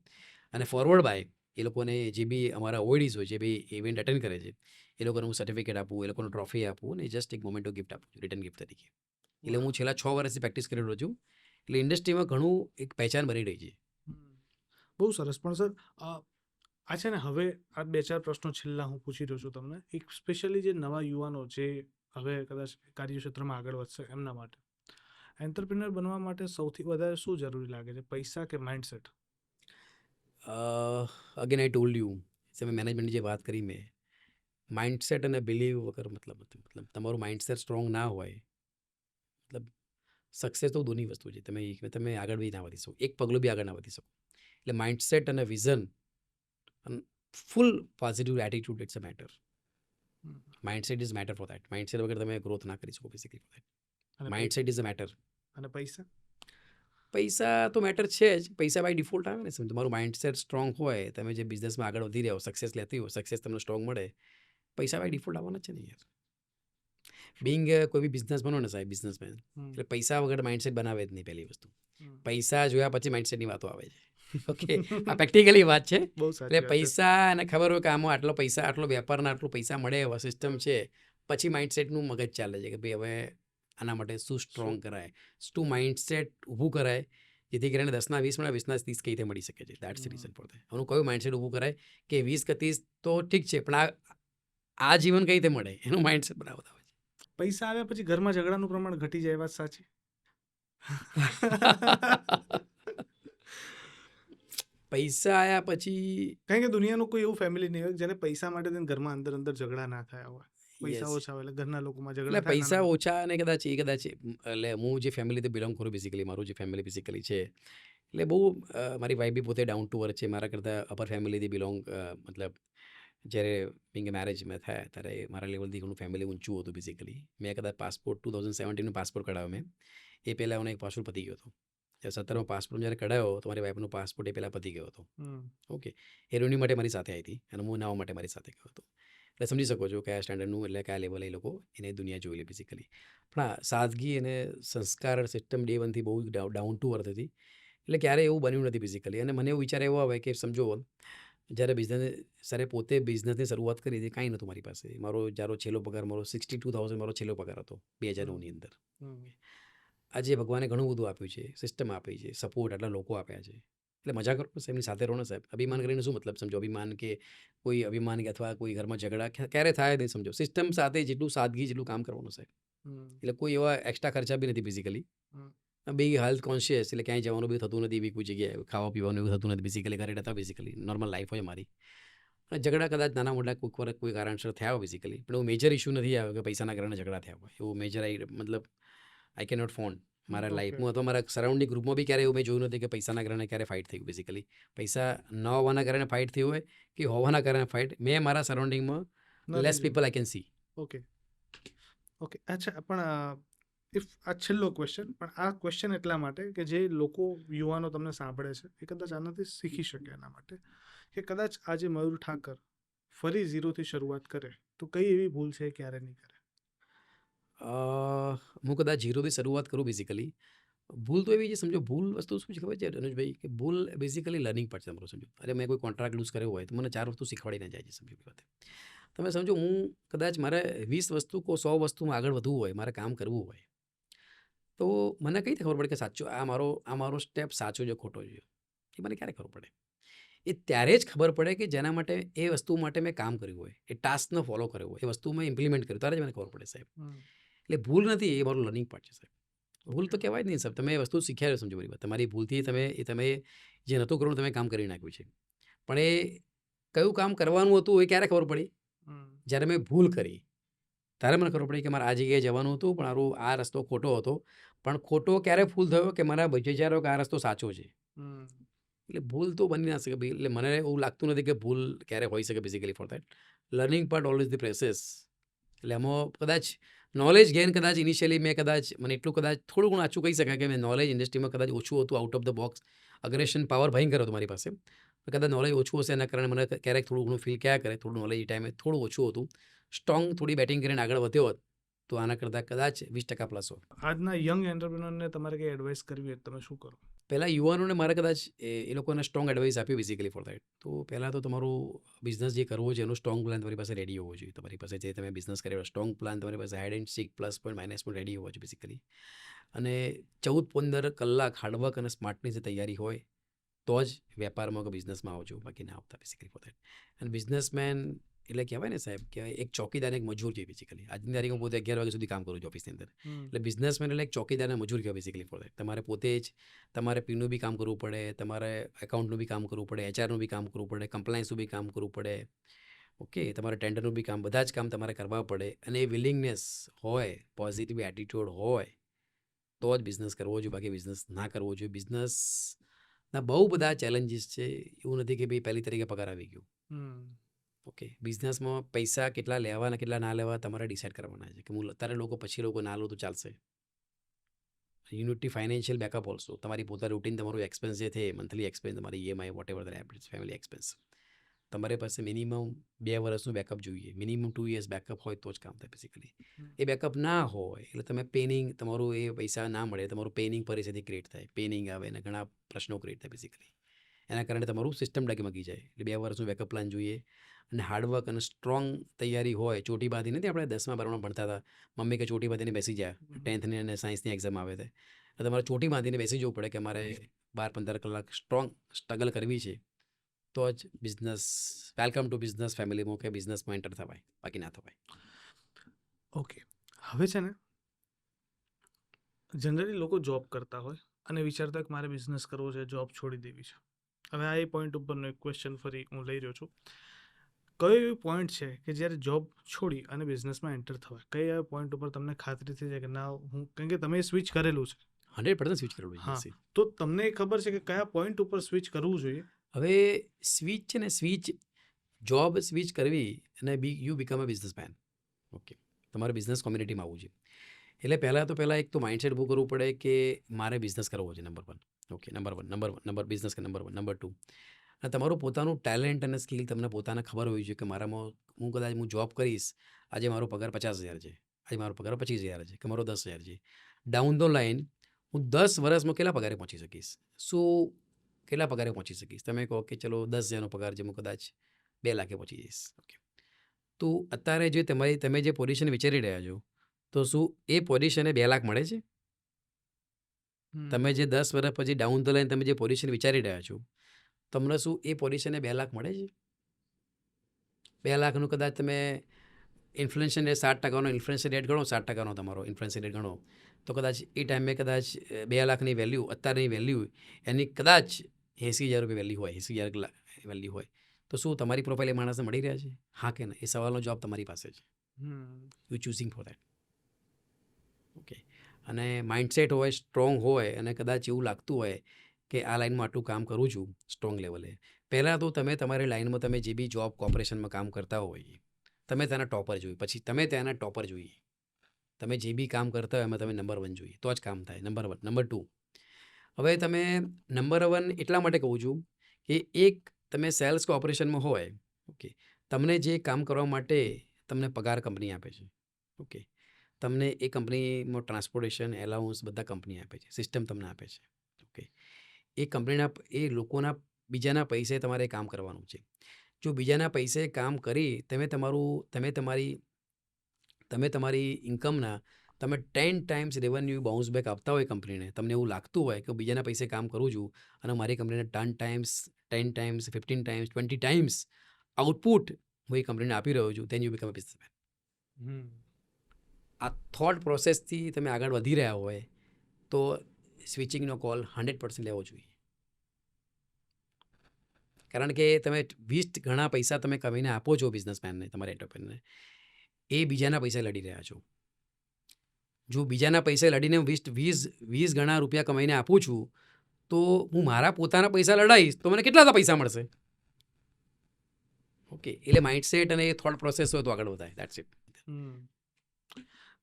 અને ફોરવર્ડ બાય એ લોકોને જે બી અમારા OEDs હોય, જે બી ઇવેન્ટ અટેન્ડ કરે છે, એ લોકોને હું સર્ટિફિકેટ આપું, એ લોકોને ટ્રોફી આપું અને જસ્ટ એક મોમેન્ટો ગિફ્ટ આપું છું, રિટર્ન ગિફ્ટ તરીકે. એટલે હું છેલ્લા 6 વર્ષથી પ્રેક્ટિસ કરી રહ્યો છું. એટલે ઇન્ડસ્ટ્રીમાં ઘણું એક પહેચાન બની રહી છે. બહુ સરસ. પણ સર આ છે ને, હવે આ 2-4 પ્રશ્નો છેલ્લા હું પૂછી રહ્યો છું તમને, એક સ્પેશિયલી જે નવા યુવાનો જે હવે કદાચ કાર્યક્ષેત્રમાં આગળ વધશે એમના માટે એન્ટરપ્રિનર બનવા માટે સૌથી વધારે શું જરૂરી લાગે છે, પૈસા કે mindset? Again I told you, તમે મેનેજમેન્ટની જે વાત કરી, મેં માઇન્ડસેટ અને બિલીવ વગર મતલબ તમારું માઇન્ડસેટ સ્ટ્રોંગ ના હોય, મતલબ સક્સેસ તો દૂરની વસ્તુ છે. તમે આગળ બી ના વધી શકો, એક પગલું બી આગળ ના વધી શકો. એટલે માઇન્ડસેટ અને vision, full positive attitude, it's a matter. Mindset is matter for that. Mindset વગર તમે ગ્રોથ ના કરી શકો basically. Mindset is a matter. અને પૈસા? પૈસા તો મેટર છે જ, પૈસા બાય ડિફોલ્ટ આવે ને. તમારું માઇન્ડસેટ સ્ટ્રોંગ હોય, તમે જે બિઝનેસમાં આગળ વધી રહ્યા હો, સક્સેસ લેતી હોય, સક્સેસ તમને સ્ટ્રોંગ મળે, પૈસા બાય ડિફોલ્ટ આવવાના છે ને યાર. બિંગ કોઈ બી બિઝનેસ બનો ને સાહેબ, બિઝનેસમેન, એટલે પૈસા વગર માઇન્ડસેટ બનાવે જ નહીં. પહેલી વસ્તુ, પૈસા જોયા પછી માઇન્ડસેટની વાતો આવે છે. ઓકે, આ પ્રેક્ટિકલી વાત છે. એટલે પૈસા, અને ખબર હોય કે આમાં આટલો પૈસા, આટલો વેપારના આટલો પૈસા મળે એવા સિસ્ટમ છે, પછી માઇન્ડસેટનું મગજ ચાલે છે કે ભાઈ હવે આના માટે શું સ્ટ્રોંગ કરાય, શું માઇન્ડસેટ ઊભું કરાય, જેથી કરીને 10ના 20 મળે, 20ના 30 કઈ રીતે મળી શકે છે. That's the reason for that. એનું કયું માઇન્ડસેટ ઊભું કરાય કે 20 કે 30 તો ઠીક છે, પણ આ જીવન કઈ રીતે મળે એનું માઇન્ડસેટ બનાવતા હોય છે. પૈસા આવ્યા પછી ઘરમાં ઝઘડાનું પ્રમાણ ઘટી જાય, વાત સાચી? પૈસા આવ્યા પછી, કારણ કે દુનિયાનું કોઈ એવું ફેમિલી નહીં હોય જેને પૈસા માટે થઈને ઘરમાં અંદર ઝઘડા ના થયા હોય. પૈસા Yes. ઓછા હોય એટલે ઘરના લોકોમાં એટલે ઝઘડા થાય. પૈસા ઓછા અને કદાચ એટલે હું જે ફેમિલીથી બિલોંગ કરું બેસિકલી, મારું જે ફેમિલી બેસિકલી છે, એટલે બહુ મારી વાઈફ બી પોતે ડાઉન ટુ અર્થ છે. મારા કરતાં અપર ફેમિલીથી બિલોંગ, મતલબ જ્યારે બિંગ મેરેજ મેં થયા ત્યારે મારા લેવલથી ઘણું ફેમિલી ઊંચું હતું બેસિકલી. મેં કદાચ પાસપોર્ટ 2017નો પાસપોર્ટ કઢાવ્યો મેં, એ પહેલાં મને એક પાસપોર્ટ પતી ગયો હતો. 17મો પાસપોર્ટ જ્યારે કઢાવ્યો તો મારી વાઈફનો પાસપોર્ટ એ પહેલાં પતી ગયો હતો. ઓકે, એ રિન્યુ માટે મારી સાથે આવી હતી અને હું નવા માટે મારી સાથે ગયો હતો. એટલે સમજી શકો છો કયા સ્ટેન્ડર્ડનું, એટલે કયા લેવલે એ લોકો એને દુનિયા જોઈ લે બેસિકલી. પણ હા, સાદગી અને સંસ્કાર સિસ્ટમ ડે વનથી બહુ ડાઉન ટુ અર્થ હતી. એટલે ક્યારેય એવું બન્યું નથી બેસિકલી. અને મને એવું વિચાર એવો આવે કે સમજો, જ્યારે સરે પોતે બિઝનેસની શરૂઆત કરી હતી, કાંઈ નહોતું મારી પાસે. મારો છેલ્લો પગાર, મારો 62,000 મારો છેલ્લો પગાર હતો 2009ની અંદર. આજે ભગવાને ઘણું બધું આપ્યું છે, સિસ્ટમ આપી છે, સપોર્ટ આટલા લોકો આપ્યા છે. એટલે મજા કરો ને એમની સાથે રહો ને સાહેબ. અભિમાન કરીને શું મતલબ? સમજો, અભિમાન કે અથવા કોઈ ઘરમાં ઝઘડા ક્યારે થાય નહીં. સમજો, સિસ્ટમ સાથે જેટલું સાદગી જેટલું કામ કરવાનું સાહેબ. એટલે કોઈ એવા એક્સ્ટ્રા ખર્ચા બી નથી બેસિકલી. બી હેલ્થ કોન્શિયસ, એટલે ક્યાંય જવાનું બી થતું નથી, એવી કોઈ જગ્યાએ ખાવા પીવાનું એવું થતું નથી બેસિકલી. ઘરે રહેતા બેસિકલી નોર્મલ લાઈફ હોય મારી. અને ઝઘડા કદાચ નાના મોટા કોઈ કારણસર થયા હોય બેસિકલી, પણ એવું મેજર ઇશ્યુ નથી આવ્યો કે પૈસાના કારણે ઝઘડા થયા હોય. એવું મેજર મતલબ આઈ કેન નોટ ફોન્ડ મારા લાઈફમાં અથવા મારા સરાઉન્ડિંગ ગ્રુપમાં બી ક્યારે એવું મેં જોયું નથી કે પૈસાના કારણે ક્યારે ફાઇટ થઈ બેસિકલી. પૈસા ન હોવાના કારણે ફાઇટ થઈ હોય કે હોવાના કારણે ફાઇટ, મેં મારા સરાઉન્ડિંગમાં less people I can see. Okay. અચ્છા, પણ આ છેલ્લો ક્વેશ્ચન, પણ આ ક્વેશ્ચન એટલા માટે કે જે લોકો, યુવાનો તમને સાંભળે છે, એ કદાચ આનાથી શીખી શકે એના માટે કે કદાચ આજે મયુર ઠાકર ફરી ઝીરોથી શરૂઆત કરે તો કઈ એવી ભૂલ છે ક્યારે નહીં કરે? હું કદાચ ઝીરોથી શરૂઆત કરું બેસિકલી, ભૂલ તો એવી છે. સમજો, ભૂલ વસ્તુ શું છે ખબર છે અનુજભાઈ, કે ભૂલ બેસિકલી લર્નિંગ પર છે તમારું. સમજો, અરે મેં કોઈ કોન્ટ્રાક્ટ લૂઝ કર્યો હોય તો મને 4 વસ્તુ શીખવાડીને જાય છે. સમજો વાત. તમે સમજો, હું કદાચ મારે 20 વસ્તુ કો 100 વસ્તુમાં આગળ વધવું હોય, મારે કામ કરવું હોય, તો મને કઈ રીતે ખબર પડે કે સાચું આ મારો સ્ટેપ સાચો છે ખોટો છે? એ મને ક્યારે ખબર પડે? એ ત્યારે જ ખબર પડે કે જેના માટે, એ વસ્તુ માટે મેં કામ કર્યું હોય, એ ટાસ્કને ફોલો કર્યો હોય, એ વસ્તુ મેં ઇમ્પ્લિમેન્ટ કર્યું, ત્યારે જ મને ખબર પડે સાહેબ. એટલે ભૂલ નથી, એ મારું લર્નિંગ પાર્ટ છે સાહેબ. ભૂલ તો કહેવાય જ નહીં સાહેબ. તમે એ વસ્તુ શીખ્યા છો. સમજો મારી વાત, તમારી ભૂલથી તમે જે નહોતું કરવું તમે કામ કરી નાખ્યું છે. પણ એ કયું કામ કરવાનું હતું એ ક્યારે ખબર પડી? જ્યારે મેં ભૂલ કરી. ત્યારે મને ખબર પડી કે મારે આ જગ્યાએ જવાનું હતું પણ મારું આ રસ્તો ખોટો હતો. પણ ખોટો ક્યારે ફૂલ થયો કે મને વિચાર્યો કે આ રસ્તો સાચો છે. હમ. એટલે ભૂલ તો બની ના શકે ભાઈ. એટલે મને એવું લાગતું નથી કે ભૂલ ક્યારે હોઈ શકે basically for that. Learning part always the process. એટલે એમાં કદાચ નોલેજ ગેઇન કદાચ ઇનિશિયલી મેં કદાચ મને એટલું કદાચ થોડું ઘણું આછું કહી શકાય કે મેં નોલેજ ઇન્ડસ્ટ્રીમાં કદાચ ઓછું હતું, out of the box અગ્રેશન power ભયંકર હતો મારી પાસે. કદાચ નોલેજ ઓછું હશે એના કારણે મને ક્યારેક થોડું ઘણું ફીલ ક્યાં કરે, થોડું નોલેજ એ ટાઈમે થોડું ઓછું હતું. સ્ટ્રોંગ થોડી બેટિંગ કરીને આગળ વધ્યો હોત તો આના કરતાં કદાચ 20% પ્લસ હોત. આજના યંગ એન્ટરપ્રિનરને તમારે કંઈ એડવાઇસ કરવી હોય તો તમે શું કરો? પહેલાં યુવાનોને મારે કદાચ એ લોકોને સ્ટ્રોંગ એડવાઇસ આપ્યું બેઝિકલી ફોર ધેટ. તો પહેલાં તો તમારું બિઝનેસ જે કરવો છે એનો સ્ટ્રોંગ પ્લાન તમારી પાસે રેડી હોવો જોઈએ. તમારી પાસે જે તમે બિઝનેસ કર્યો સ્ટ્રોંગ પ્લાન તમારી પાસે hide and seek plus point minus point ready હોવો જોઈએ બેઝિકલી. અને 14-15 કલાક હાર્ડવર્ક અને સ્માર્ટની જે તૈયારી હોય તો જ વેપારમાં કે બિઝનેસમાં આવજો, બાકી ના આવતા બેઝિકલી ફોર ધેટ. અને બિઝનેસમેન એટલે કહેવાય ને સાહેબ કે એક ચોકીદાર એક મજૂર છે બેઝિકલી. આજની તારીખમાં પોતે 11 વાગ્યા સુધી કામ કરું છું ઓફિસની અંદર. એટલે બિઝનેસમેન એટલે એક ચોકીદાર અને મજૂર કહેવાય બેઝિકલી ફોર ધેટ. તમારે પોતે જ તમારે પીનું બી કામ કરવું પડે, તમારે એકાઉન્ટનું બી કામ કરવું પડે, એચઆરનું બી કામ કરવું પડે, કમ્પ્લાયન્સનું બી કામ કરવું પડે. ઓકે, તમારે ટેન્ડરનું બી કામ, બધા જ કામ તમારે કરવા પડે. અને એ વિલિંગનેસ હોય, પોઝિટિવ એટીટ્યુડ હોય તો જ બિઝનેસ કરવો જોઈએ, બાકી બિઝનેસ ના કરવો જોઈએ. બિઝનેસના બહુ બધા ચેલેન્જીસ છે. એવું નથી કે ભાઈ પહેલી તારીખે પગાર આવી ગયો. ઓકે, બિઝનેસમાં પૈસા કેટલા લેવા અને કેટલા ના લેવા તમારે ડિસાઇડ કરવાના છે. કે હું અત્યારે લોકો પછી લોકો ના લો તો ચાલશે. Unity financial backup also. તમારી પોતાની રૂટીન, તમારું એક્સપેન્સ જે છે મંથલી એક્સપેન્સ, તમારી EMI whatever the average family expense, તમારી પાસે મિનિમમ 2 વર્ષનું બેકઅપ જોઈએ. મિનિમમ 2 years બેકઅપ હોય તો જ કામ થાય બેઝિકલી. એ બેકઅપ ના હોય એટલે તમે પેનિંગ, તમારું એ પૈસા ના મળે, તમારું પેનિંગ પરિસ્થિતિ ક્રિએટ થાય, પેનિંગ આવે અને ઘણા પ્રશ્નો ક્રિએટ થાય બેઝિકલી. એના કારણે તમારું સિસ્ટમ ડગમગી જાય. એટલે 2 વર્ષનું બેકઅપ પ્લાન જોઈએ. અને હાર્ડવર્ક અને સ્ટ્રોંગ તૈયારી હોય. ચોટી બાંધી નથી, આપણે 10મા 12માં ભણતા હતા, મમ્મી કે ચોટી બાંધીને બેસી જાય. 10thની અને સાયન્સની એક્ઝામ આવે છે એટલે તમારે ચોટી બાંધીને બેસી જવું પડે કે મારે 12-15 કલાક સ્ટ્રોંગ સ્ટ્રગલ કરવી છે તો જ બિઝનેસ, વેલકમ ટુ બિઝનેસ ફેમિલીમાં કે બિઝનેસમાં એન્ટર થવાય, બાકી ના થવાય. ઓકે, હવે છે ને જનરલી લોકો જોબ કરતા હોય અને વિચારતા હોય કે મારે બિઝનેસ કરવો છે, જોબ છોડી દેવી છે. હવે આ એ પોઈન્ટ ઉપરનો એક ક્વેશ્ચન ફરી હું લઈ રહ્યો છું. કયો એવો પોઈન્ટ છે કે જ્યારે જોબ છોડી અને બિઝનેસમાં એન્ટર થવાય? કઈ એવા પોઈન્ટ ઉપર તમને ખાતરી થઈ જાય કે ના હું, કારણ કે તમે સ્વિચ કરેલું છે? 100% સ્વિચ કરેલું છે. હા, યસ. તો તમને એ ખબર છે કે કયા પોઈન્ટ ઉપર સ્વિચ કરવું જોઈએ? હવે સ્વિચ છે ને, સ્વિચ જોબ સ્વિચ કરવી અને you become a businessman. Okay, તમારે બિઝનેસ કોમ્યુનિટીમાં આવવું છે. એટલે પહેલાં એક તો માઇન્ડસેટ ઊભું કરવું પડે કે મારે બિઝનેસ કરવો છે. નંબર 1. ઓકે, નંબર બિઝનેસ કે નંબર 1. નંબર 2, અને તમારું પોતાનું ટેલેન્ટ અને સ્કિલ તમને પોતાને ખબર હોવી જોઈએ કે મારામાં, હું જોબ કરીશ, આજે મારો પગાર 50,000 છે, આજે મારો પગાર 25,000 છે કે મારો 10,000 છે. ડાઉન ધ લાઇન હું 10 વર્ષમાં કેટલા પગારે પહોંચી શકીશ? કેટલા પગારે પહોંચી શકીશ? તમે કહો કે ચલો 10,000નો પગાર છે, હું કદાચ 2 લાખે પહોંચી જઈશ. ઓકે, તો અત્યારે જે તમે જે પોઝિશન વિચારી રહ્યા છો, તો શું એ પોઝિશને 2 લાખ મળે છે? તમે જે 10 વર્ષ પછી ડાઉન ધ લાઇન તમે જે પોઝિશન વિચારી રહ્યા છો, તમને શું એ પોઝિશને 2 લાખ મળે છે? 2 લાખનું કદાચ તમે ઇન્ફ્લેશન રેટ 7%નો ઇન્ફ્લેશન રેટ ગણો, 7%નો તમારો ઇન્ફ્લેશન રેટ ગણો, તો કદાચ એ ટાઈમે કદાચ 2 લાખની વેલ્યુ, અત્યારની વેલ્યુ એની કદાચ 80,000 રૂપિયા વેલ્યુ હોય, 80,000 વેલ્યુ હોય, તો શું તમારી પ્રોફાઇલ એ માણસને મળી રહ્યા છે? હા કે ના? એ સવાલનો જવાબ તમારી પાસે છે. You choosing four that. Okay, અને માઇન્ડસેટ હોય, સ્ટ્રોંગ હોય અને કદાચ એવું લાગતું હોય કે આ લાઈનમાં આટલું કામ કરું છું સ્ટ્રોંગ લેવલે, પહેલાં તો તમે તમારી લાઈનમાં તમે જે બી જોબ કોર્પોરેશનમાં કામ કરતા હોય તમે તેના ટોપર જોઈએ. પછી તમે તેના ટોપર જોઈએ. તમે જે બી કામ કરતા હોય એમાં તમે નંબર 1 જોઈએ તો જ કામ થાય. નંબર 1. નંબર 2, હવે તમે નંબર 1 એટલા માટે કહું છું કે એક તમે સેલ્સ કે ઓપરેશનમાં હોય, ઓકે, તમને જે કામ કરવા માટે તમને પગાર કંપની આપે છે. ઓકે, તમને એ કંપનીમાં ટ્રાન્સપોર્ટેશન, એલાઉન્સ બધા કંપની આપે છે, સિસ્ટમ તમને આપે છે. ઓકે, એ કંપનીના, એ લોકોના, બીજાના પૈસે તમારે કામ કરવાનું છે. જો બીજાના પૈસે કામ કરી તમે તમારી ઇન્કમના તમે 10 ટાઈમ્સ રેવન્યુ બાઉન્સ બેક આપતા હોય કંપનીને, તમને એવું લાગતું હોય કે બીજાના પૈસે કામ કરું છું અને મારી કંપનીને 10 ટાઈમ્સ, 15 ટાઈમ્સ, 20 ટાઈમ્સ આઉટપુટ હું એ કંપનીને આપી રહ્યો છું, then you become a businessman. આ થોટ પ્રોસેસથી તમે આગળ વધી રહ્યા હોય તો સ્વિચિંગનો કોલ 100% લેવો જોઈએ. કારણ કે તમે 20 ગણા પૈસા તમે કમાઈને આપો છો બિઝનેસમેનને, તમારા એન્ટરપ્રેનરને, એ બીજાના પૈસા લડી રહ્યા છો. જો બીજાના પૈસા લડીને 20 ગણા રૂપિયા કમાઈને આપું છું, તો હું મારા પોતાના પૈસા લડાઈશ તો મને કેટલા પૈસા મળશે? ઓકે, એટલે માઇન્ડસેટ અને થોટ પ્રોસેસ હોય તો આગળ વધાય. That's it.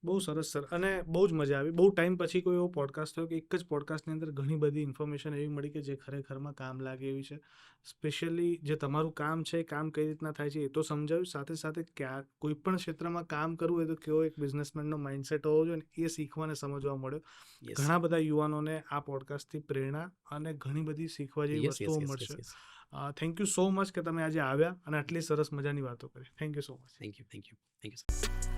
બહુ સરસ સર, અને બહુ જ મજા આવી. બહુ ટાઈમ પછી કોઈ એવો પોડકાસ્ટ થયો કે એક જ પોડકાસ્ટની અંદર ઘણી બધી ઇન્ફોર્મેશન એવી મળી કે જે ખરેખરમાં કામ લાગે એવી છે. સ્પેશિયલી જે તમારું કામ છે, કામ કઈ રીતના થાય છે એ તો સમજાવ્યું, સાથે સાથે કોઈ પણ ક્ષેત્રમાં કામ કરવું હોય તો કેવો એક બિઝનેસમેનનો માઇન્ડસેટ હોવો જોઈએ ને એ શીખવા અને સમજવા મળ્યો. યસ ઘણા બધા યુવાનોને આ પોડકાસ્ટથી પ્રેરણા અને ઘણી બધી શીખવા જેવી યસ યસ વસ્તુઓ યસ મળશે. Yes. Thank you so much કે તમે આજે આવ્યા અને આટલી સરસ મજાની વાતો કરી. Thank you so much. Thank you.